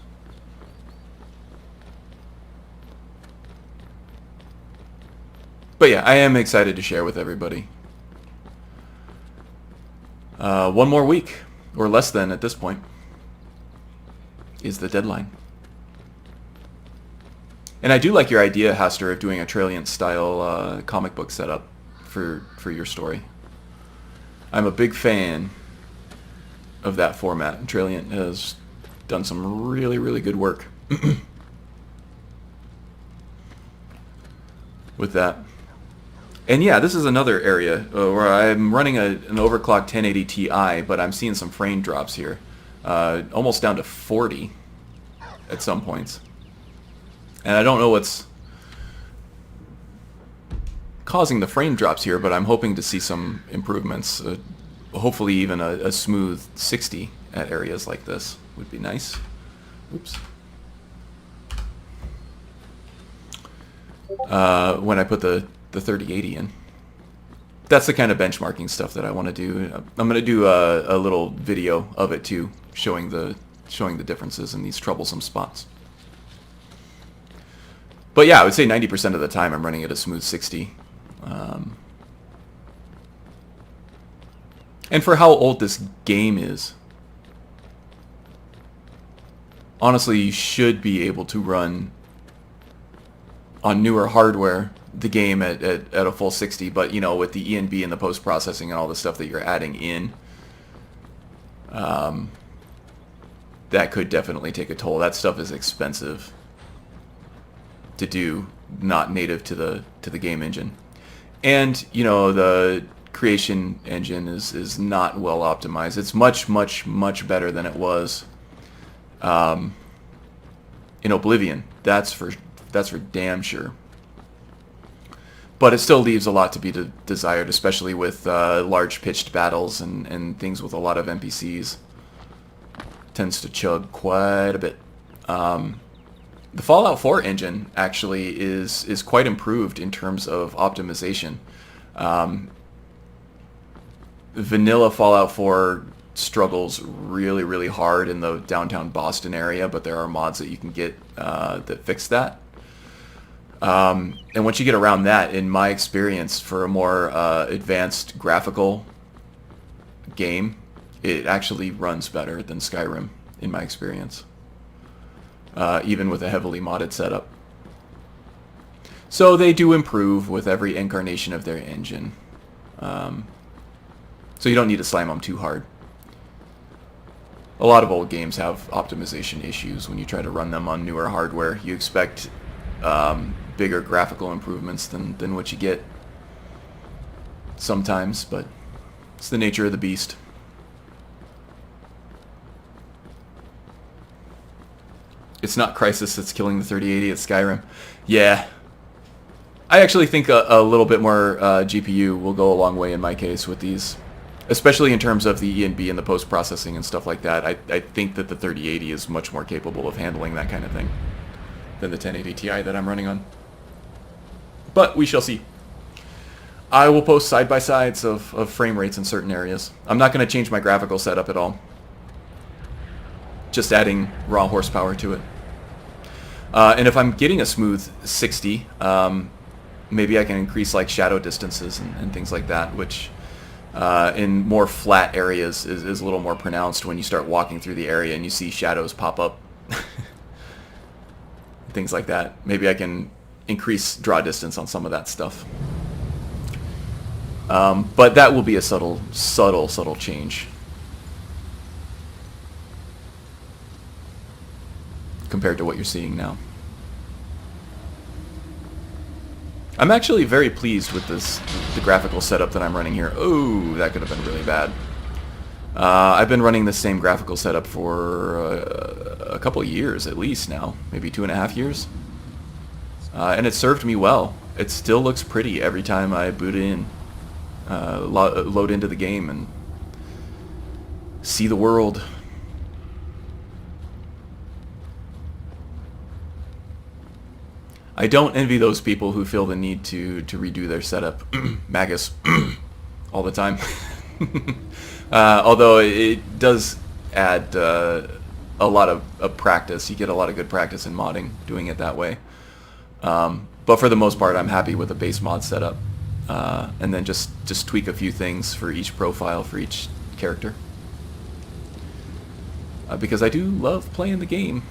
But yeah, I am excited to share with everybody. 1 more week, or less than at this point, is the deadline. And I do like your idea, Hastur, of doing a Trailiant style comic book setup for your story. I'm a big fan of that format. Trailiant has done some really, really good work with that. And yeah, this is another area where I'm running an overclocked 1080 Ti, but I'm seeing some frame drops here. Almost down to 40 at some points. And I don't know what's causing the frame drops here, but I'm hoping to see some improvements. Hopefully even a smooth 60 at areas like this would be nice. Oops. When I put the 3080 in. That's the kind of benchmarking stuff that I want to do. I'm going to do a little video of it too, showing the differences in these troublesome spots. But yeah, I would say 90% of the time I'm running at a smooth 60. And for how old this game is, honestly, you should be able to run on newer hardware the game at a full 60, but you know, with the ENB and the post-processing and all the stuff that you're adding in, that could definitely take a toll. That stuff is expensive to do, not native to the game engine. And you know, the creation engine is not well optimized. It's much better than it was in Oblivion. That's for damn sure. But it still leaves a lot to be desired, especially with large pitched battles and things with a lot of NPCs. Tends to chug quite a bit. The Fallout 4 engine actually is quite improved in terms of optimization. Vanilla Fallout 4 struggles really hard in the downtown Boston area, but there are mods that you can get that fix that. And once you get around that, in my experience, for a more advanced graphical game, it actually runs better than Skyrim, in my experience. Even with a heavily modded setup. So they do improve with every incarnation of their engine. So you don't need to slam them too hard. A lot of old games have optimization issues when you try to run them on newer hardware. You expect bigger graphical improvements than what you get sometimes, but it's the nature of the beast. It's not Crysis that's killing the 3080, it's Skyrim. Yeah. I actually think a little bit more GPU will go a long way in my case with these. Especially in terms of the E&B and the post-processing and stuff like that. I think that the 3080 is much more capable of handling that kind of thing than the 1080 Ti that I'm running on. But we shall see. I will post side-by-sides of frame rates in certain areas. I'm not going to change my graphical setup at all. Just adding raw horsepower to it. And if I'm getting a smooth 60, maybe I can increase like shadow distances and things like that, which in more flat areas is a little more pronounced when you start walking through the area and you see shadows pop up. Things like that. Maybe I can increase draw distance on some of that stuff. But that will be a subtle change compared to what you're seeing now. I'm actually very pleased with the graphical setup that I'm running here. Oh, that could have been really bad. I've been running the same graphical setup for a couple of years at least now, maybe 2.5 years. And it served me well. It still looks pretty every time I boot in, load into the game and see the world. I don't envy those people who feel the need to redo their setup, Magus, all the time. Although it does add a lot of practice. You get a lot of good practice in modding, doing it that way. But for the most part, I'm happy with the base mod setup. And then just tweak a few things for each profile, for each character. Because I do love playing the game.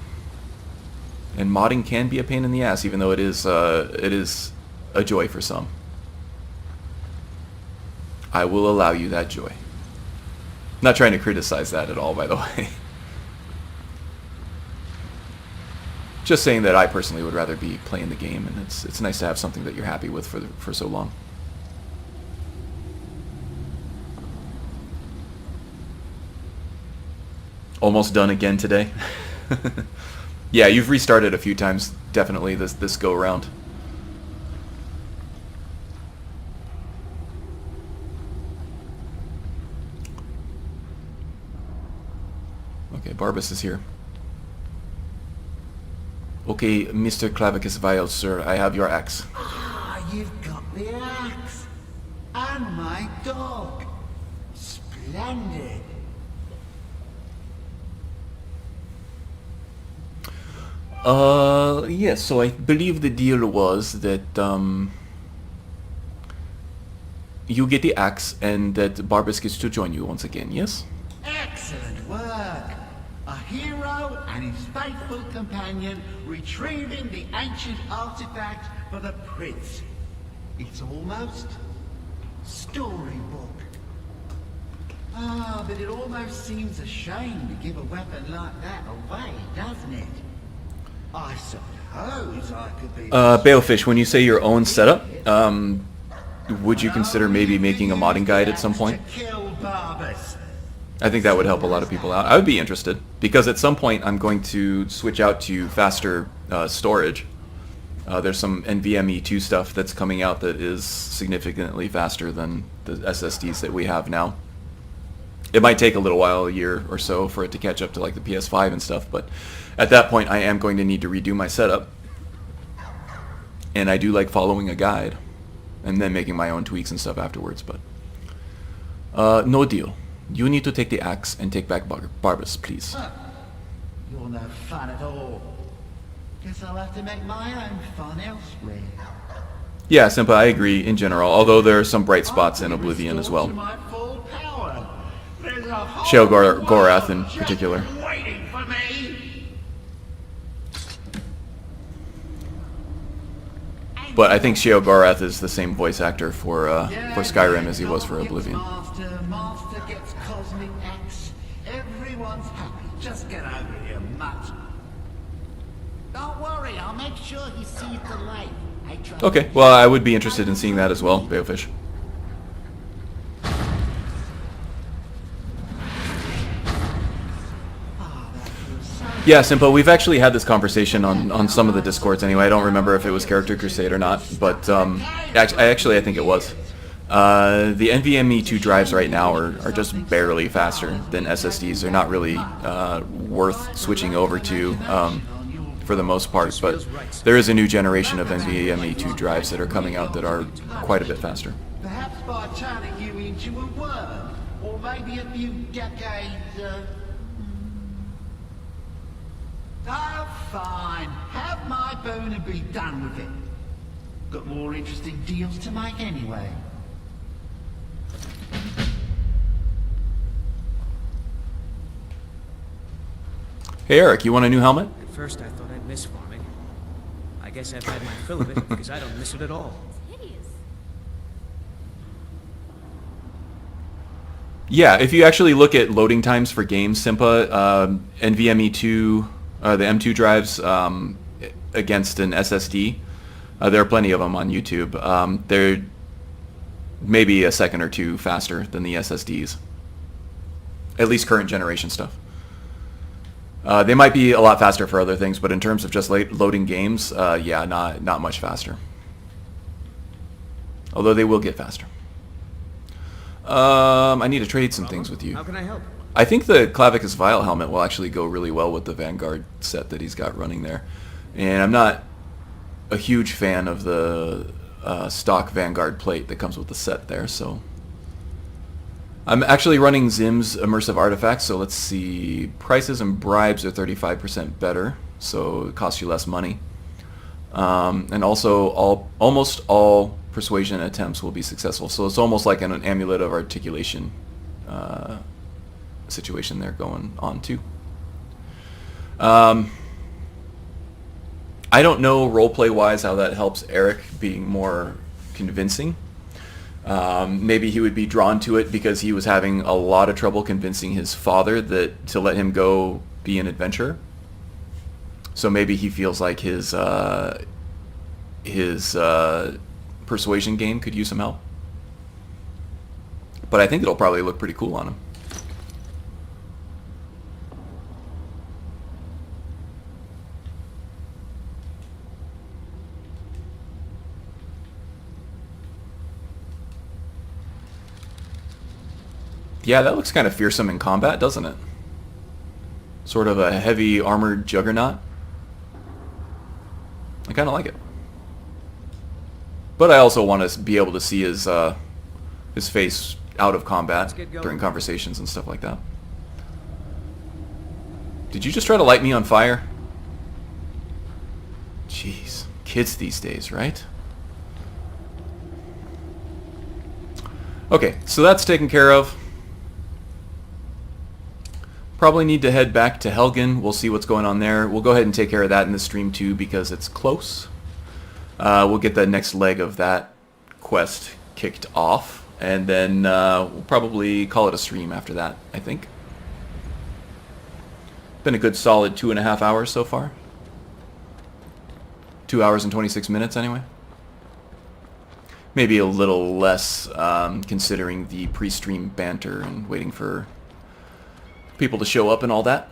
And modding can be a pain in the ass, even though it is a joy for some. I will allow you that joy. Not trying to criticize that at all, by the way. Just saying that I personally would rather be playing the game, and it's nice to have something that you're happy with for so long. Almost done again today. Yeah, you've restarted a few times, definitely, this go-around. Okay, Barbas is here. Okay, Mr. Clavicus Viles, sir, I have your axe. Ah, you've got the axe. And my dog. Splendid. Yes, so I believe the deal was that, you get the axe and that Barbas gets to join you once again, yes? Excellent work. A hero and his faithful companion retrieving the ancient artifact for the prince. It's almost storybook. Ah, but it almost seems a shame to give a weapon like that away, doesn't it? I suppose I could be... Balefish, when you say your own setup, would you consider maybe making a modding guide at some point? I think that would help a lot of people out. I would be interested, because at some point I'm going to switch out to faster storage. There's some NVMe 2 stuff that's coming out that is significantly faster than the SSDs that we have now. It might take a little while, a year or so, for it to catch up to like the PS5 and stuff, but at that point I am going to need to redo my setup. And I do like following a guide and then making my own tweaks and stuff afterwards, but no deal. You need to take the axe and take back Barbas, please. You're no fun at all. Guess I'll have to make my own fun elsewhere. Yeah, Simpa, I agree in general, although there are some bright spots in Oblivion as well. My full power. There's a whole Sheol Gorath in just particular. waiting for me. But I think Sheol Gorath is the same voice actor for Skyrim as he was for Oblivion. Master gets cosmic axe. Everyone's happy. Just get over here, mutt. Don't worry, I'll make sure he sees the light. Okay, well, I would be interested in seeing that as well, Bailfish. Yeah, Simpo, we've actually had this conversation on some of the Discords anyway. I don't remember if it was Character Crusade or not, but I think it was. The NVMe 2 drives right now are just barely faster than SSDs. They're not really worth switching over to for the most part, but there is a new generation of NVMe 2 drives that are coming out that are quite a bit faster. Perhaps by turning you into a worm, or maybe a few decades. Oh, fine. Have my bone and be done with it. Got more interesting deals to make anyway. Hey Eric, you want a new helmet? At first I thought I'd miss farming. I guess I've had my fill of it because I don't miss it at all. Yeah, if you actually look at loading times for games, Simpa, NVMe 2, the M2 drives against an SSD, there are plenty of them on YouTube. They're maybe a second or two faster than the SSDs. At least current generation stuff. They might be a lot faster for other things, but in terms of just loading games, yeah, not much faster. Although they will get faster. I need to trade some things with you. How can I help? I think the Clavicus Vial helmet will actually go really well with the Vanguard set that he's got running there. And I'm not a huge fan of the stock Vanguard plate that comes with the set there, so... I'm actually running Zim's Immersive Artifacts, so let's see. Prices and bribes are 35% better, so it costs you less money. And also, almost all persuasion attempts will be successful, so it's almost like an amulet of articulation situation there going on too. I don't know roleplay wise how that helps Eric being more convincing. Maybe he would be drawn to it because he was having a lot of trouble convincing his father that to let him go be an adventurer. So maybe he feels like his persuasion game could use some help. But I think it'll probably look pretty cool on him. Yeah, that looks kind of fearsome in combat, doesn't it? Sort of a heavy armored juggernaut. I kind of like it. But I also want to be able to see his face out of combat during conversations and stuff like that. Did you just try to light me on fire? Jeez, kids these days, right? Okay, so that's taken care of. Probably need to head back to Helgen. We'll see what's going on there. We'll go ahead and take care of that in the stream too because it's close. We'll get the next leg of that quest kicked off, and then we'll probably call it a stream after that, I think. Been a good solid 2.5 hours so far. 2 hours and 26 minutes anyway. Maybe a little less considering the pre-stream banter and waiting for people to show up and all that.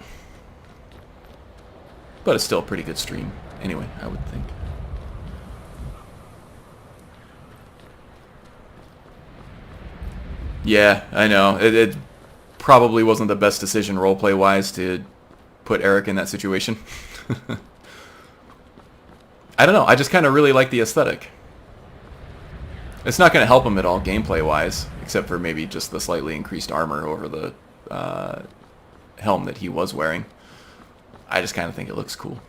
But it's still a pretty good stream anyway, I would think. Yeah, I know. It probably wasn't the best decision roleplay-wise to put Eric in that situation. I don't know. I just kind of really like the aesthetic. It's not going to help him at all gameplay-wise, except for maybe just the slightly increased armor over the helm that he was wearing. I just kind of think it looks cool.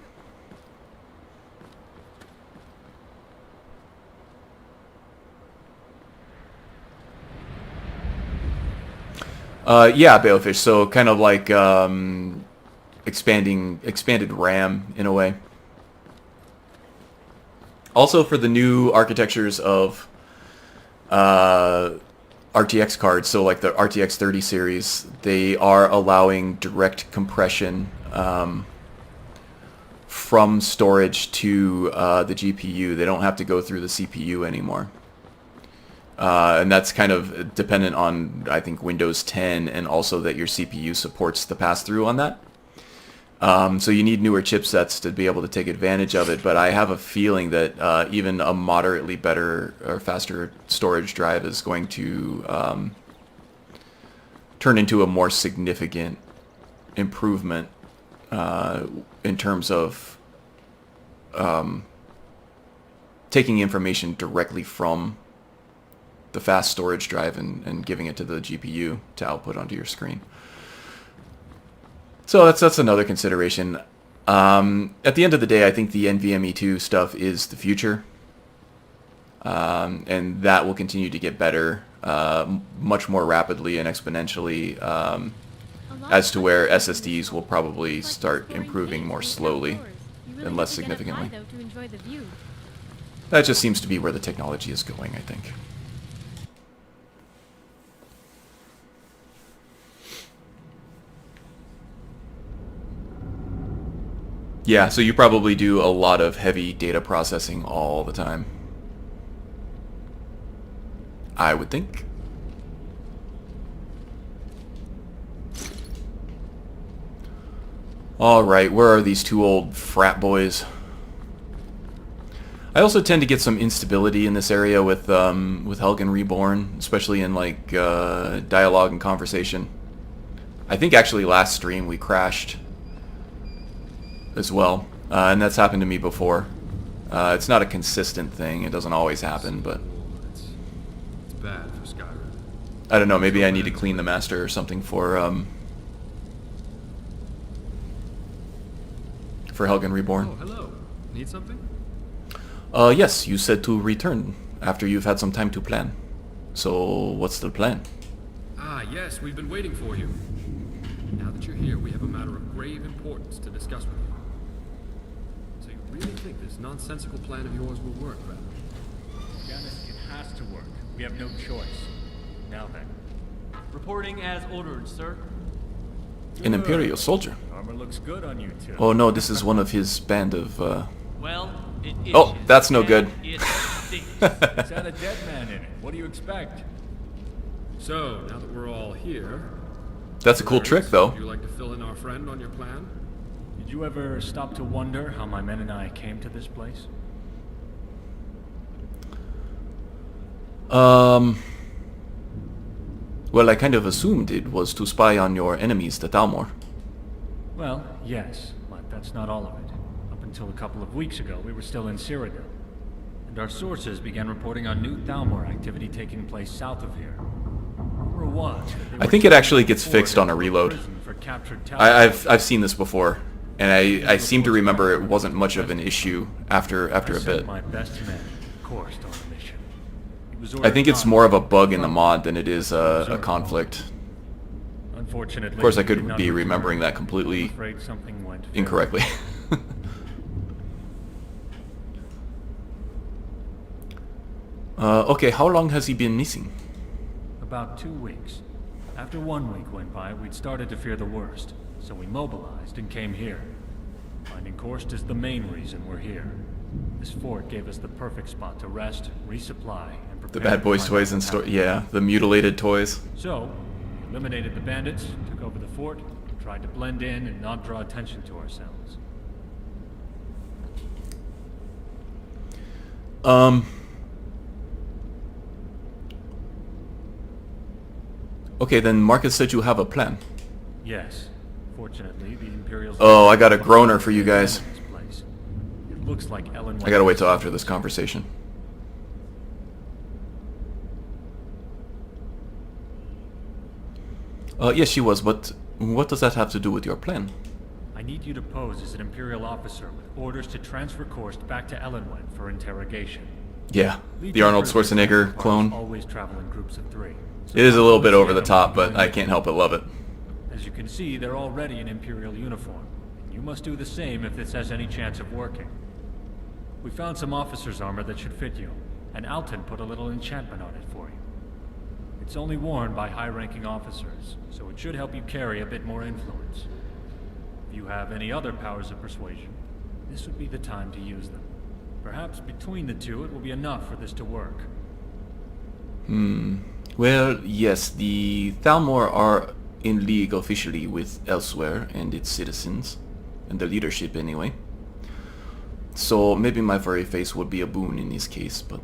Yeah, Balefish. So kind of like expanded RAM in a way. Also for the new architectures of RTX cards, so like the RTX 30 series, they are allowing direct compression from storage to the GPU. They don't have to go through the CPU anymore. And that's kind of dependent on, I think, Windows 10, and also that your CPU supports the pass-through on that. So you need newer chipsets to be able to take advantage of it, but I have a feeling that even a moderately better or faster storage drive is going to turn into a more significant improvement in terms of taking information directly from the fast storage drive and giving it to the GPU to output onto your screen. So that's another consideration. At the end of the day, I think the NVMe 2 stuff is the future. And that will continue to get better much more rapidly and exponentially as to where SSDs will probably start improving more slowly and less significantly. That just seems to be where the technology is going, I think. Yeah, so you probably do a lot of heavy data processing all the time, I would think. Alright, where are these two old frat boys? I also tend to get some instability in this area with Helgen Reborn, especially in like dialogue and conversation. I think actually last stream we crashed as well, and that's happened to me before. It's not a consistent thing, it doesn't always happen, but It's bad for Skyrim. I don't know, maybe I need to clean the master or something for Helgen Reborn. Oh, hello. Need something? Yes, you said to return after you've had some time to plan. So, what's the plan? Ah, yes, we've been waiting for you. Now that you're here, we have a matter of grave importance to discuss with you. So you really think this nonsensical plan of yours will work, rather? Janice, it has to work. We have no choice. Now then. Reporting as ordered, sir. An Imperial soldier. Armor looks good on you two. Oh no, this is one of his band of, Well, it Oh, that's no good. It's had a dead man in it. What do you expect? So, now that we're all here... That's a cool trick, though. Would you like to fill in our friend on your plan? Did you ever stop to wonder how my men and I came to this place? Well, I kind of assumed it was to spy on your enemies, the Talmor. Well, yes, but that's not all of it. Up until a couple of weeks ago, we were still in Cyrodiil. And our sources began reporting on new Thalmor activity taking place south of here. Rumor was that they I were think it actually taking gets the fixed fort on a into reload. prison for captured I've seen this before, and I seem to remember it wasn't much of an issue after a sent bit. my best men, coursed on the mission. It was I think it's ordered more of a not bug in the mod than it is a conflict. Unfortunately, Of course, I we did could not be return. remembering that I'm completely afraid something went very incorrectly. Okay, how long has he been missing? About 2 weeks. After 1 week went by, we'd started to fear the worst, so we mobilized and came here. Finding Korst is the main reason we're here. This fort gave us the perfect spot to rest, resupply, and prepare The Bad Boys to toys find and out store, what yeah, the mutilated toys. So, we eliminated the bandits, took over the fort, tried to blend in and not draw attention to ourselves. Okay, then Marcus said you have a plan. Yes. Fortunately, the Imperials... Oh, I got a groaner for you guys. It looks like Ellen... I gotta wait till after this conversation. Yes, she was, but what does that have to do with your plan? I need you to pose as an Imperial officer with orders to transfer Korst back to Ellenwood for interrogation. Yeah, the Arnold Schwarzenegger clone. Always travel in groups of 3, It is a little bit over the top, but I can't help but love it. As you can see, they're already in Imperial uniform. You must do the same if this has any chance of working. We found some officer's armor that should fit you, and Alton put a little enchantment on it for you. It's only worn by high-ranking officers, so it should help you carry a bit more influence. If you have any other powers of persuasion, this would be the time to use them. Perhaps between the two it will be enough for this to work. Well, yes, the Thalmor are in league officially with Elsewhere and its citizens, and the leadership anyway. So maybe my furry face would be a boon in this case, but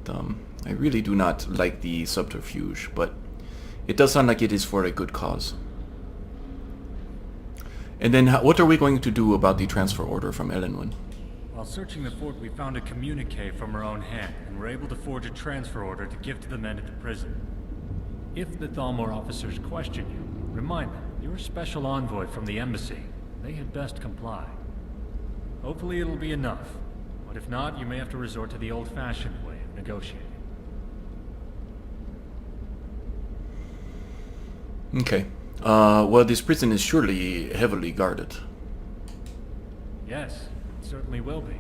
I really do not like the subterfuge, but it does sound like it is for a good cause. And then what are we going to do about the transfer order from Elenwen? While searching the fort, we found a communique from her own hand, and were able to forge a transfer order to give to the men at the prison. If the Thalmor officers question you, remind them you're a special envoy from the embassy. They had best comply. Hopefully it'll be enough, but if not, you may have to resort to the old-fashioned way of negotiating. Okay. Well, this prison is surely heavily guarded. Yes, it certainly will be.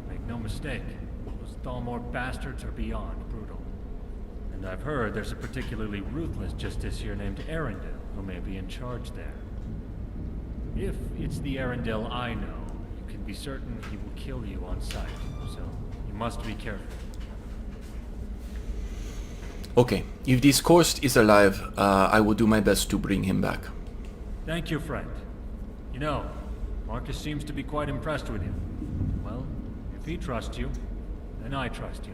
Make no mistake, those Thalmor bastards are beyond brutal. And I've heard there's a particularly ruthless justiciar named Arundel who may be in charge there. If it's the Arundel I know, you can be certain he will kill you on sight, so you must be careful. Okay, if this Korst is alive, I will do my best to bring him back. Thank you, friend. You know, Marcus seems to be quite impressed with you. Well, if he trusts you, then I trust you.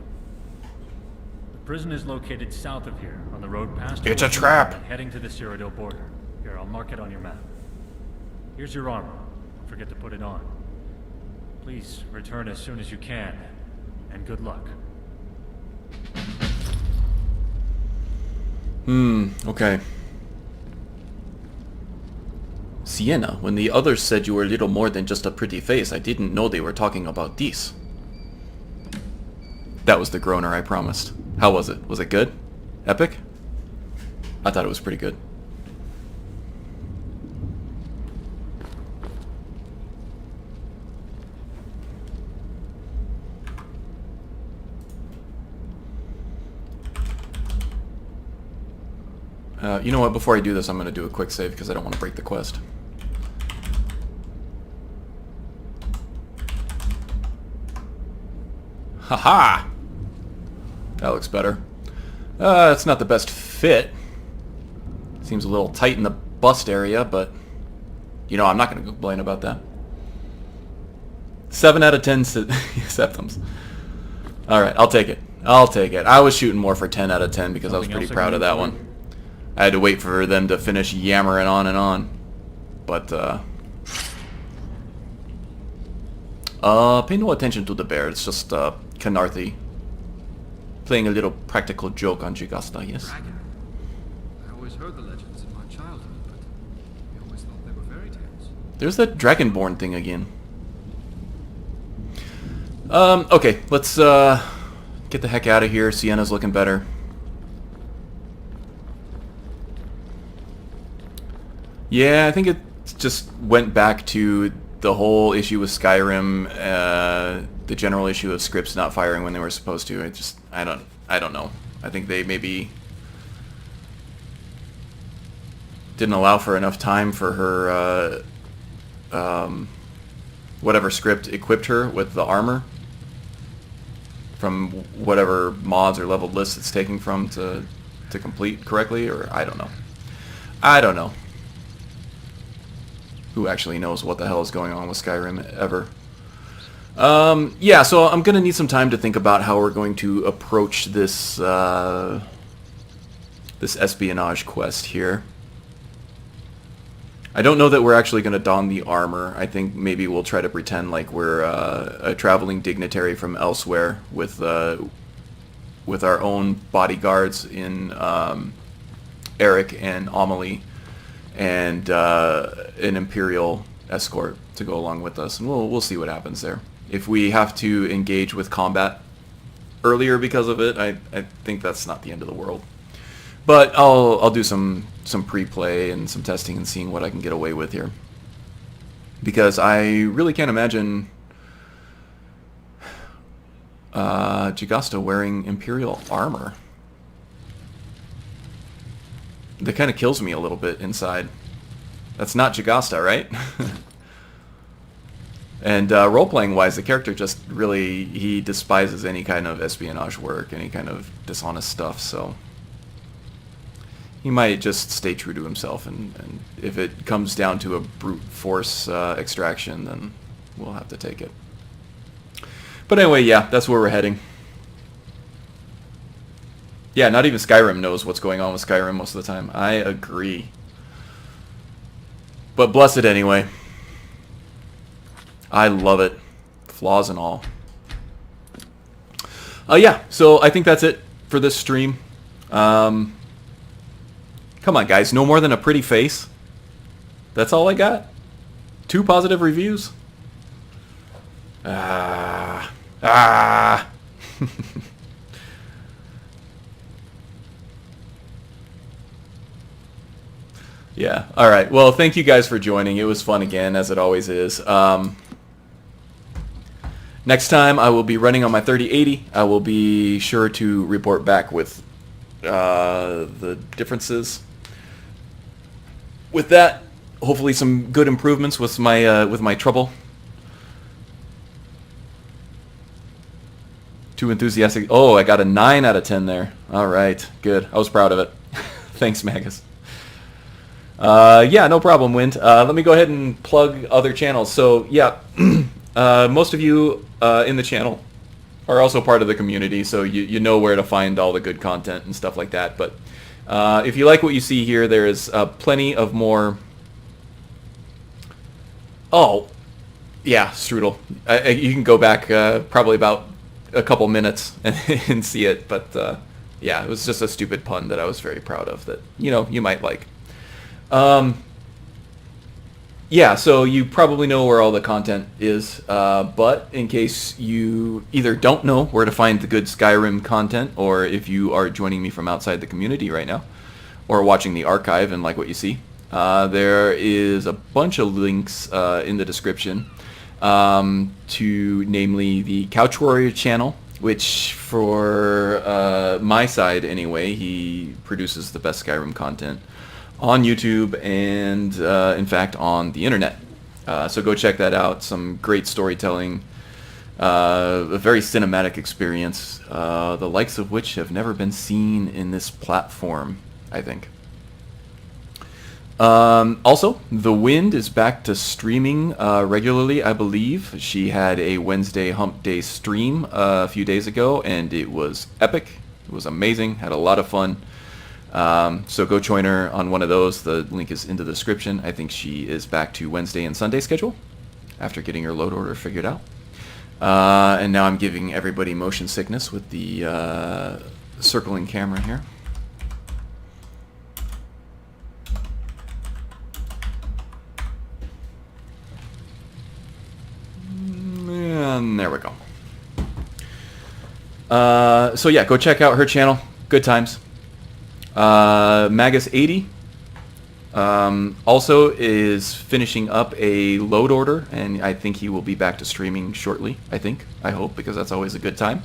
The prison is located south of here, on the road past... It's a trap! Heading to the Cyrodiil border. Here, I'll mark it on your map. Here's your armor. Don't forget to put it on. Please return as soon as you can, and good luck. Okay. Sienna, when the others said you were little more than just a pretty face, I didn't know they were talking about this. That was the groaner I promised. How was it? Was it good? Epic? I thought it was pretty good. You know what, before I do this, I'm going to do a quick save because I don't want to break the quest. Haha! That looks better. It's not the best fit. Seems a little tight in the bust area, but... You know, I'm not going to complain about that. 7 out of 10 septums. Alright, I'll take it. I'll take it. I was shooting more for 10 out of 10 because I was pretty proud of that one. I had to wait for them to finish yammering on and on. But, pay no attention to the bear. It's just, Canarthi. Playing a little practical joke on Jagasta, yes? Dragon. I always heard the legends in my childhood, but I always thought they were fairy tales. There's that Dragonborn thing again. Okay, let's, get the heck out of here. Sienna's looking better. Yeah, I think it just went back to the whole issue with Skyrim, the general issue of scripts not firing when they were supposed to. I don't know. I think they maybe didn't allow for enough time for her, whatever script equipped her with the armor from whatever mods or leveled lists it's taking from to complete correctly, or I don't know. I don't know. Who actually knows what the hell is going on with Skyrim ever? Yeah, so I'm gonna need some time to think about how we're going to approach this this espionage quest here. I don't know that we're actually gonna don the armor. I think maybe we'll try to pretend like we're a traveling dignitary from elsewhere with our own bodyguards in Eric and Amelie, and an Imperial escort to go along with us, and we'll see what happens there. If we have to engage with combat earlier because of it, I think that's not the end of the world. But I'll do some pre-play and some testing and seeing what I can get away with here. Because I really can't imagine Jagasta wearing Imperial armor. That kind of kills me a little bit inside. That's not Jagasta, right? And role-playing wise, the character just really, he despises any kind of espionage work, any kind of dishonest stuff, so he might just stay true to himself, and if it comes down to a brute force extraction, then we'll have to take it. But anyway, yeah, that's where we're heading. Yeah, not even Skyrim knows what's going on with Skyrim most of the time. I agree. But blessed anyway. I love it. Flaws and all. Yeah, so I think that's it for this stream. Come on, guys. No more than a pretty face. That's all I got. 2 positive reviews. Yeah. All right. Well, thank you guys for joining. It was fun again, as it always is. Next time, I will be running on my 3080. I will be sure to report back with the differences. With that, hopefully some good improvements with my trouble. Too enthusiastic. Oh, I got a 9 out of 10 there. All right. Good. I was proud of it. Thanks, Magus. Yeah, no problem, Wind. Let me go ahead and plug other channels. So, yeah, most of you in the channel are also part of the community, so you know where to find all the good content and stuff like that. But if you like what you see here, there is plenty of more... Oh, yeah, Strudel. You can go back probably about a couple minutes and see it. But, yeah, it was just a stupid pun that I was very proud of that, you might like. Yeah, so you probably know where all the content is, but in case you either don't know where to find the good Skyrim content, or if you are joining me from outside the community right now, or watching the archive and like what you see, there is a bunch of links in the description to, namely, the Couch Warrior channel, which for my side anyway, he produces the best Skyrim content on YouTube and, in fact, on the internet. So go check that out. Some great storytelling, a very cinematic experience, the likes of which have never been seen in this platform, I think. Also, The Wind is back to streaming regularly, I believe. She had a Wednesday Hump Day stream a few days ago, and it was epic. It was amazing. Had a lot of fun. So go join her on one of those. The link is in the description. I think she is back to Wednesday and Sunday schedule after getting her load order figured out. And now I'm giving everybody motion sickness with the circling camera here. And there we go. So yeah, go check out her channel. Good times. Magus80 also is finishing up a load order, and I think he will be back to streaming shortly. I hope, because that's always a good time.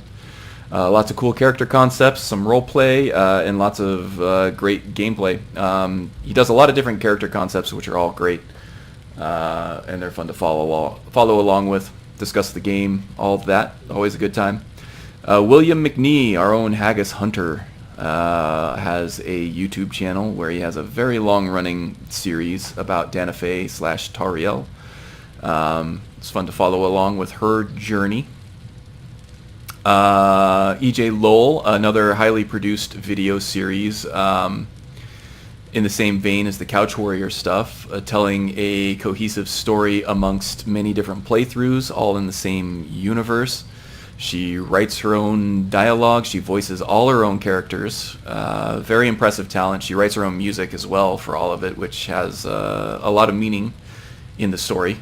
Lots of cool character concepts, some role play, and lots of great gameplay. He does a lot of different character concepts, which are all great, and they're fun to follow along with. Discuss the game, all of that. Always a good time. William McNee, our own Haggis Hunter, has a YouTube channel where he has a very long-running series about Danafe / Tariel. It's fun to follow along with her journey. EJ Lowell, another highly produced video series in the same vein as the Couch Warrior stuff, telling a cohesive story amongst many different playthroughs, all in the same universe. She writes her own dialogue. She voices all her own characters. Very impressive talent. She writes her own music as well for all of it, which has a lot of meaning in the story,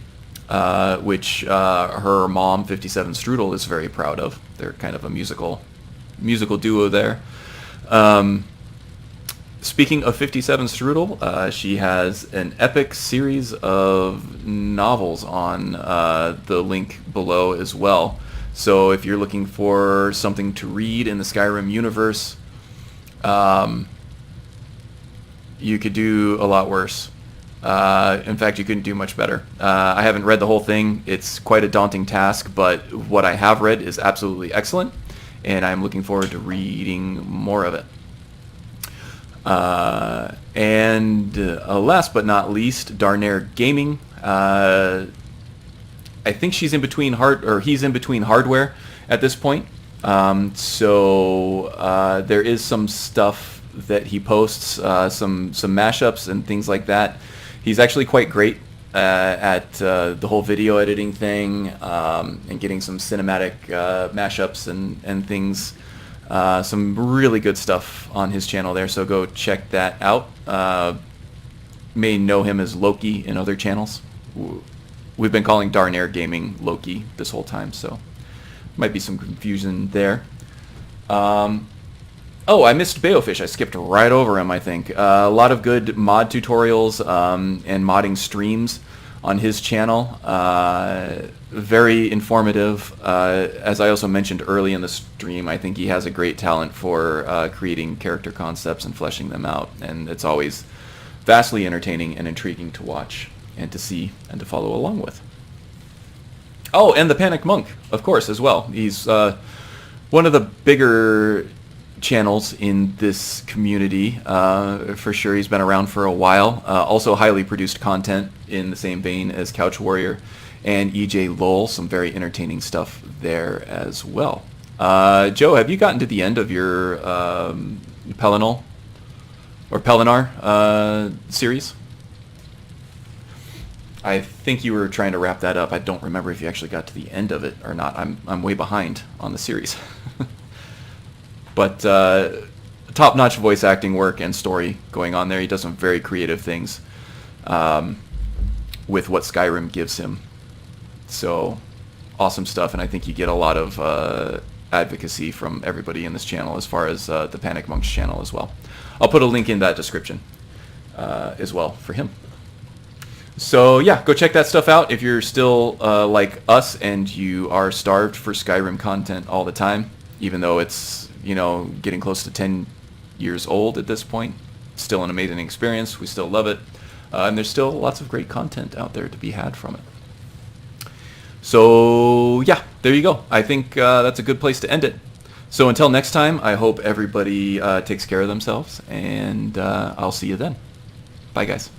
which her mom, 57 Strudel, is very proud of. They're kind of a musical duo there. speaking of 57 Strudel, she has an epic series of novels on the link below as well. So if you're looking for something to read in the Skyrim universe, you could do a lot worse. In fact, you couldn't do much better. I haven't read the whole thing. It's quite a daunting task, but what I have read is absolutely excellent, and I'm looking forward to reading more of it. And last but not least, Darnair Gaming. I think she's in between he's in between hardware at this point. So there is some stuff that he posts, some mashups and things like that. He's actually quite great at the whole video editing thing, and getting some cinematic mashups and things. Some really good stuff on his channel there, so go check that out. May know him as Loki in other channels. We've been calling Darnair Gaming Loki this whole time, so might be some confusion there. Oh, I missed Bayofish. I skipped right over him, I think. A lot of good mod tutorials and modding streams on his channel. Very informative. As I also mentioned early in the stream, I think he has a great talent for creating character concepts and fleshing them out, and it's always vastly entertaining and intriguing to watch and to see and to follow along with. Oh, and the Panic Monk, of course, as well. He's one of the bigger channels in this community, for sure. He's been around for a while. Also highly produced content in the same vein as Couch Warrior and EJ Lowell. Some very entertaining stuff there as well. Joe, have you gotten to the end of your Pelinar series? I think you were trying to wrap that up. I don't remember if you actually got to the end of it or not. I'm way behind on the series. But top-notch voice acting work and story going on there. He does some very creative things with what Skyrim gives him. So awesome stuff, and I think you get a lot of advocacy from everybody in this channel as far as the Panic Monk's channel as well. I'll put a link in that description as well for him. So yeah, go check that stuff out if you're still like us and you are starved for Skyrim content all the time, even though it's, you know, getting close to 10 years old at this point. Still an amazing experience. We still love it. And there's still lots of great content out there to be had from it. So yeah, there you go. I think that's a good place to end it. So until next time, I hope everybody takes care of themselves, and I'll see you then. Bye, guys.